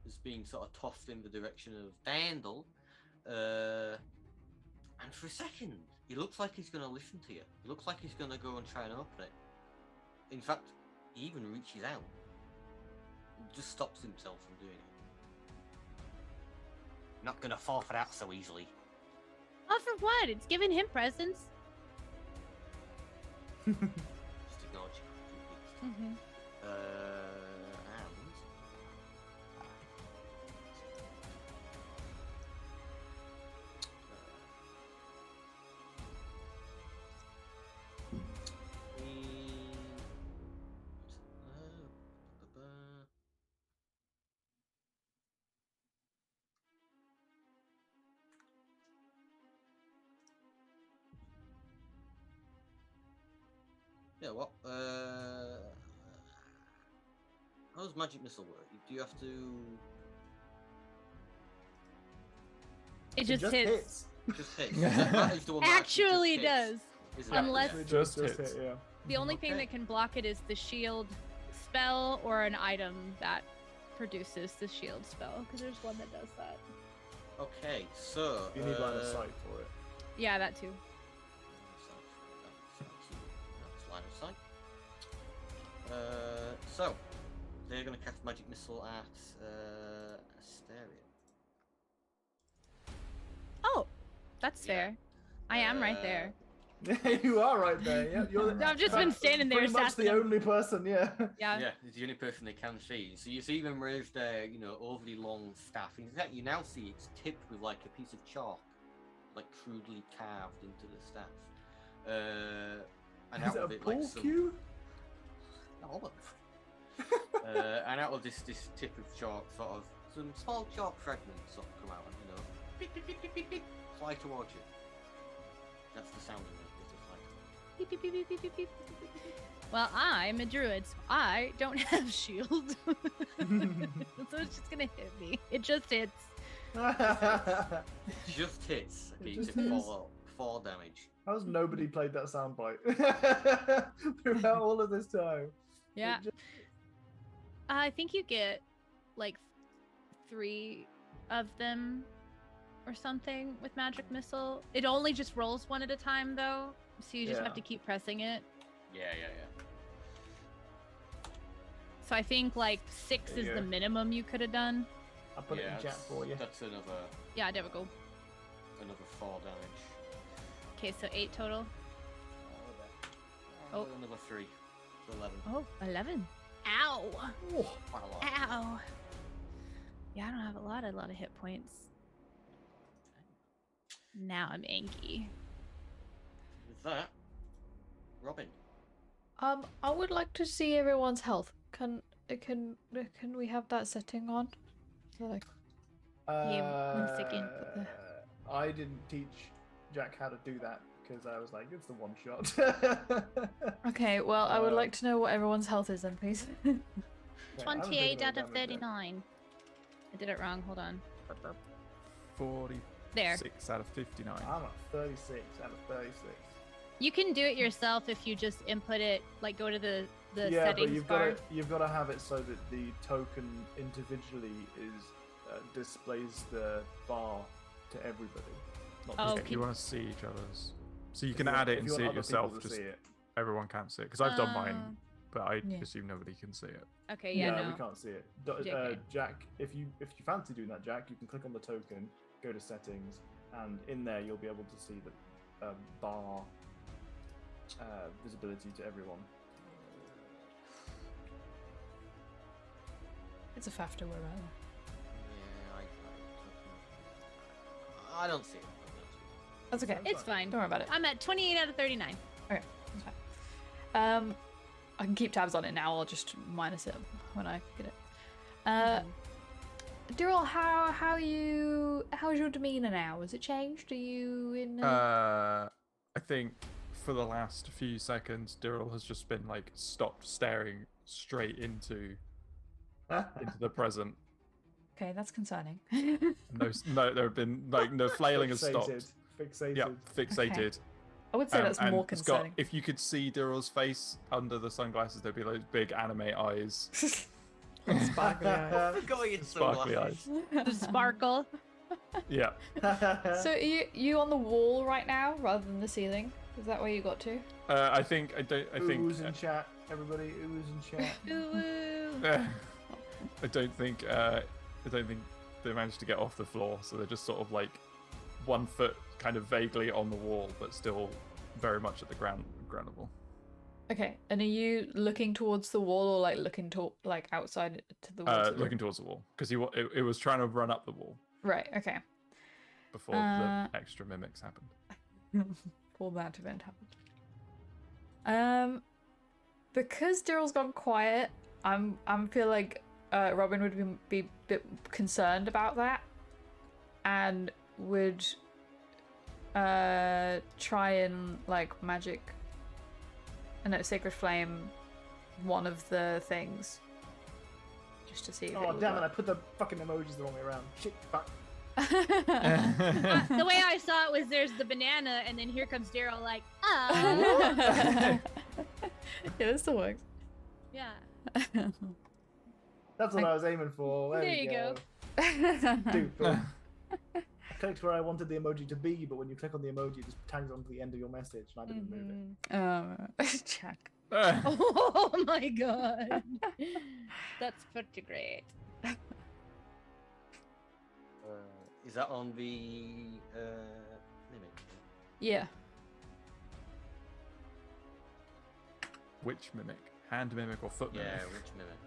is being sort of tossed in the direction of Dandel, and for a second, he looks like he's going to listen to you. He looks like he's going to go and try and open it. In fact, he even reaches out. He just stops himself from doing it. Not going to fall for that so easily. Oh, for what? It's giving him presents. Just acknowledge it. Mm-hmm. Yeah, what? How does magic missile work? Do you have to? It just hits. Just hits. That is the one that Actually just does. hits, Unless it? Just hit, hits. yeah. the only thing that can block it is the shield spell or an item that produces the shield spell, because there's one that does that. Okay, so You need line of sight for it. Yeah, that too. That's line of sight. So they're going to cast magic missile at Asteria. Oh, that's Yeah. fair. I am right there. You are right there. Yeah, you're. I've just been standing there Pretty much assassin the him. only person. Yeah. Yeah. Yeah, it's the only person they can see. So you see them raise their, overly long staff. In fact, you now see it's tipped with like a piece of chalk, like crudely carved into the staff. And Is out it of a it, pool like some. cue? Oh, and out of this tip of chalk, sort of some small chalk fragments sort of come out and beep, beep, beep, beep, beep, beep, fly towards you. That's the sound of it. It's just like. Beep, beep, beep, beep, beep, beep, beep, beep, beep, beep. Well, I'm a druid, so I don't have shield. So it's just gonna hit me. It just hits. Just hits. Okay, It you just take hits. 4 damage. How's nobody played that soundbite throughout all of this time? Yeah. It just- I think you get like 3 of them or something with magic missile. It only just rolls one at a time though, so you just have Yeah. to keep pressing it. Yeah. So I think like 6 There is you the go. minimum you could have done. I'll put it in chat for you. That's another Yeah, there we go. 4 damage. Okay, so 8 total. Oh. Another 3. So 11. Oh, 11. Ow! Oh, Quite a lot. Ow! Yeah, I don't have a lot of hit points. Now I'm angry. With that, Robin. I would like to see everyone's health. Can we have that setting on? So, like, Yeah, 1 second. I didn't teach Jack how to do that because I was like, it's the one shot. okay, well, I would like to know what everyone's health is then, please. Wait, I haven't 28 taken out any of damage yet. 39. I did it wrong. Hold on. 46 There. out of 59. I'm at 36 out of 36. You can do it yourself if you just input it, like go to the Yeah, but settings bar. you've got to have it so that the token individually is displays the bar to everybody. Not Oh, just If can- you want to see each other's, so you if can want- add it if and you want see it other people yourself. to Just see it. everyone can't see it because I've done mine, but I Yeah. assume nobody can see it. Okay, yeah, no, no. we can't see it. JK. Jack, if you fancy doing that, Jack, you can click on the token, go to settings, and in there you'll be able to see the bar visibility to everyone. It's a faff to worry about. Yeah, I don't see it. That's okay. It's fine. Don't worry about it. I'm at 28 out of 39. Okay, that's fine. I can keep tabs on it now. I'll just minus it when I get it. Daryl, how's your demeanor now? Has it changed? Are you in? I think for the last few seconds, Daryl has just been like stopped staring straight into the present, Okay, that's concerning. No, there have been like no flailing has stopped. Fixated. Yeah, fixated. I would say that's and more it's got, concerning. if you could see Diryl's face under the sunglasses, there'd be those big anime eyes. Sparkly eyes. Going in Sparkly sunglasses. The sparkle. Yeah. So are you on the wall right now rather than the ceiling? Is that where you got to? I think Ooze in chat, everybody. Ooze in chat. Ooh. I don't think they managed to get off the floor, so they're just sort of like 1 foot kind of vaguely on the wall, but still very much at the ground level. Okay, and are you looking towards the wall or like looking to like outside to the wall? Looking towards the wall because it was trying to run up the wall Right. Okay. before the extra mimics happened. All that event happened. Because Daryl's gone quiet, I'm feel like Robin would be a bit concerned about that, and would try and like magic, sacred flame, one of the things, just to see. If Oh damn it! I put the fucking emojis the wrong way around. Shit, fuck. The way I saw it was there's the banana, and then here comes Daryl like, Yeah, this still works. yeah. That's what I was aiming for. There you go. Stupid. I clicked where I wanted the emoji to be, but when you click on the emoji, it just tags onto the end of your message, and I didn't move it. Jack. Oh my god. That's pretty great. Is that on the mimic? Yeah. Which mimic? Hand mimic or foot mimic? Yeah, which mimic?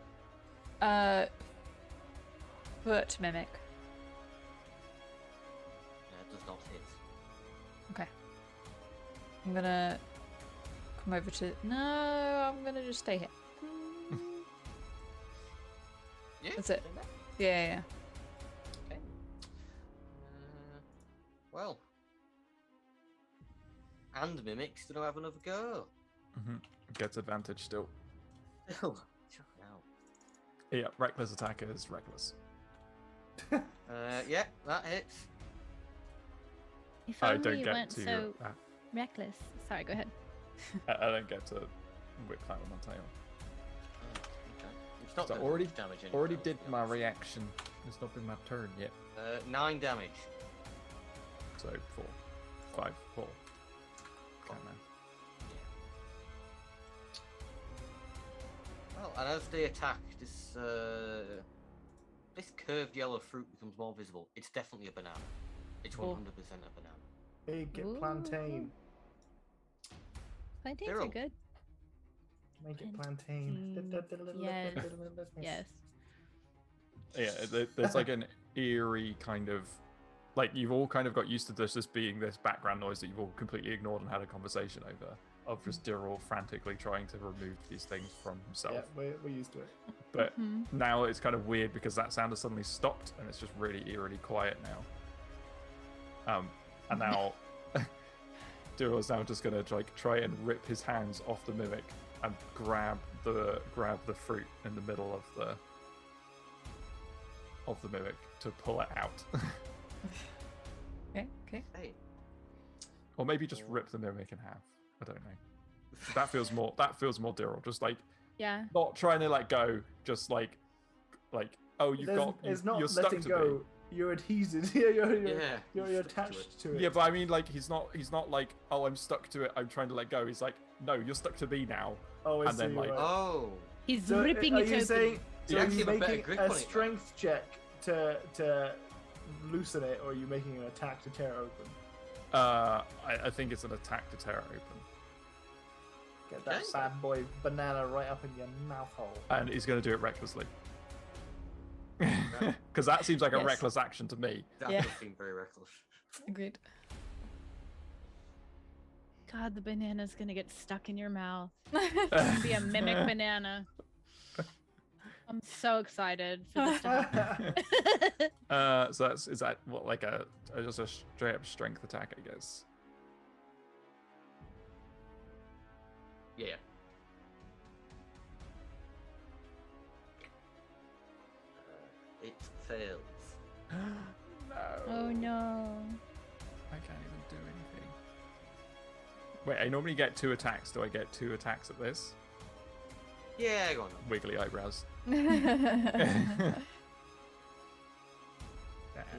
Foot mimic. It does not hit. Okay. I'm gonna come over to. No, I'm gonna just stay here. Yeah, That's it. stay back. Yeah. Okay. Well, and mimics gonna have another go. Gets advantage still. Oh, check it out. Yeah, reckless attack is reckless. Yeah, that hits. If I only don't you get weren't to. so reckless. Sorry, go ahead. I don't get to whip that with my tail. Oh, okay. It's not So doing already much damage anyway, already let's did be my honest. reaction. It's not been my turn yet. 9 damage. So 4, 5, 4. Can't know. Well, and as they attack, this curved yellow fruit becomes more visible. It's definitely a banana. It's 100% a banana. Big plantain. Plantains Daryl. are good. Make it plantain. Yes. Yeah, there's like an eerie kind of, like you've all kind of got used to this just being this background noise that you've all completely ignored and had a conversation over, of just Daryl frantically trying to remove these things from himself. Yeah, we're used to it. But now it's kind of weird because that sound has suddenly stopped and it's just really eerily quiet now. And now Daryl's now just gonna try and rip his hands off the mimic and grab the fruit in the middle of the mimic to pull it out. Okay. Hey. Or maybe just rip the mimic in half. I don't know. That feels more Daryl. Just like Yeah. not trying to let go, just like oh It's not you're stuck letting to go. me. You're adhesed. You're You're attached to it. Yeah, but I mean, like he's not like, oh, I'm stuck to it, I'm trying to let go. He's like, no, you're stuck to me now. Oh, I and then see, like, right. Oh. He's So ripping are it you open. saying? So You are actually you have a better making grip a on it now. strength check to loosen it, or are you making an attack to tear it open? I think it's an attack to tear it open, Get that Okay. bad boy banana right up in your mouth hole. and he's going to do it recklessly. Because that seems like a Yes. reckless action to me. That Yeah. does seem very reckless. Agreed. God, the banana's gonna get stuck in your mouth. It's gonna be a mimic banana. I'm so excited for this to happen. So is that what, like just a straight up strength attack, I guess? Yeah. It fails. No. Oh no. I can't even do anything. Wait, I normally get 2 attacks. Do I get 2 attacks at this? Yeah, go on. Then. Wiggly eyebrows.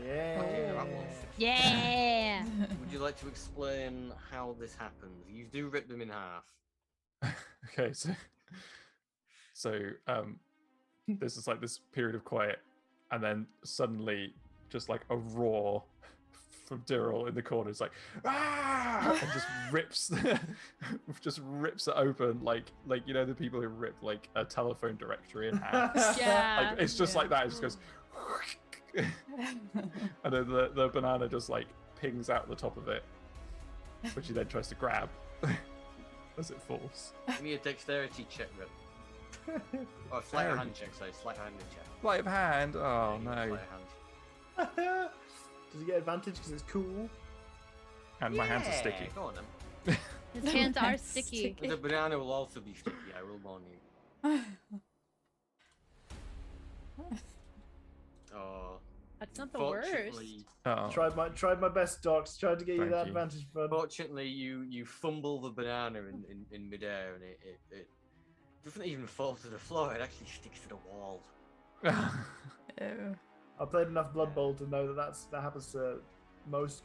Yeah. Yeah. Would you like to explain how this happens? You do rip them in half. Okay, so this is like this period of quiet, and then suddenly just like a roar from Daryl in the corner. It's like ah, and just rips it open like you know the people who rip like a telephone directory in half. Yeah. Like, it's just like that. It just goes, and then the banana just like pings out the top of it, which he then tries to grab as it falls. Give me a dexterity check, then. Or sleight of hand check, sorry, sleight of hand check. Sleight of hand. Oh Yeah, give me no! a sleight of hand. Does he get advantage because it's cool? And my hands are Yeah, sticky. Go on then. His hands are sticky. The banana will also be sticky, I will warn you. Oh, That's not the worst. fortunately, Oh. Tried my best, Docs. Tried to get you Thank that you. advantage, bud. fortunately, you fumble the banana in midair, and it doesn't even fall to the floor. It actually sticks to the wall. Oh. I've played enough Blood Bowl to know that that happens to most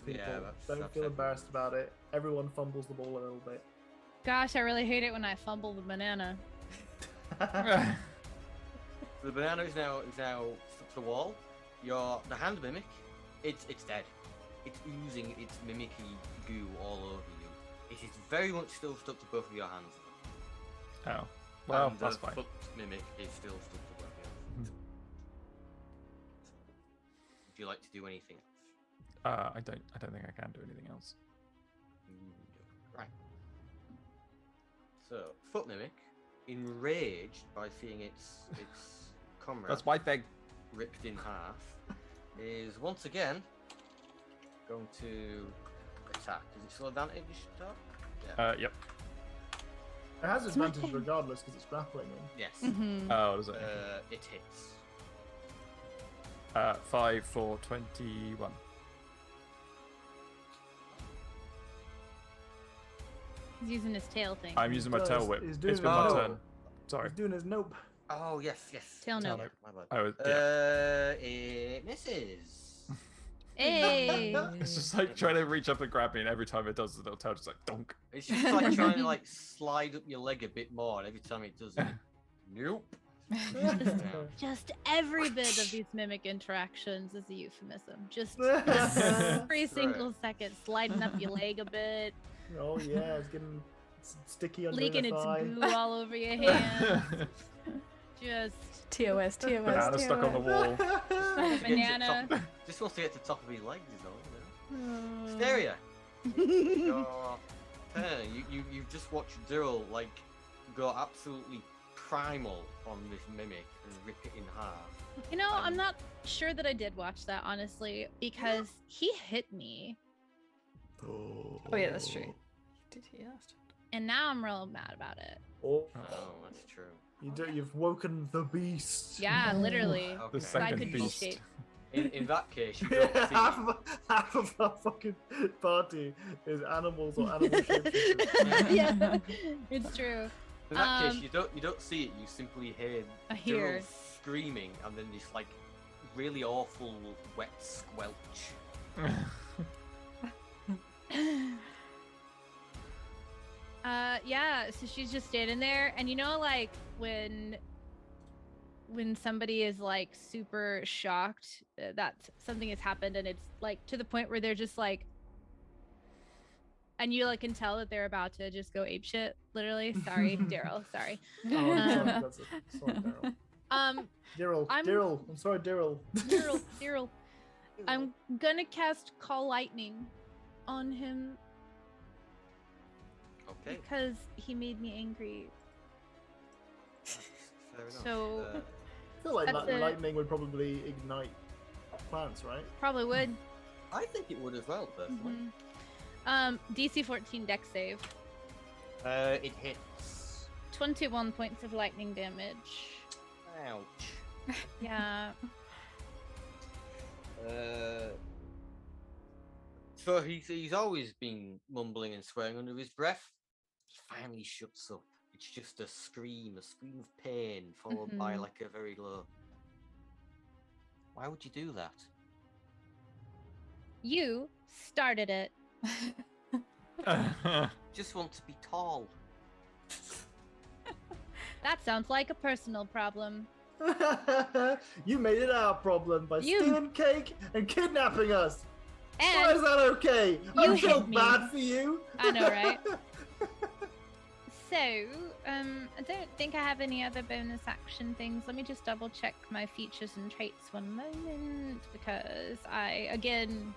people. Yeah, Don't that's feel everyone. embarrassed about it. Everyone fumbles the ball a little bit. Gosh, I really hate it when I fumble the banana. So the banana is now stuck to the wall. The hand mimic, it's dead. It's oozing its mimicky goo all over you. It is very much still stuck to both of your hands. Oh. Well, and that's the fine. fucked mimic is still stuck to both of your hands. Would you like to do anything else? I don't think I can do anything else. Right. So, foot mimic, enraged by seeing its comrade That's my thing. ripped in half, is once again going to attack. Is it still advantage attack? Yeah. Yep. It has It's my advantage thing. regardless because it's grappling him. Yes. Mm-hmm. Oh, does it? It hits. 5 for 21. He's using his tail thing. I'm using my does. tail whip. He's It's doing been my it. turn. Sorry. He's doing his nope. Oh yes. Tail Tail note. note. My bad. Oh, yeah. It misses. Hey. It's just like trying to reach up and grab me, and every time it does, the little tail just like donk. It's just like trying to like slide up your leg a bit more, and every time it does it, nope. Just every bit of these mimic interactions is a euphemism. Just Oh every single second, sliding up your leg a bit, yeah, it's getting sticky under leaking the its thigh. goo all over your hand. Just TOS, TOS, Banana TOS. stuck on the wall. banana. Just wants to get to the top of his legs, is all. You know? Oh. Hysteria. Your turn. You just watched Daryl like go absolutely primal on this mimic and rip it in half. You know, I'm not sure that I did watch that honestly because he hit me, Oh yeah, that's true. Did he last? and now I'm real mad about it. Oh, Oh, that's true. you've woken the beast. Yeah, literally. Okay. The I second could beast. shape. In that case, you don't see. half of our fucking party is animals or animal shapeshifters. Yeah, it's true. In that case, you don't see it. You simply hear I hear. Daryl screaming, and then this like really awful wet squelch. Yeah, so she's just standing there, and you know, like when somebody is like super shocked that something has happened, and it's like to the point where they're just like, and you like can tell that they're about to just go apeshit. Literally, sorry, Daryl, sorry. Oh, sorry, sorry, Daryl. I'm Daryl, I'm sorry, Daryl. Daryl. I'm gonna cast Call Lightning on him Okay. because he made me angry. Fair enough. So- I feel like That's it. lightning would probably ignite plants, right? Probably would. I think it would as well, personally. DC 14 deck save. It hits. 21 points of lightning damage. Ouch. Yeah. So he's always been mumbling and swearing under his breath. He finally shuts up. It's just a scream of pain, followed by like a very low. Why would you do that? You started it. Just want to be tall. That sounds like a personal problem. You made it our problem by stealing cake and kidnapping us. And why is that okay? you I feel hit me. bad for you. I know, right? So, I don't think I have any other bonus action things. Let me just double check my features and traits one moment, because I, again,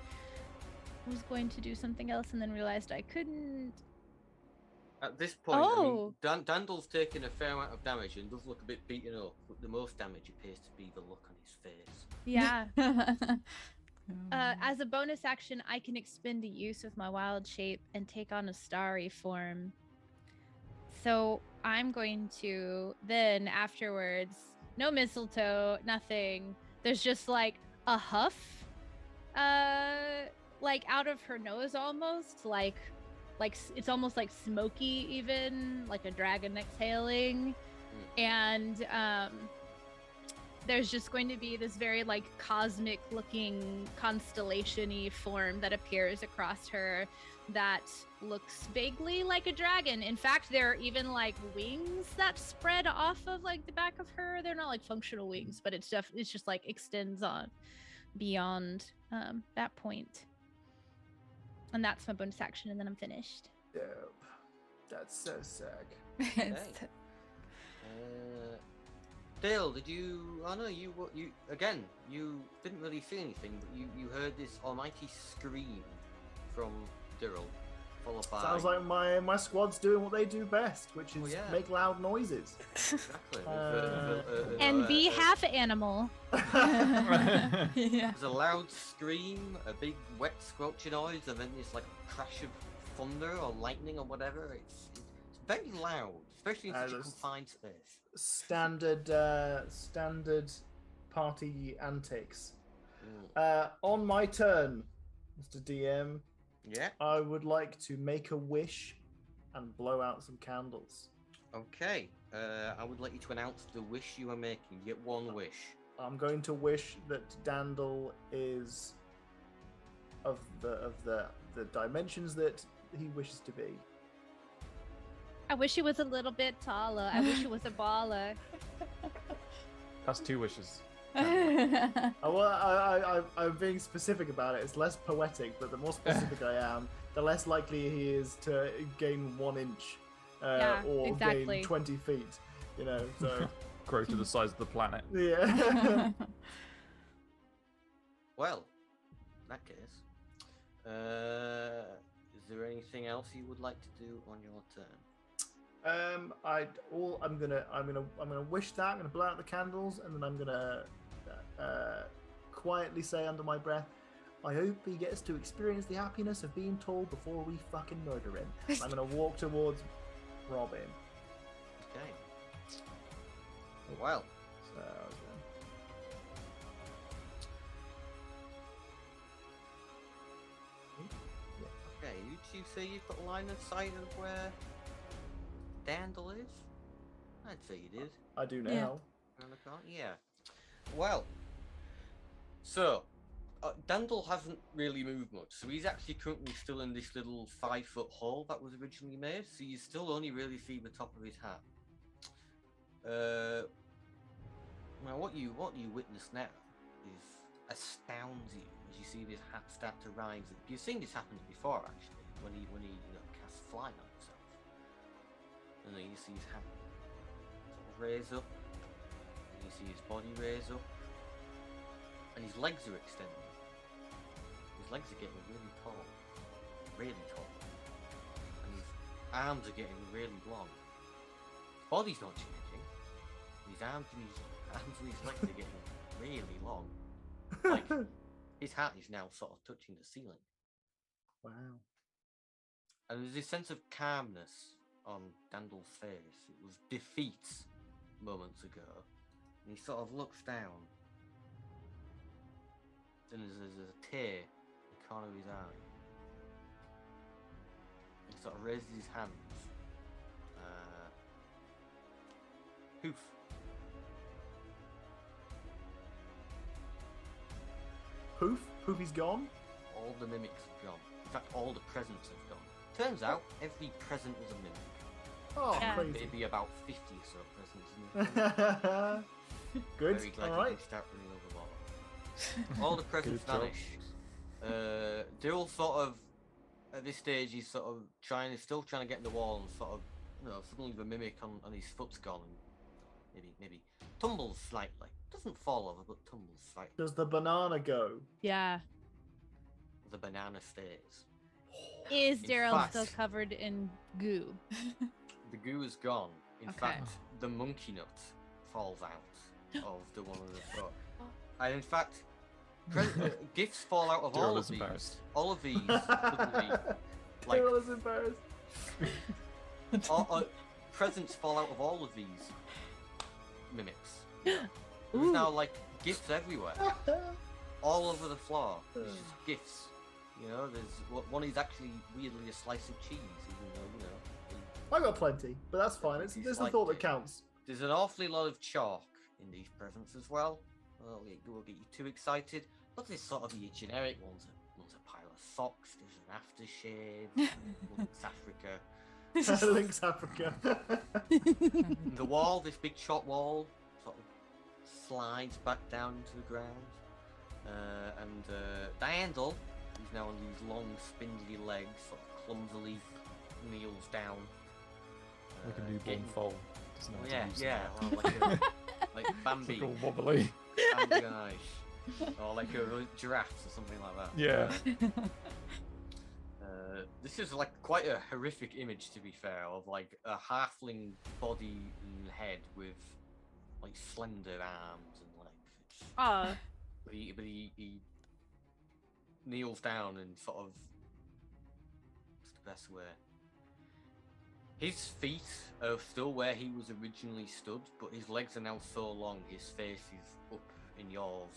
was going to do something else and then realized I couldn't. At this point, I mean, Dandle's taken a fair amount of damage and does look a bit beaten up, but the most damage appears to be the look on his face. Yeah. As a bonus action, I can expend a use of my wild shape and take on a starry form. So I'm going to then afterwards, no mistletoe, nothing. There's just like a huff, like out of her nose almost, like it's almost like smoky, even like a dragon exhaling, and there's just going to be this very like cosmic looking constellation-y form that appears across her that looks vaguely like a dragon. In fact, there are even like wings that spread off of like the back of her. They're not like functional wings, but it's just like extends on beyond that point. And that's my bonus action, and then I'm finished. Dope. That's so sick. Okay. Dale, did you? Oh no, you again. You didn't really see anything, but you heard this almighty scream from Daryl, followed by. Sounds like my squad's doing what they do best, which is make loud noises. Exactly. And be half animal. Yeah. There's a loud scream, a big wet squelching noise, and then this like crash of thunder or lightning or whatever. It's very loud, especially in such a confined space. Standard party antics. On my turn, Mr. DM. Yeah. I would like to make a wish and blow out some candles. Okay. I would like you to announce the wish you are making. You get one wish. I'm going to wish that Dandel is of the dimensions that he wishes to be. I wish he was a little bit taller. I wish he was a baller. That's 2 wishes. I'm being specific about it. It's less poetic, but the more specific I am, the less likely he is to gain 1 inch or gain 20 feet. You know, so grow to the size of the planet. Yeah. Well, in that case, is there anything else you would like to do on your turn? I'm gonna wish that. I'm gonna blow out the candles, and then I'm gonna quietly say under my breath, I hope he gets to experience the happiness of being tall before we fucking murder him. I'm gonna walk towards Robin. Okay. Well. So, okay, you say you've got line of sight of where Dandel is? I'd say you did. I do now. Yeah. Well, so Dandel hasn't really moved much, so he's actually currently still in this little 5-foot hole that was originally made, so you still only really see the top of his hat. Now what you witness now astounds you as you see this hat start to rise. You've seen this happen before, actually, when he casts flying on himself. And then you see his hand sort of raise up, and you see his body raise up, and his legs are extending. His legs are getting really tall, and his arms are getting really long. His body's not changing. His arms and his legs are getting really long. Like his hat is now sort of touching the ceiling. Wow. And there's this sense of calmness on Dandel's face. It was defeat moments ago, and he sort of looks down, Then there's a tear in the corner of his eye. He sort of raises his hands. Poof. Poof? Poofy's gone? All the mimics have gone. In fact, all the presents have gone. Turns out, every present was a mimic. Oh, Yeah. crazy. Maybe about 50 or so presents in the Good. Very glad All you right. didn't start running over water. All the presents Good job. vanish. Daryl sort of, at this stage, he's sort of still trying to get in the wall and sort of, suddenly the mimic on his foot's gone and maybe tumbles slightly. Doesn't fall over, but tumbles slightly. Does the banana go? Yeah. The banana stays. Is In Daryl still fact- covered in goo? The goo is gone. In Okay. fact, the monkey nut falls out of the one of the foot. And in fact, gifts fall out of Daryl all is of these. embarrassed. All of these suddenly, like, Daryl is embarrassed. presents fall out of all of these mimics. There's Ooh. now like gifts everywhere, all over the floor. There's just gifts. There's one is actually weirdly a slice of cheese, even though I got plenty, but that's fine. It's He's the liked thought that it. counts. There's an awfully lot of chalk in these presents as well. It will get you too excited. But there's sort of your generic ones. One's a pile of socks. There's an aftershave. Link's Africa. Link's Africa. The wall, this big chalk wall, sort of slides back down into the ground. And Diandel, who's now on these long, spindly legs, sort of clumsily kneels down. Like a newborn getting- foal. Doesn't know how to Yeah, use yeah, them. well, like Bambi. It's all wobbly. Bambi Ganesh. Or like a giraffe or something like that. Yeah. This is like quite a horrific image, to be fair, of like a halfling body and head with like slender arms and legs. It's, Oh, but he kneels down and sort of, what's the best way? His feet are still where he was originally stood, but his legs are now so long, his face is up in yours,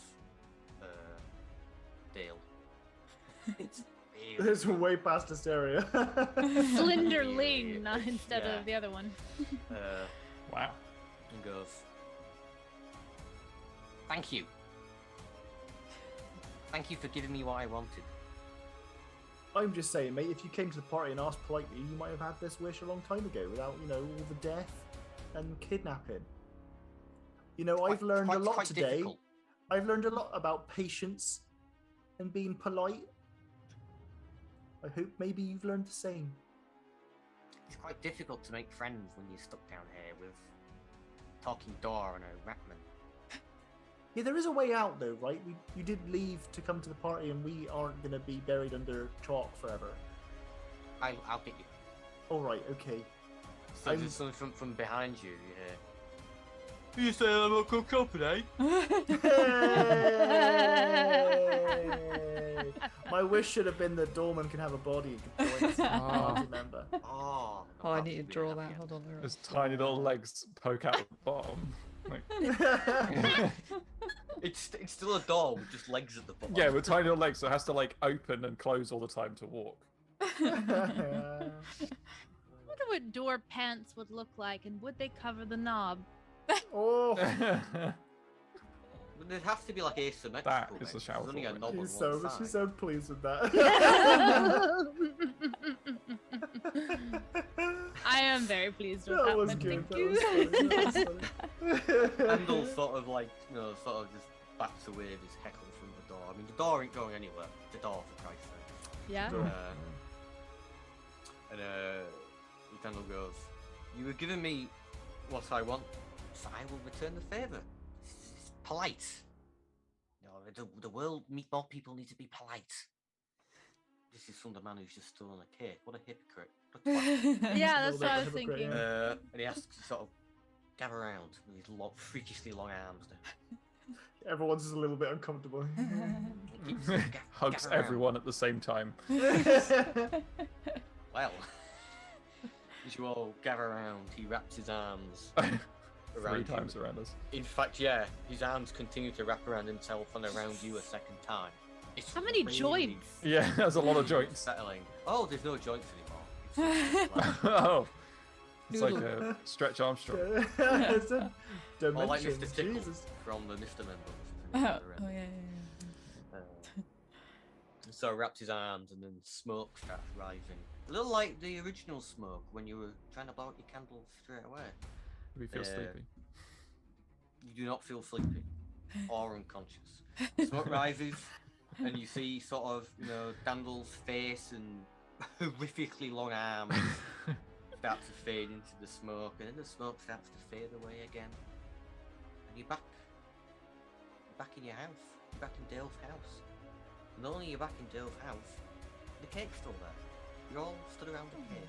Dale. It's really It's way past hysteria. Slenderling, not Yeah. instead of the other one. Wow. and goes, "Thank you. Thank you for giving me what I wanted." I'm just saying, mate, if you came to the party and asked politely, you might have had this wish a long time ago without, all the death and kidnapping. I've learned a lot today. Difficult. I've learned a lot about patience and being polite. I hope maybe you've learned the same. It's quite difficult to make friends when you're stuck down here with talking door and a ratman. Yeah, there is a way out though, right? You did leave to come to the party and we aren't going to be buried under chalk forever. I'll get you. Alright, okay. So I'm- there's something from behind you. You say I'm a good company? Hey! My wish should have been that Dorman can have a body and could join us. I can't remember. Oh, Oh, I that's need to really draw that. happy. Hold on. His tiny little legs poke out the bottom. Like, It's still a door with just legs at the bottom. yeah, with tiny little legs, so it has to like open and close all the time to walk. I wonder what door pants would look like, and would they cover the knob? Oh, But there'd have to be like asymmetrical. That is mate. the shower There's only a floor, knob on she's one side. so pleased with that. I am very pleased with That that was one. good. Thank That was you. funny. Handel sort of like, sort of just backs away with his heckle from the door. I mean, the door ain't going anywhere. The door, for Christ's sake. Yeah. Door. And Handel goes, "You were giving me what I want, so I will return the favour. It's polite. The world, more people need to be polite." This is from the man who's just stolen a cake. What a hypocrite. What a twat. Yeah, A that's little what I bit was hypocrite, thinking. yeah. And he has to sort of gather around with his freakishly long arms. Everyone's just a little bit uncomfortable. He keeps sort of Hugs gather around. everyone at the same time. Well, as you all gather around, he wraps his arms around 3 times you. around us. In fact, yeah, his arms continue to wrap around himself and around you a second time. It's How many really joints? Yeah, there's a lot of joints. Settling. Oh, there's no joints anymore. It's just Oh, it's like Noodle. a Stretch Armstrong. It's a or like dimension. Mr. Tickle Jesus. from the Mr. Members. Oh yeah. So wraps his arms and then smoke starts rising. A little like the original smoke when you were trying to blow out your candle straight away. We feel sleepy. You do not feel sleepy or unconscious. Smoke rises and you see sort of, Dandle's face and horrifically long arms start to fade into the smoke, and then the smoke starts to fade away again. And you're back. You're back in your house. You're back in Dale's house. And not only you're back in Dale's house, the cake's still there. You're all stood around the cake.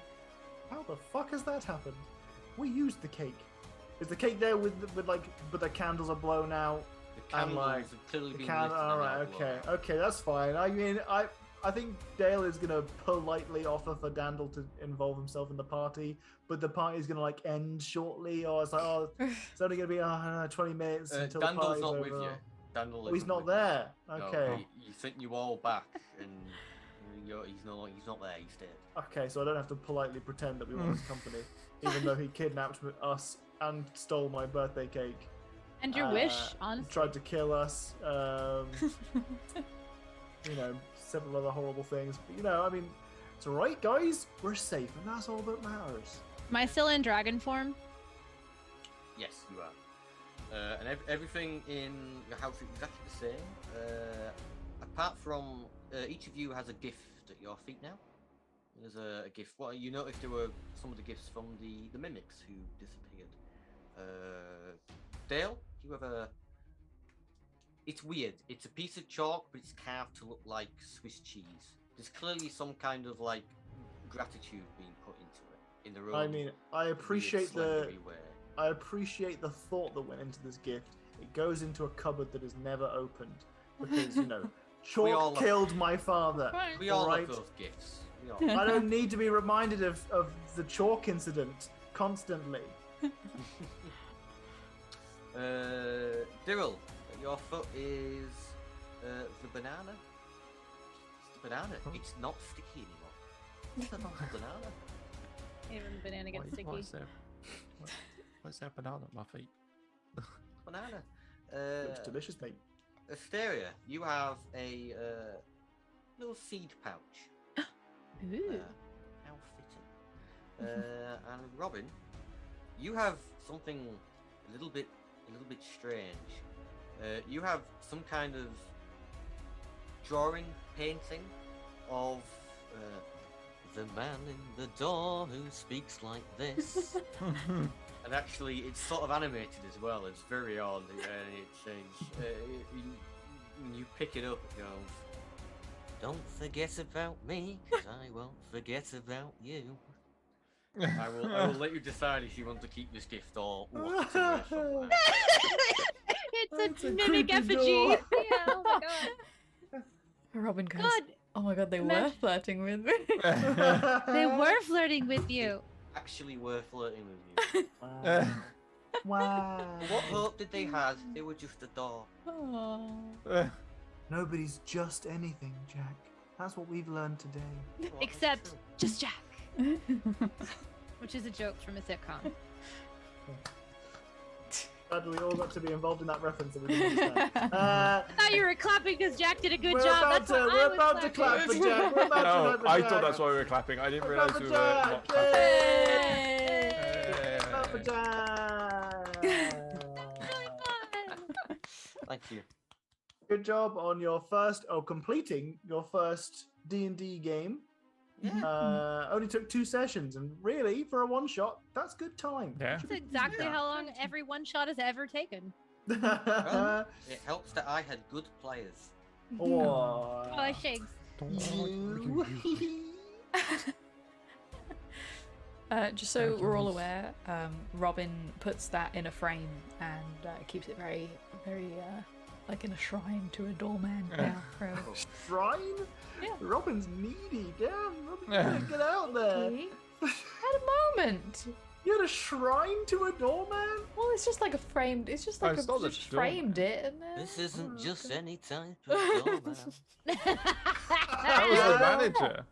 How the fuck has that happened? We used the cake. Is the cake there with but the candles are blown out? The candles have clearly been lifted. Alright, okay, that's fine. I mean, I think Dale is gonna politely offer for Dandle to involve himself in the party, but the party's gonna end shortly, or it's like, it's only gonna be 20 minutes until the Dandle's party's not over. with you. Dandle Oh, he's isn't not with you. there. No, Okay. you think you all back, and he's not there. He stayed. Okay, so I don't have to politely pretend that we want his company, even though he kidnapped us and stole my birthday cake. And your wish, honestly. Tried to kill us. Several other horrible things. But I mean, it's alright, guys. We're safe, and that's all that matters. Am I still in dragon form? Yes, you are. And everything in your house is exactly the same. Apart from each of you has a gift at your feet now. There's a gift. Well, you noticed there were some of the gifts from the mimics who disappeared. Dale, you have a. It's weird. It's a piece of chalk, but it's carved to look like Swiss cheese. There's clearly some kind of gratitude being put into it in the room. I mean, I appreciate way. I appreciate the thought that went into this gift. It goes into a cupboard that is never opened because chalk killed my father. We all right? love those gifts. We all. I don't need to be reminded of the chalk incident constantly. Daryl, at your foot is the banana. It's the banana. It's not sticky anymore. It's not the banana. Even the banana gets sticky. Why is there a banana at my feet? Banana. Looks delicious, mate. Asteria, you have a little seed pouch. Ooh. How fitting. And Robin, you have something a little bit strange. You have some kind of drawing, painting of the man in the door who speaks like this. And actually, it's sort of animated as well. It's very odd. And it says, when you pick it up, it goes, "Don't forget about me, 'cause I won't forget about you." I will let you decide if you want to keep this gift or lock it away somewhere. It's a mimic creepy effigy. door. Yeah, oh my god. Robin goes, God, oh my god, they were Imagine- flirting with me. they were flirting with you. Actually, we're flirting with you. Wow. Wow. What hope did they have? They were just a door. Aww. Nobody's just anything, Jack. That's what we've learned today. Well, that's Except true. just Jack, which is a joke from a sitcom. Glad we all got to be involved in that reference that we didn't understand. I thought you were clapping because Jack did a good We're job. about That's to, why I we're was about to clap for clapping. Jack. We're about to No, clap for I Jack. thought that's why we were clapping. I didn't We're realise clap we for were Jack. not clapping. Yay! Clap for Jack. Thank you. Good job on your completing your first D&D game. Yeah. Only took 2 sessions, and really, for a one-shot, that's good time. Yeah. That's exactly how long every one shot has ever taken. Well, it helps that I had good players. Oh, Oh, shakes. Just so we're all aware, Robin puts that in a frame and keeps it very, very like in a shrine to a doorman. Yeah. Shrine? Yeah. Robin's needy. Damn, Robin, you gotta get out there. At a moment. You had a shrine to a doorman? Well, it's just like a framed. It's just like it's not the just framed it. And, This isn't Oh, just okay. any type of doorman. That was the manager.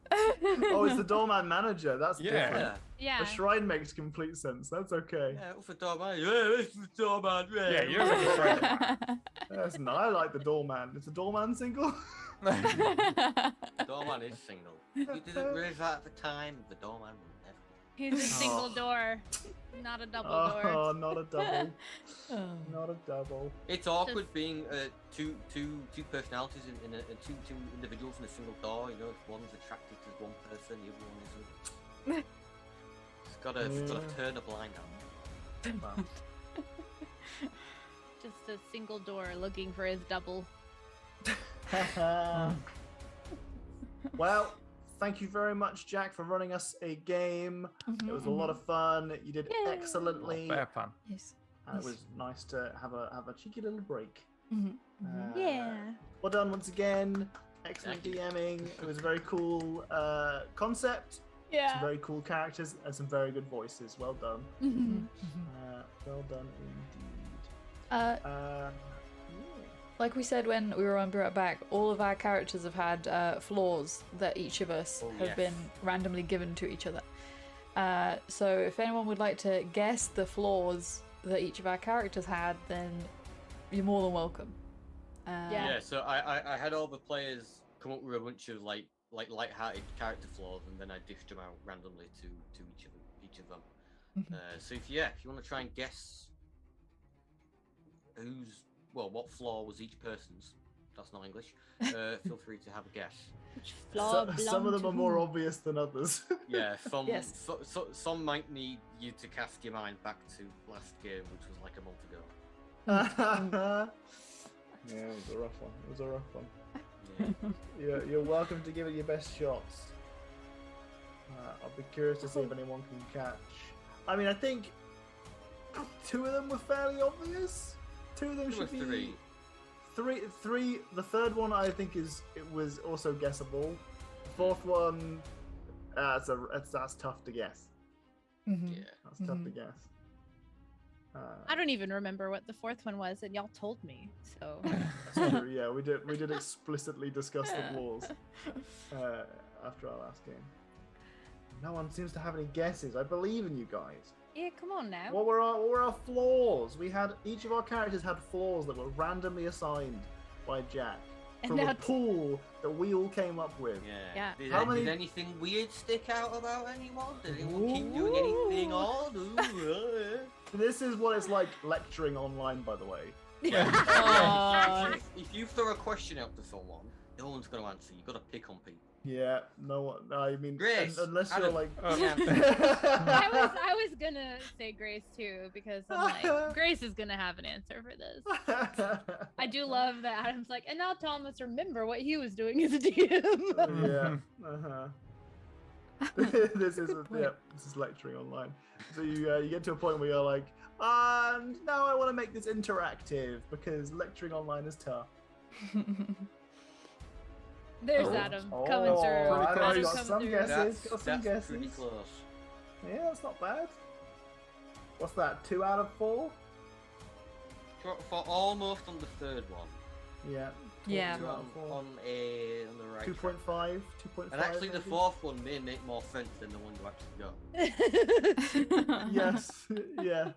Oh, it's the doorman manager. That's Yeah. different. Yeah. The shrine makes complete sense. That's okay. Yeah, what's the doorman? Yeah, it's the doorman. Yeah, you don't make a friend. That's nice. I like the doorman. Is the doorman single? Doorman is single. You didn't realize that at the time. The doorman will never. He's a single door, not a double Oh, door. not a double. Oh. Not a double. It's awkward being two personalities in two individuals in a single door. You know, if one's attracted to one person, the other one isn't. It's gotta turn a blind eye. Wow. Just a single door looking for his double. Well, thank you very much, Jack, for running us a game. It was a lot of fun. You did Yay. excellently. Fair fun. Yes. And it was nice to have a cheeky little break. Yeah. Well done once again. Excellent Thank you. DMing. It was a very cool concept. Some Yeah. very cool characters and some very good voices. Well done. Well done indeed. Yeah. Like we said when we were on Brought Back, all of our characters have had flaws that each of us have been randomly given to each other. So if anyone would like to guess the flaws that each of our characters had, then you're more than welcome. Yeah, so I had all the players come up with a bunch of like light-hearted character flaws, and then I dished them out randomly to each of them. So if you want to try and guess what flaw was each person's, that's not English. Feel free to have a guess. Which flaw Some of them are more whom? obvious than others. Yeah, some Yes. some might need you to cast your mind back to last game, which was like a month ago. Yeah, it was a rough one. It was a rough one. Yeah. You're welcome to give it your best shots. I'll be curious to see if anyone can catch. I mean, I think 2 of them were fairly obvious. 2 of them Two or should be three. three. The third one I think was also guessable. The fourth one, that's tough to guess. Yeah. That's tough to guess. I don't even remember what the fourth one was, and y'all told me. So That's true. Yeah, we did explicitly discuss the flaws after our last game. No one seems to have any guesses. I believe in you guys. yeah, come on now. What were our flaws? We had each of our characters had flaws that were randomly assigned by Jack And from a now- pool that we all came up with. Yeah. Yeah. How Did many- anything weird stick out about anyone? Did anyone keep doing anything odd? Ooh, This is what it's like lecturing online, by the way. If you throw a question out to someone, no one's going to answer. You've got to pick on people. Yeah, no one. I mean, Grace, unless Adam. you're like. I was gonna say Grace too, because I'm like, Grace is gonna have an answer for this. I do love that Adam's like, and now Thomas remember what he was doing as a DM. Yeah. This is lecturing online. So you get to a point where you're like, and now I want to make this interactive because lecturing online is tough. There's Oh. Adam Oh, coming through. Adam's Adam got coming some through. guesses. Got some That's pretty guesses. close. Yeah, that's not bad. What's that? 2 out of 4? For almost on the third one. Yeah. Yeah. 2 out of 4. On the right. 2.5. 2.5. And actually, the maybe? fourth one may make more sense than the one you actually got. Yes. Yeah.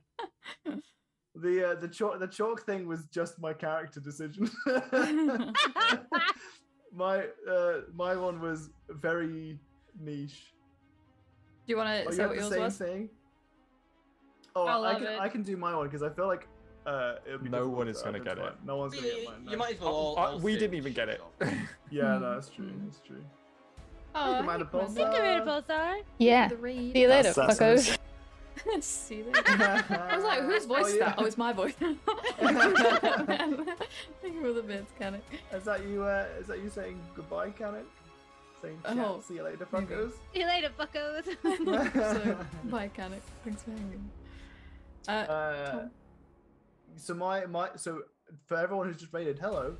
The chalk thing was just my character decision. my one was very niche. Do you want Oh, to you say have what the yours same was? thing? Oh, I I love can it. I can do my one because I feel like it'll be No difficult one is to gonna get identify. it. No one's gonna get mine. You no. might as well all we say didn't which even get it. job. Yeah, no, that's true. That's true. Oh, Commander hey, Commander. Think of it, Pulsar. Yeah. See See you later, That's fuckos. See you later. I was like, whose voice is that? Oh, it's my voice. Thank you for the bits, can it? Is that you saying goodbye, Canon? Saying chat, Oh, see you later, maybe. fuckers. See you later, buckos. So, bye, can it? Thanks for hanging. Tom? So for everyone who's just rated, hello.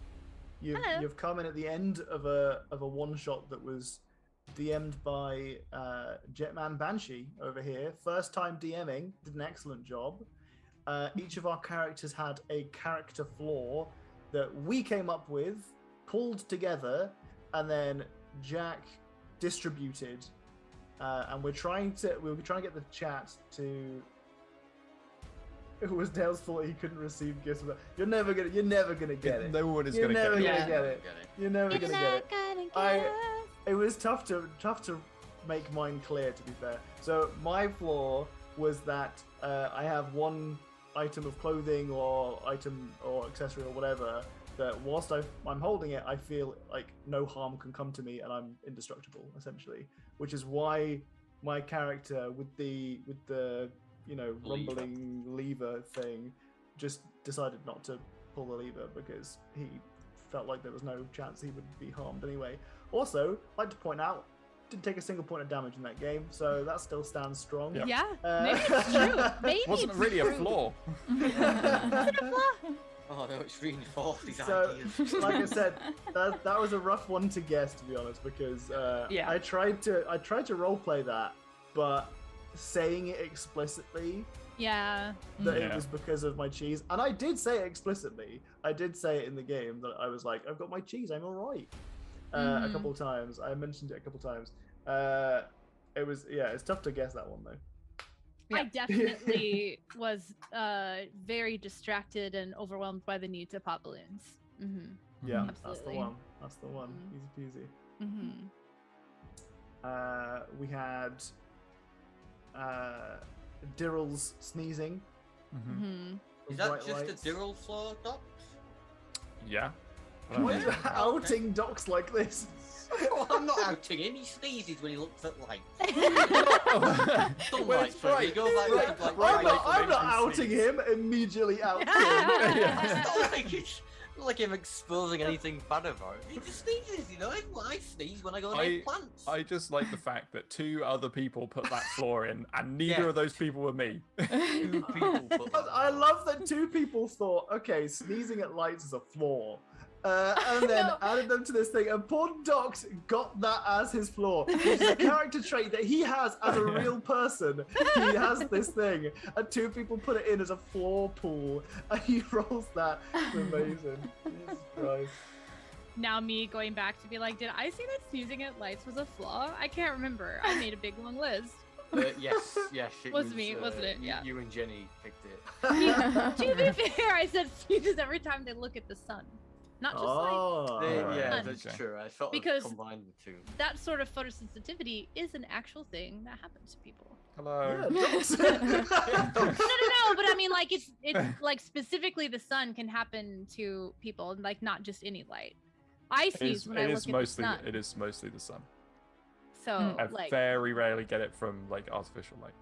Hello. You've come in at the end of a one shot that was DM'd by Jetman Banshee over here. First time DMing, did an excellent job. Each of our characters had a character flaw that we came up with, pulled together, and then Jack distributed. And we're trying to get the chat to. It was Dale's fault he couldn't receive gifts. You're never gonna get it. No one is You're gonna never get gonna it. get it. You're never gonna get it. It was tough to make mine clear, to be fair. So my flaw was that I have one item of clothing or item or accessory or whatever that whilst I'm holding it, I feel like no harm can come to me and I'm indestructible, essentially. Which is why my character with the rumbling lever thing just decided not to pull the lever because he felt like there was no chance he would be harmed anyway. Also, I'd like to point out, didn't take a single point of damage in that game, so that still stands strong. Yep. Yeah, maybe it's true. Maybe Wasn't it's really a true. flaw. Is it a flaw? Oh no, it's reinforced these So, ideas. like I said, that was a rough one to guess, to be honest, because I tried to roleplay that, but saying it explicitly Yeah. that it was because of my cheese, and I did say it explicitly. I did say it in the game that I was like, I've got my cheese, I'm all right. A couple of times, I mentioned it a couple of times. It's tough to guess that one though. I definitely was very distracted and overwhelmed by the need to pop balloons. Mm-hmm. Yeah, Absolutely. That's the one. Easy peasy. Mm-hmm. We had Dirrell's sneezing. Mm-hmm. Is that bright just lights. a Dirrell flaw, Doc? Yeah. Why are you Okay. outing docs like this? Oh, I'm not outing him. He sneezes when he looks at light. Well, it's bright. He goes like, Right. like, I'm bright not lights. outing him. Immediately out him. It's not like him exposing anything bad about it. He just sneezes, you know. I sneeze when I go near plants. I just like the fact that 2 other people put that flaw in, and neither Yeah. of those people were me. 2 people put But I love that 2 people thought, okay, sneezing at lights is a flaw. And then added them to this thing, and poor Docs got that as his flaw, which is a character trait that he has as a real person. He has this thing, and 2 people put it in as a flaw pool, and he rolls that. It's amazing. Jesus Christ. Now me going back to be like, did I say that sneezing at lights was a flaw? I can't remember. I made a big long list. Yes, it Was me, wasn't it? Yeah. You and Jenny picked it. To be fair, I said sneezes every time they look at the sun. Not just Oh, Yeah, Fun. that's Okay. true. I sort Because- of combined the 2. that sort of photosensitivity is an actual thing that happens to people. Hello. yeah, Docs. No, but I mean, like it's like specifically the sun can happen to people, like not just any light. I sneeze when I look at the sun. It is mostly the sun. So I like, very rarely get it from like artificial light.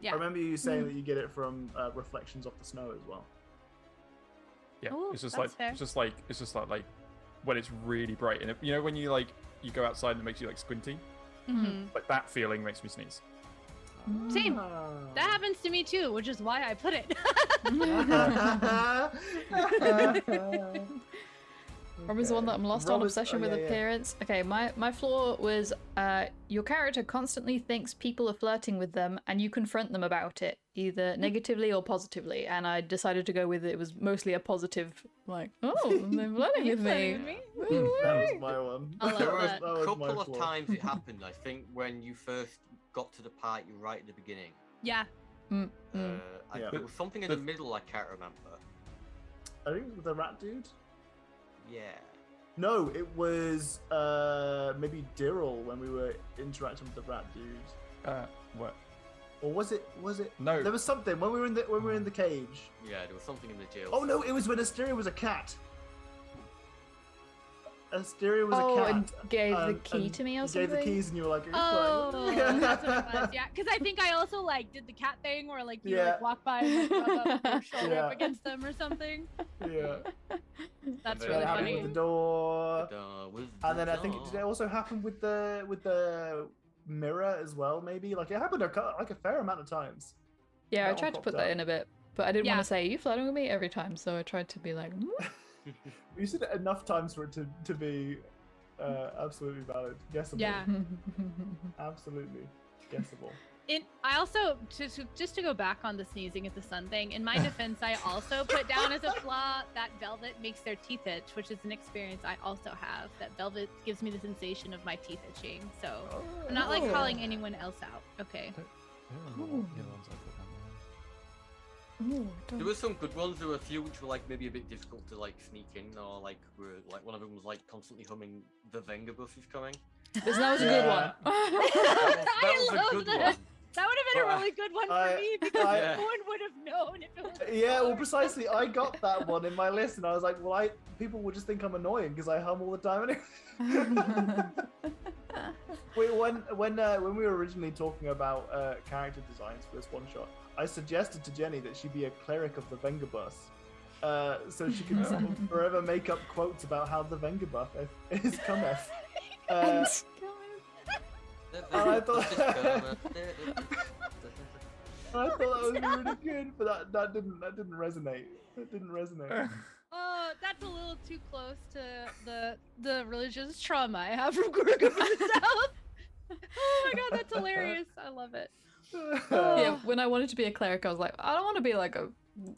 yeah. I remember you saying that you get it from reflections off the snow as well. Yeah, Ooh, it's just that's like fair. it's just like when it's really bright, and you know when you like you go outside and it makes you like squinty, Mhm. like that feeling makes me sneeze. Same. Ah. That happens to me too, which is why I put it. Robin's the one that I'm lost on Robin's- obsession oh, with yeah, yeah. appearance. Okay, my flaw was your character constantly thinks people are flirting with them and you confront them about it, either negatively or positively. And I decided to go with it was mostly a positive, like, oh, they're flirting with me. That was my one. I love There were that. a was couple my of flaw. times it happened. I think when you first got to the party right at the beginning. Yeah. Yeah. There was something in the middle I can't remember. I think it was the rat dude. Yeah. No, it was maybe Dirrell when we were interacting with the rat dude. What? Or was it? No. There was something when we were in the cage. Yeah, there was something in the jail. Oh no, it was when Asteria was a cat. Asteria was a Oh, cat. and gave the key and to me or you something? gave the keys and you were like, Oh, yeah. that's what it was. Yeah, because I think I also like did the cat thing where like you Yeah. like walk by and like, rub up your shoulder Yeah. up against them or something. Yeah. That's That really That happened funny. with the door. With And the then I think did it also happen with the mirror as well? Maybe like it happened a fair amount of times. Yeah, I That one tried to popped put that up. in a bit, but I didn't Yeah. want to say, are you flirting with me every time, so I tried to be like, We said it enough times for it to be Absolutely valid. Guessable. Yeah. Absolutely guessable. I also just to go back on the sneezing at the sun thing. In my defense, I also put down as a flaw that velvet makes their teeth itch, which is an experience I also have. That velvet gives me the sensation of my teeth itching. So I'm not like calling anyone else out. Okay. I don't know what the other ones I put down there. There were some good ones. There were a few which were like maybe a bit difficult to like sneak in, or like were like one of them was like constantly humming "The Venga Bus is coming." That was a good one. That was a good one. That would have been a really good one for me because Yeah. no one would have known if it was. Yeah, well, precisely. I got that one in my list, and I was like, well, people will just think I'm annoying because I hum all the time. Wait, when we were originally talking about character designs for this one shot, I suggested to Jenny that she be a cleric of the Venga Bus, so she can sort of forever make up quotes about how the Venga Bus is cometh. And I thought that was really good, but that didn't resonate. That didn't resonate. Oh, that's a little too close to the religious trauma I have from growing up in the South. Oh my god, that's hilarious. I love it. Yeah, when I wanted to be a cleric, I was like, I don't want to be like a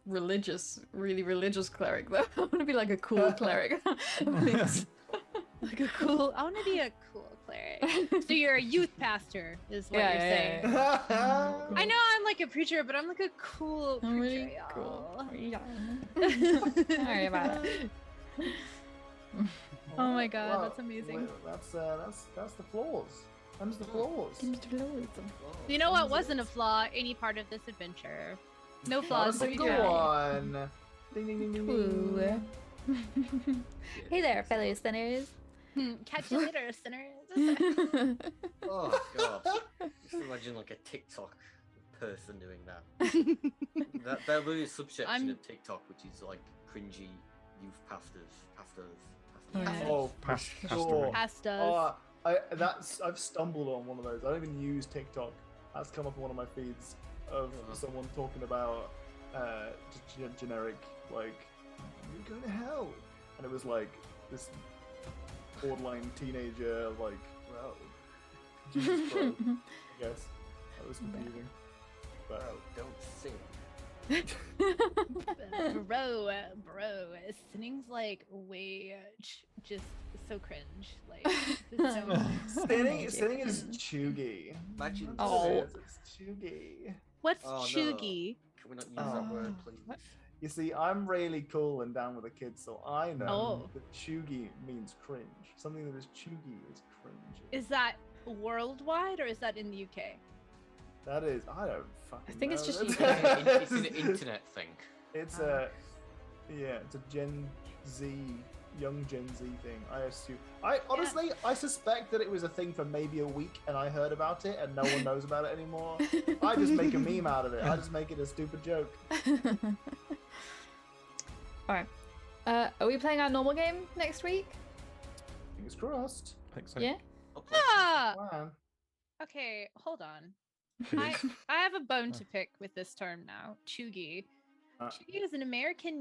really religious cleric though. I want to be like a cool cleric. Please. I want to be a cool cleric. So you're a youth pastor, is what you're saying. Yeah. I know I'm like a preacher, but I'm like a cool preacher, Really y'all. cool. Yeah. Sorry about it. Oh my god, Well, that's amazing. That's the flaws. Them's the flaws. You know what wasn't a flaw? Any part of this adventure. No flaws to be Go found. on. Ding ding ding ding ding. Ooh. Hey there, fellow sinners. Catch you later, sinners. Oh god! Just imagine like a TikTok person doing that. There'll be a subsection of TikTok which is like cringy youth pastors. Oh, for sure. Pastas. Oh, I've stumbled on one of those. I don't even use TikTok. That's come up on one of my feeds of someone talking about just generic like you're going to hell, and it was like this borderline teenager like, well, Jesus Christ, I guess that was confusing. But Don't sing. bro, sinning's like way just so cringe. Like just so sinning is chuggy. Imagine. It's chuggy. What's Oh, no. chuggy? Can we not use that word, please? You see, I'm really cool and down with the kids, so I know Oh. that chuggy means cringe. Something that is chuggy is cringe. Is that worldwide or is that in the UK? That is, I don't fucking I think it's know. just It's an internet thing. It's a Gen Z, young Gen Z thing. I assume. I honestly, I suspect that it was a thing for maybe a week, and I heard about it, and no one knows about it anymore. I just make a meme out of it. I just make it a stupid joke. Alright. Are we playing our normal game next week? Fingers crossed. I think so. Yeah? Ah! Wow. Okay, hold on. It I is. have a bone to pick with this term now. Chuggy. Chuggy is an American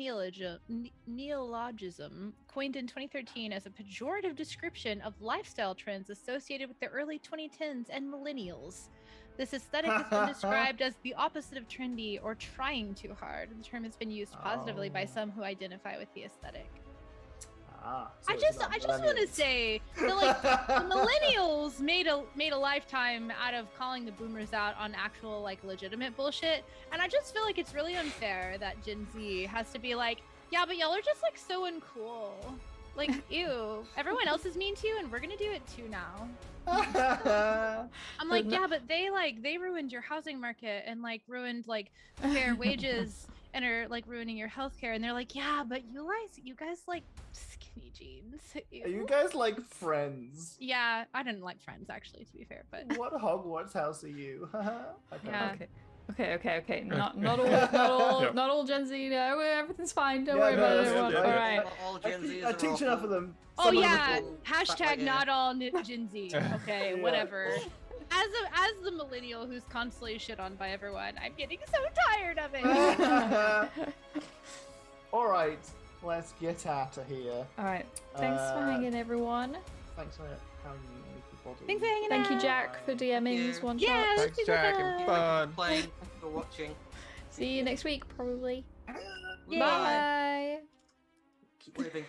neologism coined in 2013 as a pejorative description of lifestyle trends associated with the early 2010s and millennials. This aesthetic has been described as the opposite of trendy or trying too hard. The term has been used positively by some who identify with the aesthetic. So I just want to say that like the millennials made a lifetime out of calling the boomers out on actual like legitimate bullshit, and I just feel like it's really unfair that Gen Z has to be like, yeah, but y'all are just like so uncool. Like, ew, everyone else is mean to you, and we're gonna do it too now. I'm like, yeah, but they ruined your housing market and like ruined like fair wages and are like ruining your healthcare, and they're like, yeah, but you guys like skinny jeans. Are you guys like Friends? Yeah, I didn't like Friends actually, to be fair, but What Hogwarts house are you? yeah. Okay. Not Yep. all Gen Z. No, everything's fine. Don't Yeah, worry no, about it, that's everyone. okay. All right. All Gen Zs I are teach enough of awful. them. Oh Some of them yeah, will- hashtag not all Gen Z. Okay, Yeah. whatever. As the millennial who's constantly shit on by everyone, I'm getting so tired of it. All right, let's get out of here. All right. Thanks for hanging, everyone. Thanks for having me. Thanks for hanging out. Thank you, Jack, for DMing this one shot. Yeah, that's Thanks, super Jack. fun. And fun. Playing. Thanks for watching. See you next week, probably. Yay. Bye. Keep waving.